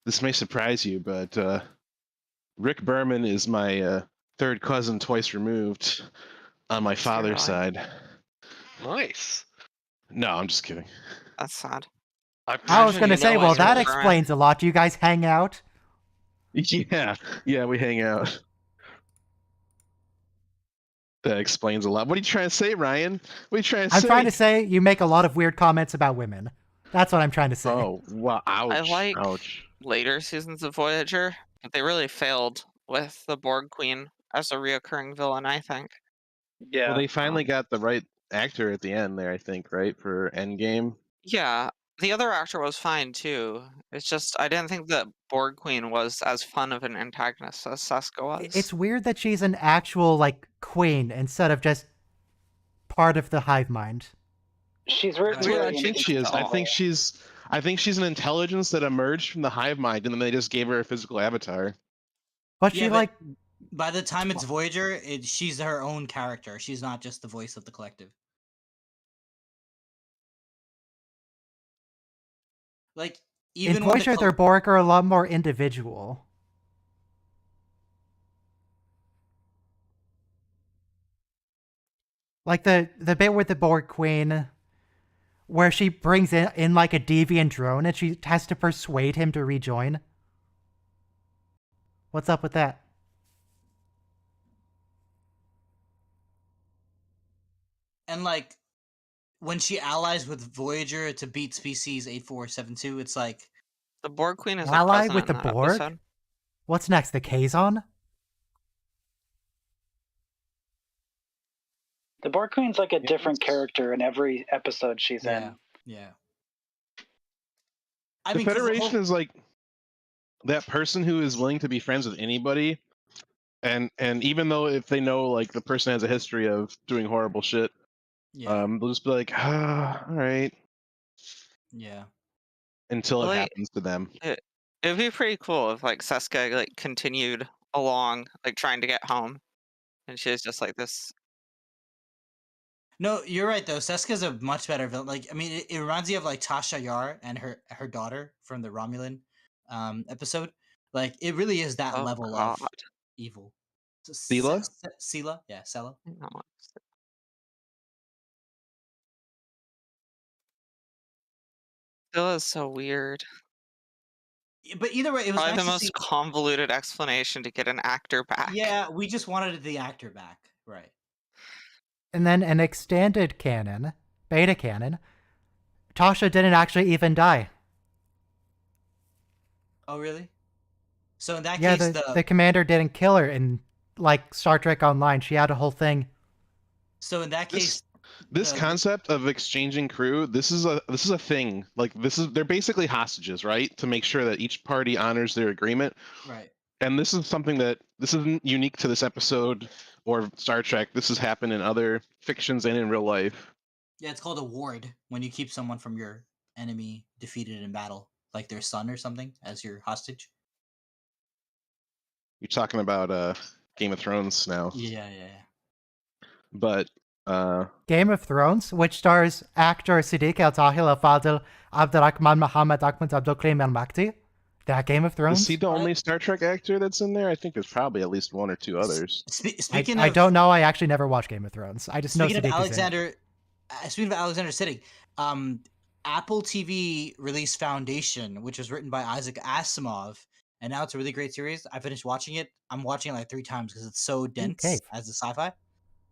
this may surprise you, but Rick Berman is my third cousin twice removed on my father's side. Nice. No, I'm just kidding. That's sad. I was going to say, well, that explains a lot. Do you guys hang out? Yeah, we hang out. That explains a lot. What are you trying to say, Ryan? What are you trying to say? I'm trying to say you make a lot of weird comments about women. That's what I'm trying to say. Oh, wow. Ouch. I like ouch. later seasons of Voyager, but they really failed with the Borg Queen as a reoccurring villain, I think. Yeah. Well, they finally got the right actor at the end there, I think, right, for Endgame. Yeah, the other actor was fine too. It's just I didn't think that Borg Queen was as fun of an antagonist as Seska was. It's weird that she's an actual, like, queen instead of just part of the hive mind. She's written Right. I very think she is. I think she's an intelligence that emerged from the hive mind, and then they just gave her a physical avatar. But Yeah, she, but like, by the time it's Voyager, she's her own character. She's not just the voice of the collective. Like even in when Voyager, their Borg are a lot more individual. Like the bit with the Borg Queen, where she brings in like a deviant drone and she has to persuade him to rejoin. What's up with that? and like when she allies with Voyager to beat species 8472, it's like The Borg Queen is a Ally president with the in that Borg? episode. What's next? The Kazon? The Borg Queen's like a different character in every episode she's in. Yeah. The Federation is like that person who is willing to be friends with anybody, and even though if they know like the person has a history of doing horrible shit, they'll just be like, all right, until it happens to them. It'd be pretty cool if like Seska like continued along, like trying to get home, and she was just like this. No, you're right though. Seska's a much better villain. Like, I mean, it reminds me of like Tasha Yar and her daughter from the Romulan episode. Like, it really is that Oh level God. of evil. Sela? Sela, yeah, Sela. Sela is so weird. But either way, it was probably nice the most convoluted explanation to get an actor back. Yeah, we just wanted the actor back, right? And then an extended canon, beta canon, Tasha didn't actually even die. Oh, really? So in that yeah, case, the commander didn't kill her in like Star Trek Online. She had a whole thing. So in that case, this concept of exchanging crew, this is a thing. Like they're basically hostages, right? To make sure that each party honors their agreement. Right. And this is something that this isn't unique to this episode or Star Trek. This has happened in other fictions and in real life. Yeah, it's called a ward when you keep someone from your enemy defeated in battle, like their son or something, as your hostage. You're talking about Game of Thrones now. Yeah. But Game of Thrones, which stars actor Siddiq El Tahil Al Fadil Abdurrahman Muhammad Ahmed Abdul Karim Al Makti. That Game of Thrones. Is he the only Star Trek actor that's in there? I think there's probably at least one or two others. Speaking I don't know. I actually never watched Game of Thrones. I just know Siddiq Alexander. Speaking of Alexander Siddiq, Apple TV released Foundation, which was written by Isaac Asimov, and now it's a really great series. I finished watching it. I'm watching it like 3 times because it's so dense as a sci-fi.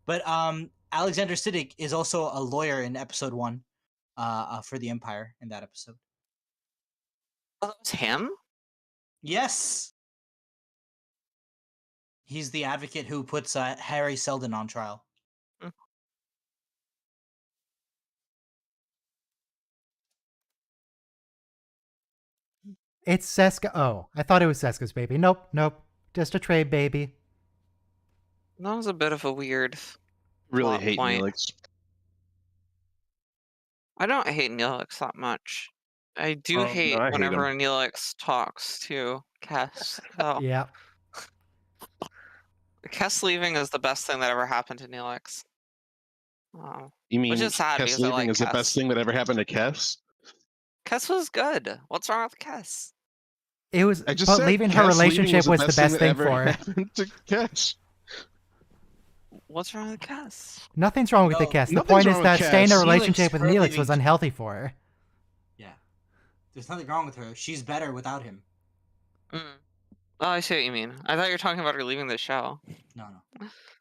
But Alexander Siddiq is also a lawyer in episode 1 for the Empire in that episode. Oh, that was him? Yes. He's the advocate who puts Harry Seldon on trial. It's Seska. Oh, I thought it was Seska's baby. Nope. Just a trade baby. That was a bit of a weird. Really hate point. Neelix. I don't hate Neelix that much. I do hate whenever Neelix talks to Kes. Oh. Yeah. Kes leaving is the best thing that ever happened to Neelix. You mean which is sad Kes because leaving I like is Kes. the best thing that ever happened to Kes? Kes was good. What's wrong with Kes? It was, I just but said leaving Kes her relationship leaving was the best thing that for ever her. happened to Kes. What's wrong with Kes? Nothing's wrong with the Kes. The nothing's point is wrong that with staying in a Kes. relationship with Her Neelix leaving- was unhealthy for her. Yeah. There's nothing wrong with her. She's better without him. Oh, I see what you mean. I thought you were talking about her leaving the show. No.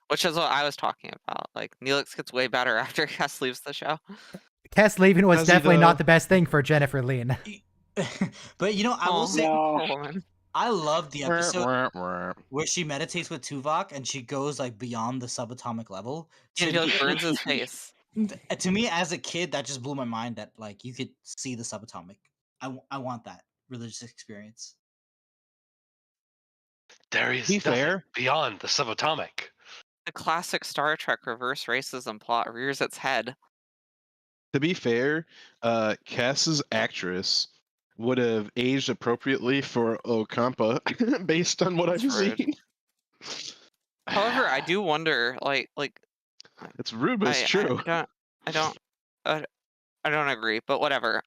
Which is what I was talking about. Like, Neelix gets way better after Kes leaves the show. Kes leaving was Does he, definitely though? not the best thing for Jennifer Lean. But you know, I will say, woman. I love the episode where she meditates with Tuvok and she goes like beyond the subatomic level. And he like burns his face. To me, as a kid, that just blew my mind that like you could see the subatomic. I want that religious experience. There is Be nothing fair. beyond the subatomic. The classic Star Trek reverse racism plot rears its head. To be fair, Cass's actress would have aged appropriately for Ocampa based on what That's I've rude. seen. However, I do wonder, like It's rude, but it's true. I don't agree, but whatever.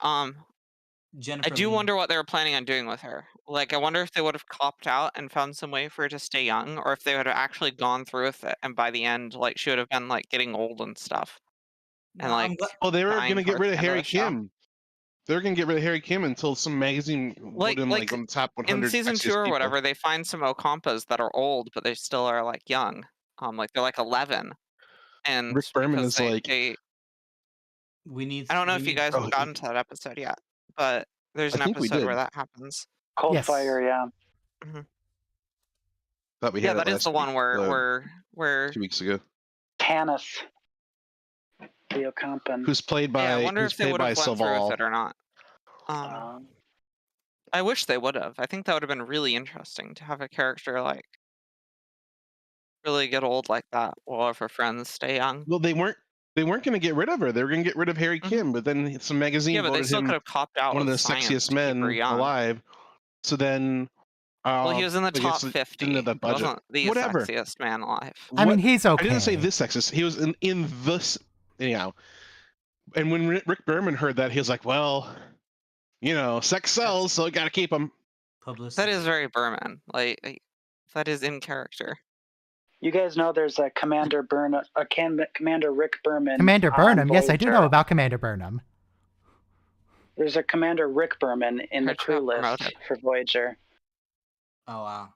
Jennifer I do Lee. wonder what they were planning on doing with her. Like, I wonder if they would have copped out and found some way for her to stay young, or if they would have actually gone through with it, and by the end, like, she would have been like getting old and stuff, and No, like Well, they were dying gonna get towards rid the of end Harry the show. Kim. They were gonna get rid of Harry Kim until some magazine put him like on the top 100 in season 2 sexiest or people. whatever, they find some Ocampas that are old, but they still are like young. Like they're like 11, and Rick Berman because is like, we need. I don't know we if you need- guys Oh, have gotten to that episode yet, but there's I an think we episode where did. that happens. Cold Yes. Fire, yeah. thought we Yeah, had that it is last the one week, where 2 weeks ago. Canis. Leo Compton. Who's played by? yeah, I wonder who's if they played would by have went through Saval. with it or not. I wish they would have. I think that would have been really interesting to have a character like really get old like that while all of her friends stay young. Well, they weren't going to get rid of her. They were going to get rid of Harry Kim, but then some magazine Yeah, but they voted still him could have copped out one of the with science sexiest to keep her men young. alive. So then, Well, he was in the I guess top it 50. didn't have that He budget. wasn't the Whatever. sexiest man alive. I mean, What- he's okay. I didn't say this sexist. He was in this anyhow. And when Rick Berman heard that, he was like, "Well, sex sells, so I got to keep him." publicity. That is very Berman. Like that is in character. You guys know there's a Commander Rick Berman. Commander on Burnham. Yes, I do Voyager. know about Commander Burnham. There's a Commander Rick Berman in the Heard you crew got list promoted. for Voyager. Oh wow.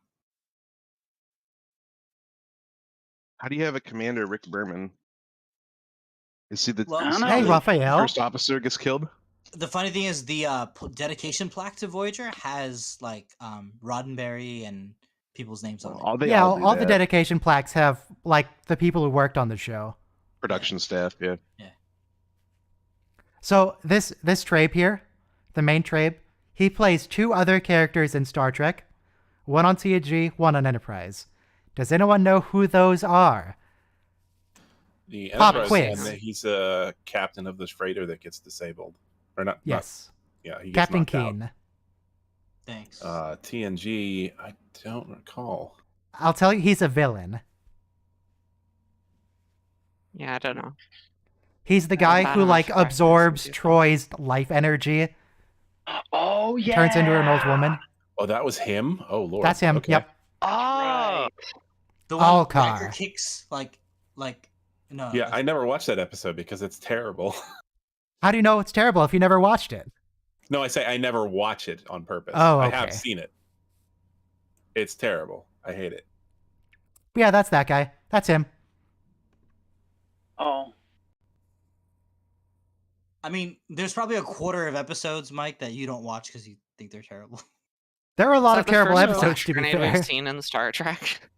How do you have a commander, Rick Berman? Is he the Well, I don't know. Hey, the- Raphael. first officer gets killed? The funny thing is the dedication plaque to Voyager has like Roddenberry and people's names on it. They Yeah, all do all the that. dedication plaques have like the people who worked on the show. Production staff, yeah. So this Trabe here, the main Trabe, he plays 2 other characters in Star Trek, one on TNG, one on Enterprise. Does anyone know who those are? The Pop Enterprise quiz. one, he's a captain of this freighter that gets disabled, or not? Yes, Yeah, he gets Captain knocked out. Keen. Thanks. TNG, I don't recall. I'll tell you, he's a villain. Yeah, I don't know. He's the guy bad who enough like for actors absorbs to do that. Troy's life energy, Oh yeah. turns into an old woman. Oh, that was him? Oh, Lord. That's him. Okay. Yep. Oh. Right. The one Alcar. Riker kicks like no. Yeah, I never watched that episode because it's terrible. How do you know it's terrible if you never watched it? No, I say I never watch it on purpose. Oh, I have okay. seen it. It's terrible. I hate it. But yeah, that's that guy. That's him. Oh. I mean, there's probably a quarter of episodes, Mike, that you don't watch because you think they're terrible. There are a lot Is of that the terrible first episodes, flash to be grenade fair. we've seen in Star Trek.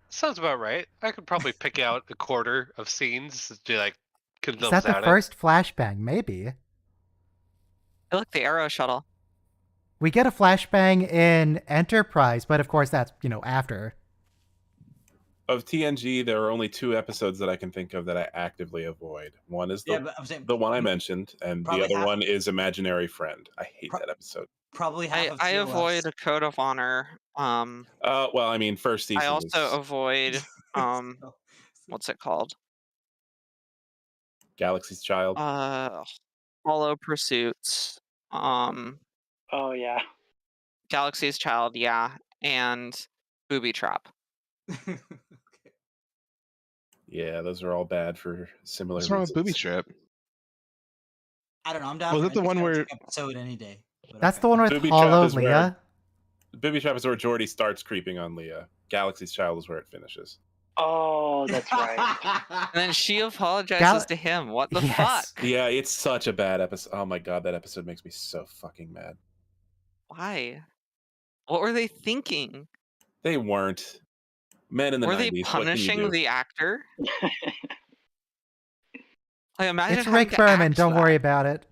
Sounds about right. I could probably pick out a quarter of scenes to like Is condense that the out first flashbang? Maybe. Hey, look, the Arrow shuttle. We get a flashbang in Enterprise, but of course that's, after. Of TNG, there are only 2 episodes that I can think of that I actively avoid. One is Yeah, but I'm saying the one I mentioned, and the Probably other half- one is Imaginary Friend. I hate Pro- that episode. probably half of I TOS. avoid a Code of Honor. Well, I mean, first season. I also is avoid what's it called? Galaxy's Child. Hollow Pursuits. Oh yeah. Galaxy's Child, yeah, and Booby Trap. Yeah, those are all bad for similar What's wrong with Booby reasons. Trap? I don't know. I'm down. Was for it the any one Star where- Trek episode any day? but That's okay. the one with Booby Trap Hollow is where- Leah. Booby Trap is where Geordi starts creeping on Leah. Galaxy's Child is where it finishes. Oh, that's right. And then she apologizes Gal- to him. What the Yes. fuck? Yeah, it's such a bad episode. Oh my god, that episode makes me so fucking mad. Why? What were they thinking? They weren't. Men in the Were 90s. they what can you punishing do? the actor? I imagine It's having Rick to Berman. act Don't that. worry about it.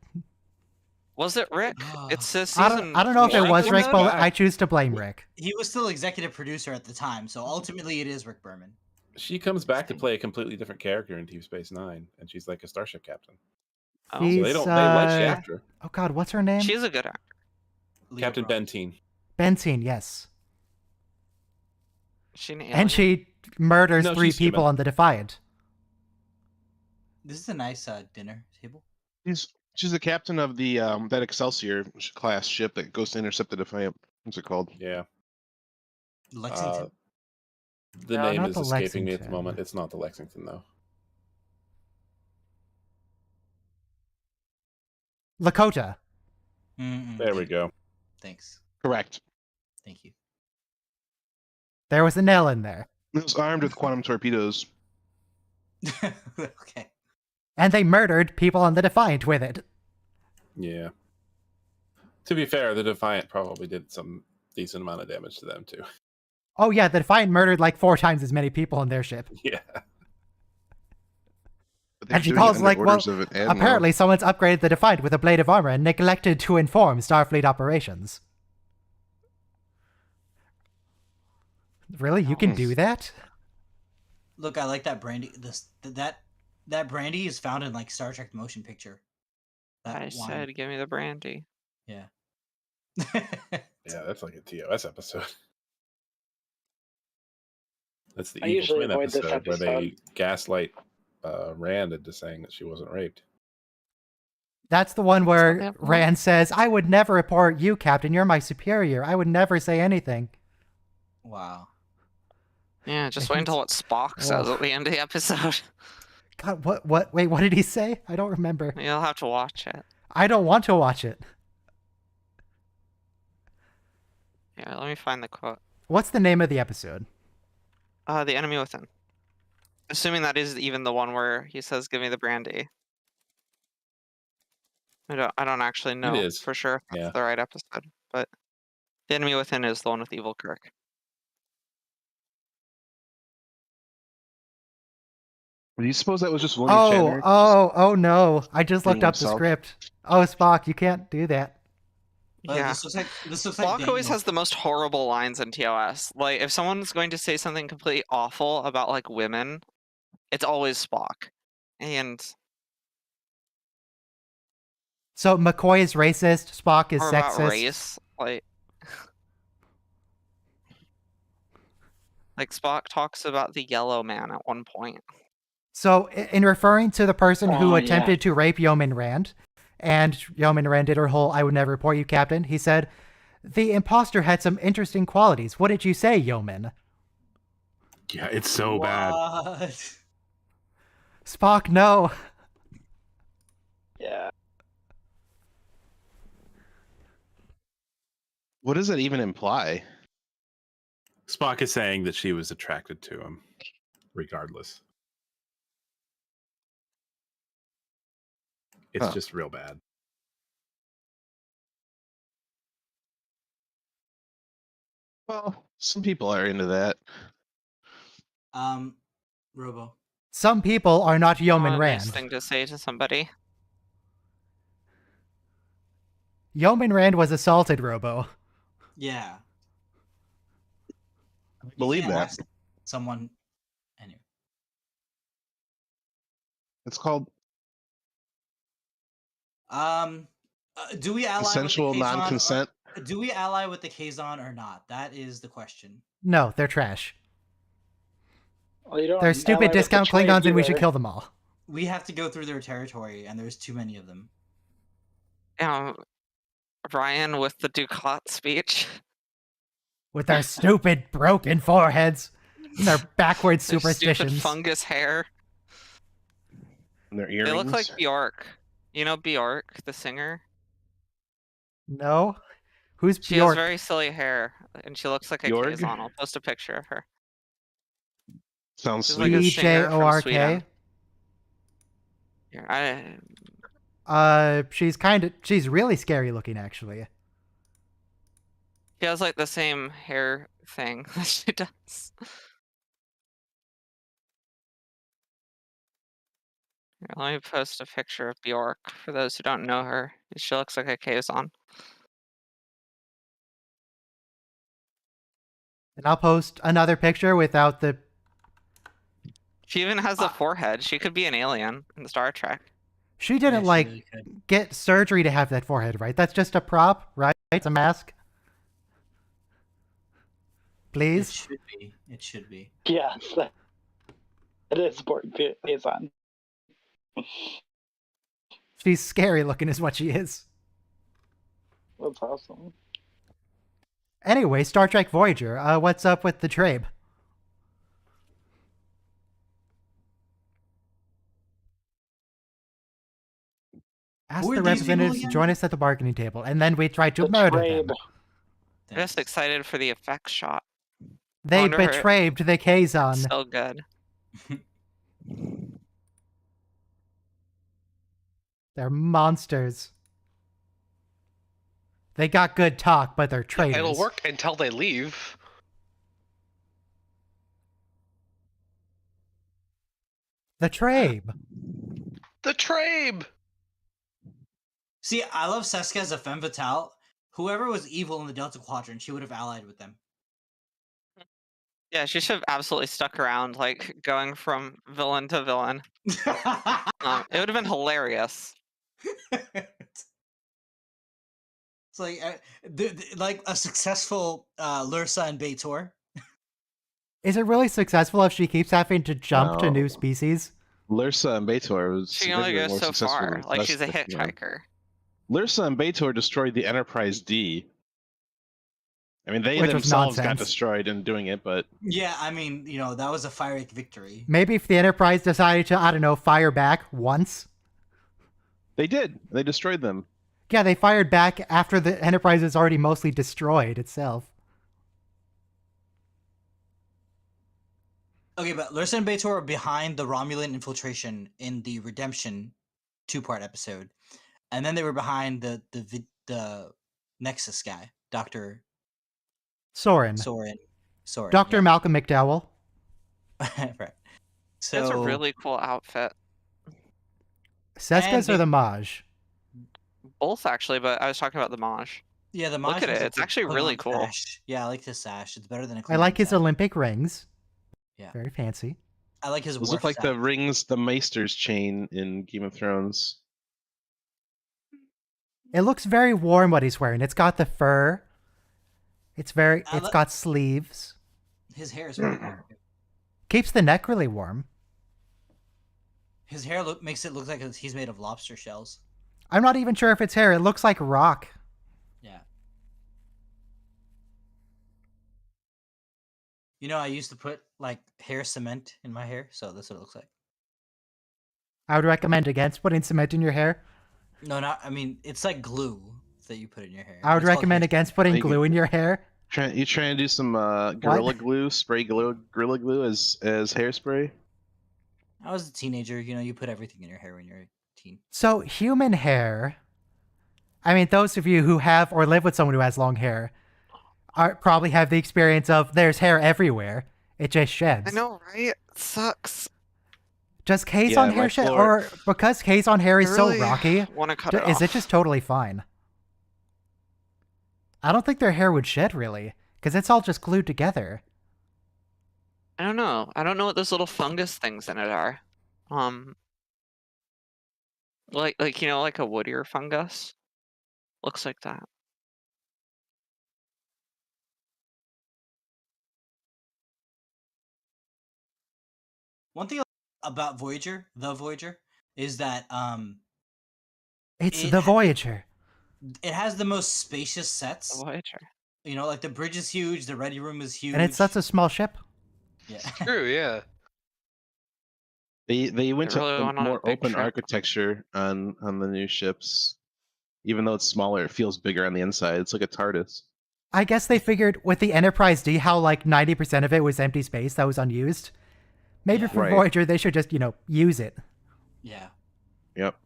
Was it Rick? Ah. It's this I season. don't know if it one was Rick, episode? but I choose to blame Rick. He was still executive producer at the time, so ultimately it is Rick Berman. She comes back to play a completely different character in Deep Space Nine, and she's like a starship captain. Oh. So they don't. They like she after her. Oh God, what's her name? She's a good actor. Captain Benteen. Benzine, yes. She an And alien? she murders No, 3 she's people human. on the Defiant. This is a nice dinner table. She's the captain of the that Excelsior class ship that goes to intercept the Defiant. What's it called? Yeah. Lexington. The No, name not is the escaping me at the Lexington. moment. It's not the Lexington though. Lakota. There we go. Thanks. Correct. Thank you. There was an L in there. It was armed with quantum torpedoes. Okay. And they murdered people on the Defiant with it. Yeah. To be fair, the Defiant probably did some decent amount of damage to them too. Oh yeah, the Defiant murdered like 4 times as many people on their ship. Yeah. But they're And she doing it calls under like, well, orders of an admiral. apparently someone's upgraded the Defiant with a blade of armor and neglected to inform Starfleet operations. Really? You can do that? Look, I like that brandy. That brandy is found in like Star Trek motion picture. That I wine. said, give me the brandy. Yeah. Yeah, that's like a TOS episode. That's the I Evil usually Twin avoid this episode where they episode. gaslight Rand into saying that she wasn't raped. That's the one where that one? Rand says, I would never report you, Captain. You're my superior. I would never say anything. Wow. Yeah, just wait until what Spock says at the end of the episode. God, wait, what did he say? I don't remember. You'll have to watch it. I don't want to watch it. Yeah, let me find the quote. What's the name of the episode? The Enemy Within. Assuming that is even the one where he says, give me the brandy. I don't actually know is. for sure if that's Yeah. the right episode, but The Enemy Within is the one with Evil Kirk. Do you suppose that was just William Shatner? Oh no. I just looked Being up the himself? script. Oh, Spock, you can't do that. Yeah. This looks Spock like always Daniel. has the most horrible lines in TOS. Like, if someone's going to say something completely awful about, like, women, it's always Spock. And So McCoy is racist, Spock is or sexist. about race, like Spock talks about the yellow man at one point. So in referring to the person who Oh, yeah. attempted to rape Yeoman Rand, and Yeoman Rand did her whole I would never report you, Captain, he said, the imposter had some interesting qualities. What did you say, Yeoman? Yeah, it's so bad. What? Spock, no. Yeah. What does that even imply? Spock is saying that she was attracted to him, regardless. It's Huh. just real bad. Well, some people are into that. Robo. Some people are not Yeoman Not a Rand. nice thing to say to somebody. Yeoman Rand was assaulted, Robo. Yeah. I believe can't that. ask someone. Anyway. It's called Do we ally consensual with the Kazon non-consent. Do we ally with the Kazon or not? That is the question. No, they're trash. Well, you don't They're ally stupid with the discount trade Klingons and we should either. kill them all. We have to go through their territory, and there's too many of them. Ryan with the Ducat speech. With their stupid broken foreheads and their backwards Their stupid superstitions. fungus hair. And their earrings. They look like Bjork. You know Bjork, the singer? No? Who's She Bjork? has very silly hair, and she looks like a Bjorg? Kazon. I'll post a picture of her. Sounds She's sweet. like a singer from BJORK? Sweden. Yeah, She's really scary looking, actually. she has like the same hair thing that she does. Here, let me post a picture of Bjork for those who don't know her. She looks like a Kazon. And I'll post another picture without the... She even has a forehead. She could be an alien in Star Trek. She didn't, like, really could. get surgery to have that forehead, right? That's just a prop, right? It's a mask. It Please? should be. It should be. Yes, it is Borg Kazon. She's scary looking is what she is. That's awesome. Anyway, Star Trek Voyager. What's up with the Trabe? Ask Who are the these people representatives to again? join us at the bargaining table, and then we try to The murder Trabe. them. I'm just excited for the effects shot. They wonder if betrayed the Kazon. So good. They're monsters. They got good talk, but they're traitors. It'll work until they leave. The Trabe. The Trabe! See, I love Seska as a femme fatale. Whoever was evil in the Delta Quadrant, she would have allied with them. Yeah, she should have absolutely stuck around, like going from villain to villain. It would have been hilarious. It's like like a successful Lursa and Beitor. Is it really successful if she keeps having to jump to No. new species? Lursa and Beitor was She only significantly goes more so successful far. than Like she's a Flesk, yeah. hitchhiker. Lursa and Beitor destroyed the Enterprise D. I mean, they Which was themselves got nonsense. destroyed in doing it, but Yeah, I mean, that was a Fire victory. Maybe if the Enterprise decided to, I don't know, fire back once. they did. They destroyed them. Yeah, they fired back after the Enterprise is already mostly destroyed itself. Okay, but Lursa and Beitor are behind the Romulan infiltration in the Redemption 2-part episode, and then they were behind the Nexus guy, Dr. Soren. Soren. Dr. yeah. Malcolm McDowell. Right. So That's a really cool outfit. Seska's or the Maj? Both actually, but I was talking about the Maj. yeah, the Look Maj at was it, like it's the actually really Klingon cool. sash. Yeah, I like his sash. It's better than a I like Klingon his sash. Olympic rings. Yeah. Very fancy. I like his Those Worf look like the sash. rings, the Maester's chain in Game of Thrones. It looks very warm what he's wearing. It's got the fur. It's got sleeves. His hair is really warm. Keeps the neck really warm. His hair makes it look like he's made of lobster shells. I'm not even sure if it's hair. It looks like rock. Yeah. I used to put like hair cement in my hair, so that's what it looks like. I would recommend against putting cement in your hair. No, I mean, it's like glue that you put in your hair. I would It's called recommend hair against putting Like- glue in your hair. You trying to do some Gorilla Glue, spray Gorilla Glue as hairspray? I was a teenager. You put everything in your hair when you're a teen. So human hair, I mean, those of you who have or live with someone who has long hair probably have the experience of there's hair everywhere. It just sheds. I know, right? It sucks. Does Kazon my hair shed? floor- Or because Kazon hair is so rocky, Want to cut it is off. it just totally fine? I don't think their hair would shed really, because it's all just glued together. I don't know. I don't know what those little fungus things in it are. Like like a woodier fungus. Looks like that. One thing about Voyager, is that It's It the ha- Voyager. it has the most spacious sets. Voyager. Like the bridge is huge, the ready room is huge. And it's such a small ship. yeah. True, yeah. They went They really to went a on a more big open trip. architecture on the new ships. Even though it's smaller, it feels bigger on the inside. It's like a TARDIS. I guess they figured with the Enterprise D how like 90% of it was empty space that was unused. Maybe Yeah. for Right. Voyager they should just, use it. Yeah. Yep.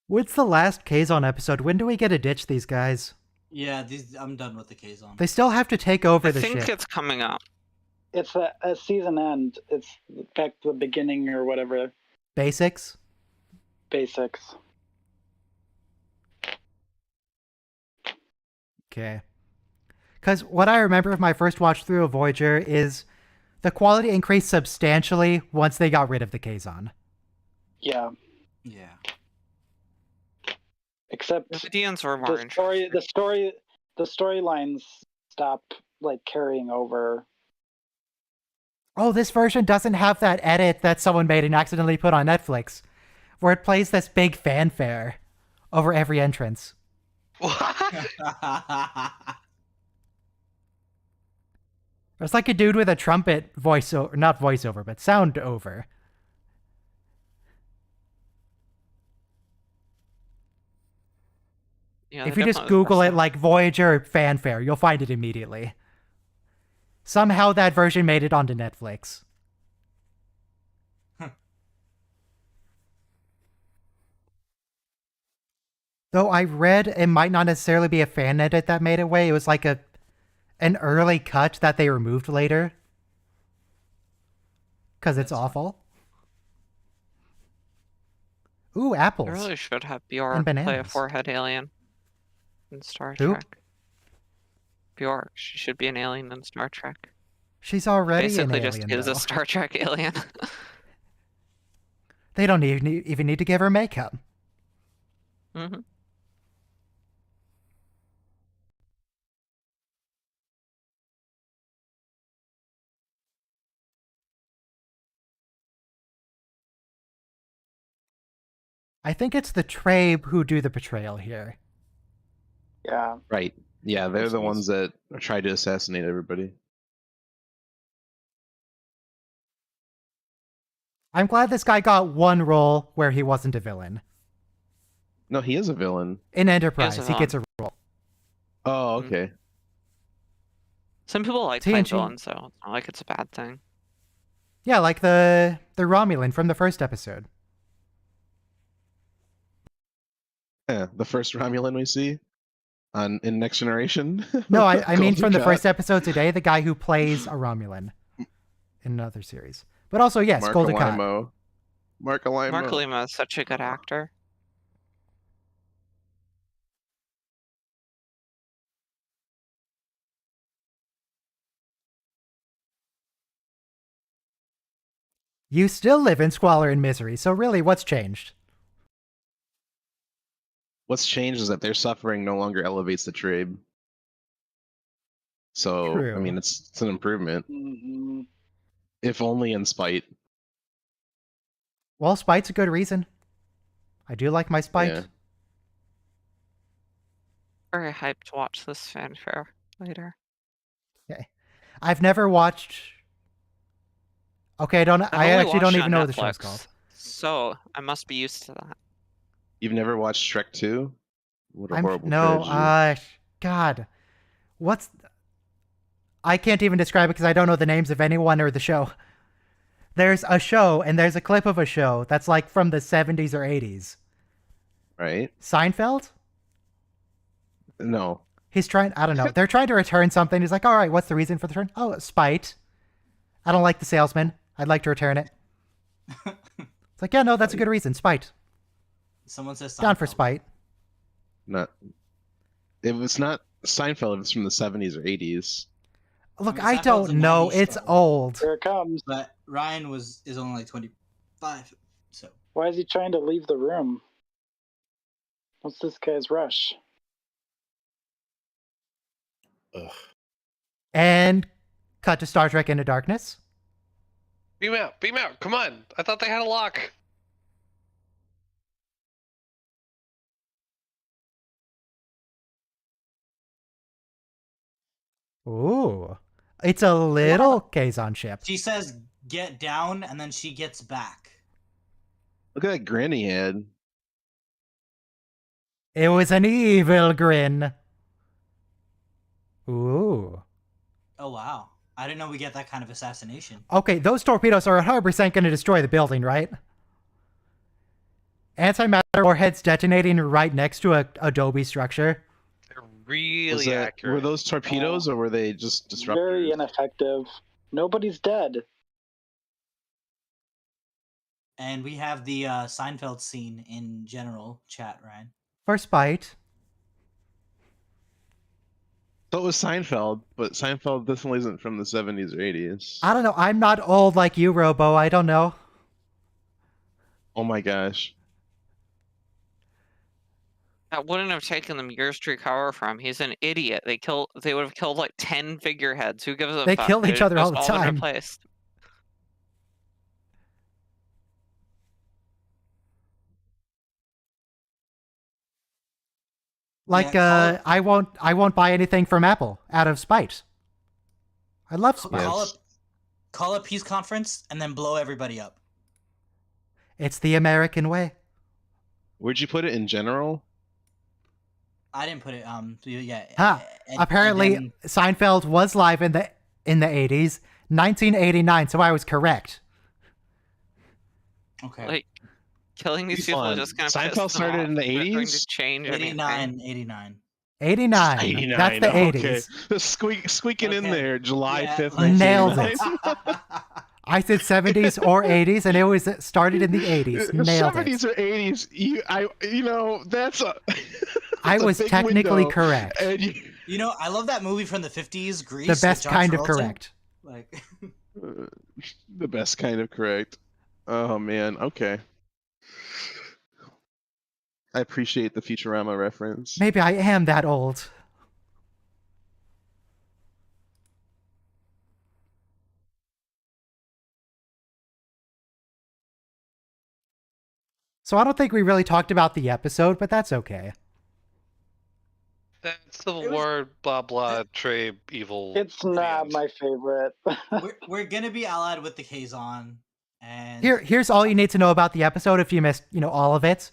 What's the last Kazon episode? When do we get to ditch these guys? Yeah, I'm done with the Kazon. They still have to take over the I think ship. it's coming up. It's a season end. It's back to the beginning or whatever. Basics. Basics. Okay. Because what I remember of my first watch through of Voyager is the quality increased substantially once they got rid of the Kazon. Yeah. Yeah. The Except Vidians were more the storylines stop like carrying over. Oh, this version doesn't have that edit that someone made and accidentally put on Netflix, where it plays this big fanfare over every entrance. What? It's like a dude with a trumpet voiceover, not voiceover, but sound over. Yeah, If they you just definitely Google it pressed like Voyager fanfare, you'll find it immediately. Somehow that version made it onto Netflix. Though I read it might not necessarily be a fan edit that made it way. It was like an early cut that they removed later. Because it's awful. Ooh, apples. They really should have And Bjork play a bananas. four-head alien in Star Who? Trek. Bjork, she should be an alien in Star Trek. She's already Basically an just alien, is though. a Star Trek alien. They don't even need to give her makeup. Mm-hmm. I think it's the Trabe who do the betrayal here. Yeah. Right. Yeah, they're the ones that tried to assassinate everybody. I'm glad this guy got one role where he wasn't a villain. No, he is a villain. In Enterprise, He is a he gets a role. Oh, okay. Some people like playing TNG. villains, so it's not like it's a bad thing. Yeah, like the Romulan from the first episode. Yeah, the first Romulan we see in Next Generation. No, I mean Golden from the Cot. first episode today, the guy who plays a Romulan in another series. But also, yes, Mark Golden Cot. Alimo. Mark Alimo. Mark Lima is such a good actor. You still live in squalor and misery, so really, what's changed? What's changed is that their suffering no longer elevates the trade. So, True. I mean, it's an improvement. Mm-hmm. If only in spite. Well, spite's a good reason. I do like my spite. Yeah. Very hyped to watch this fanfare later. Okay. I've never watched. Okay, I I've only actually don't watched it even on know what the show's Netflix, called. So I must be used to that. You've never watched Shrek 2? What a horrible No, tragedy. God. What's. I can't even describe it because I don't know the names of anyone or the show. There's a show, and there's a clip of a show that's like from the 70s or 80s. Right? Seinfeld? No. He's trying, I don't know. They're trying to return something. He's like, all right, what's the reason for the return? Oh, spite. I don't like the salesman. I'd like to return it. It's like, yeah, no, that's a good reason. Spite. Someone says Down for Seinfeld. spite. Not. It was not Seinfeld. It was from the 70s or 80s. Look, mean, I Seinfeld's a don't know. 90s It's show. old. Here it comes. But Ryan is only like 25, so Why is he trying to leave the room? What's this guy's rush? Ugh. And cut to Star Trek Into Darkness. Beam out! Beam out! Come on! I thought they had a lock. Ooh. It's a little Kazon ship. she says get down, and then she gets back. Look at that grin he had. It was an evil grin. Ooh. Oh wow! I didn't know we get that kind of assassination. Okay, those torpedoes are 100% going to destroy the building, right? Antimatter warheads detonating right next to a adobe structure. They're really accurate. Were those torpedoes or were they just disruptors? Very ineffective. Nobody's dead. And we have the Seinfeld scene in general chat, Ryan. For spite. So it was Seinfeld, but Seinfeld definitely isn't from the 70s or 80s. I don't know. I'm not old like you, Robo. I don't know. Oh my gosh. That wouldn't have taken them years to recover from. He's an idiot. They would have killed like 10 figureheads. Who gives a They fuck? kill each other all just the been time. replaced. Like, Yeah, I won't buy anything from Apple out of spite. I love spite. Call a peace conference and then blow everybody up. It's the American way. Where'd you put it in general? I didn't put it. Yeah. Ha! Apparently, and then, Seinfeld was live in the 80s, 1989. So I was correct. okay. Like, killing these people is just gonna piss Seinfeld them started off. in the It's not going 80s? to change anything. 89. 89. That's the 80s. Okay. Just squeaking in Okay. there, July Yeah, 5th. like- Nailed 1989. I said 70s or 80s, and it was started in the 80s. Nailed 70s it. or 80s. That's a. I that's a was big technically window, correct. and You know, I love that movie from the 50s, Grease. The with best John kind of Travolta. correct. Like, the best kind of correct. Oh man. Okay. I appreciate the Futurama reference. Maybe I am that old. So I don't think we really talked about the episode, but that's okay. That's the word, blah blah, Trey, evil. It's not my favorite. we're gonna be allied with the Kazon, and Here's all you need to know about the episode if you missed, all of it.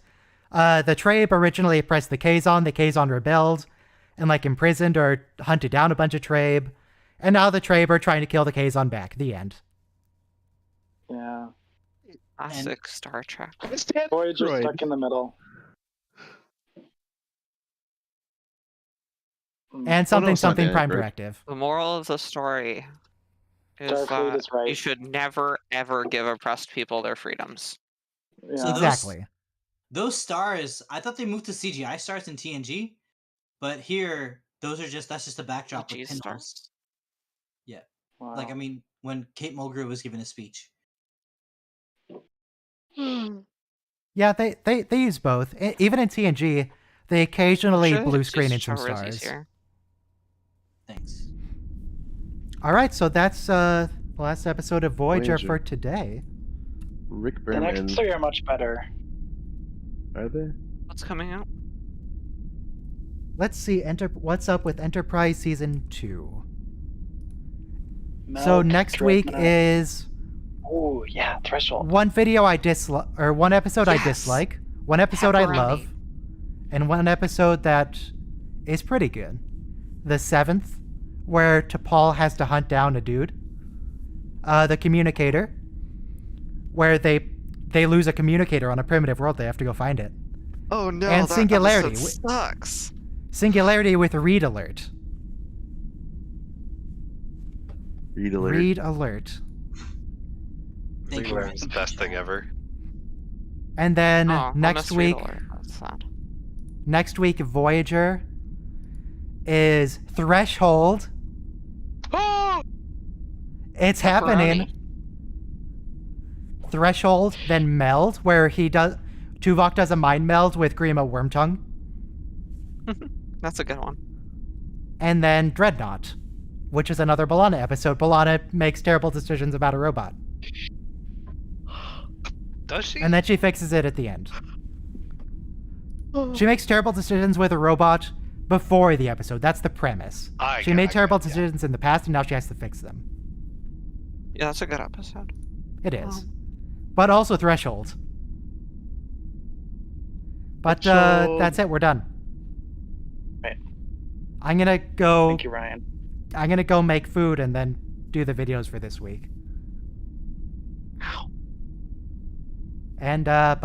The Trabe originally oppressed the Kazon rebelled and imprisoned or hunted down a bunch of Trabe, and now the Trabe are trying to kill the Kazon back. The end. Yeah. Classic Star Trek. Voyager stuck in the middle. And something else on Prime Android? Directive. The moral of the story is Starfleet that is right. you should never, ever give oppressed people their freedoms. Yeah. So Exactly. those stars, I thought they moved to CGI stars in TNG, but here that's just a backdrop with CG pinholes. stars. Yeah, Wow. like I mean, when Kate Mulgrew was giving a speech. Yeah, they use both. Even in TNG, they occasionally Should blue just screen in show some Rizzy's stars. here. Thanks. All right, so that's the last episode of Voyager Voyager. for today. Rick The Berman. next three are much better. Are they? What's coming out? Let's see. What's up with Enterprise Season 2? So Milk, next week Dreadnought. is Oh yeah, Threshold. one video I dislike, or one episode I Yes. dislike, one episode I Pepperoni. love, and one episode that is pretty good. The 7th, where T'Pol has to hunt down a dude. The Communicator, where they lose a communicator on a primitive world. They have to go find it. Oh no, And that Singularity. episode sucks. Singularity with Read Alert. Read alert. Read Alert. Thank you, It's the best thing ever. And then Oh, next almost read week, alert. That's sad. next week Voyager is Threshold. Oh! It's happening. Pepperoni. Threshold, then Meld, where Tuvok does a mind meld with Grima Wormtongue, That's a good one. and then Dreadnought, which is another B'Elanna episode. B'Elanna makes terrible decisions about a robot, Does she? and then she fixes it at the end. She makes terrible decisions with a robot before the episode. That's the premise. She made terrible decisions in the past, and now she has to fix them. Yeah, that's a good episode. It is. But also Threshold. But Threshold. that's it. We're done. Right. I'm gonna go. Thank you, Ryan. I'm gonna go make food and then do the videos for this week. Ow. And bye.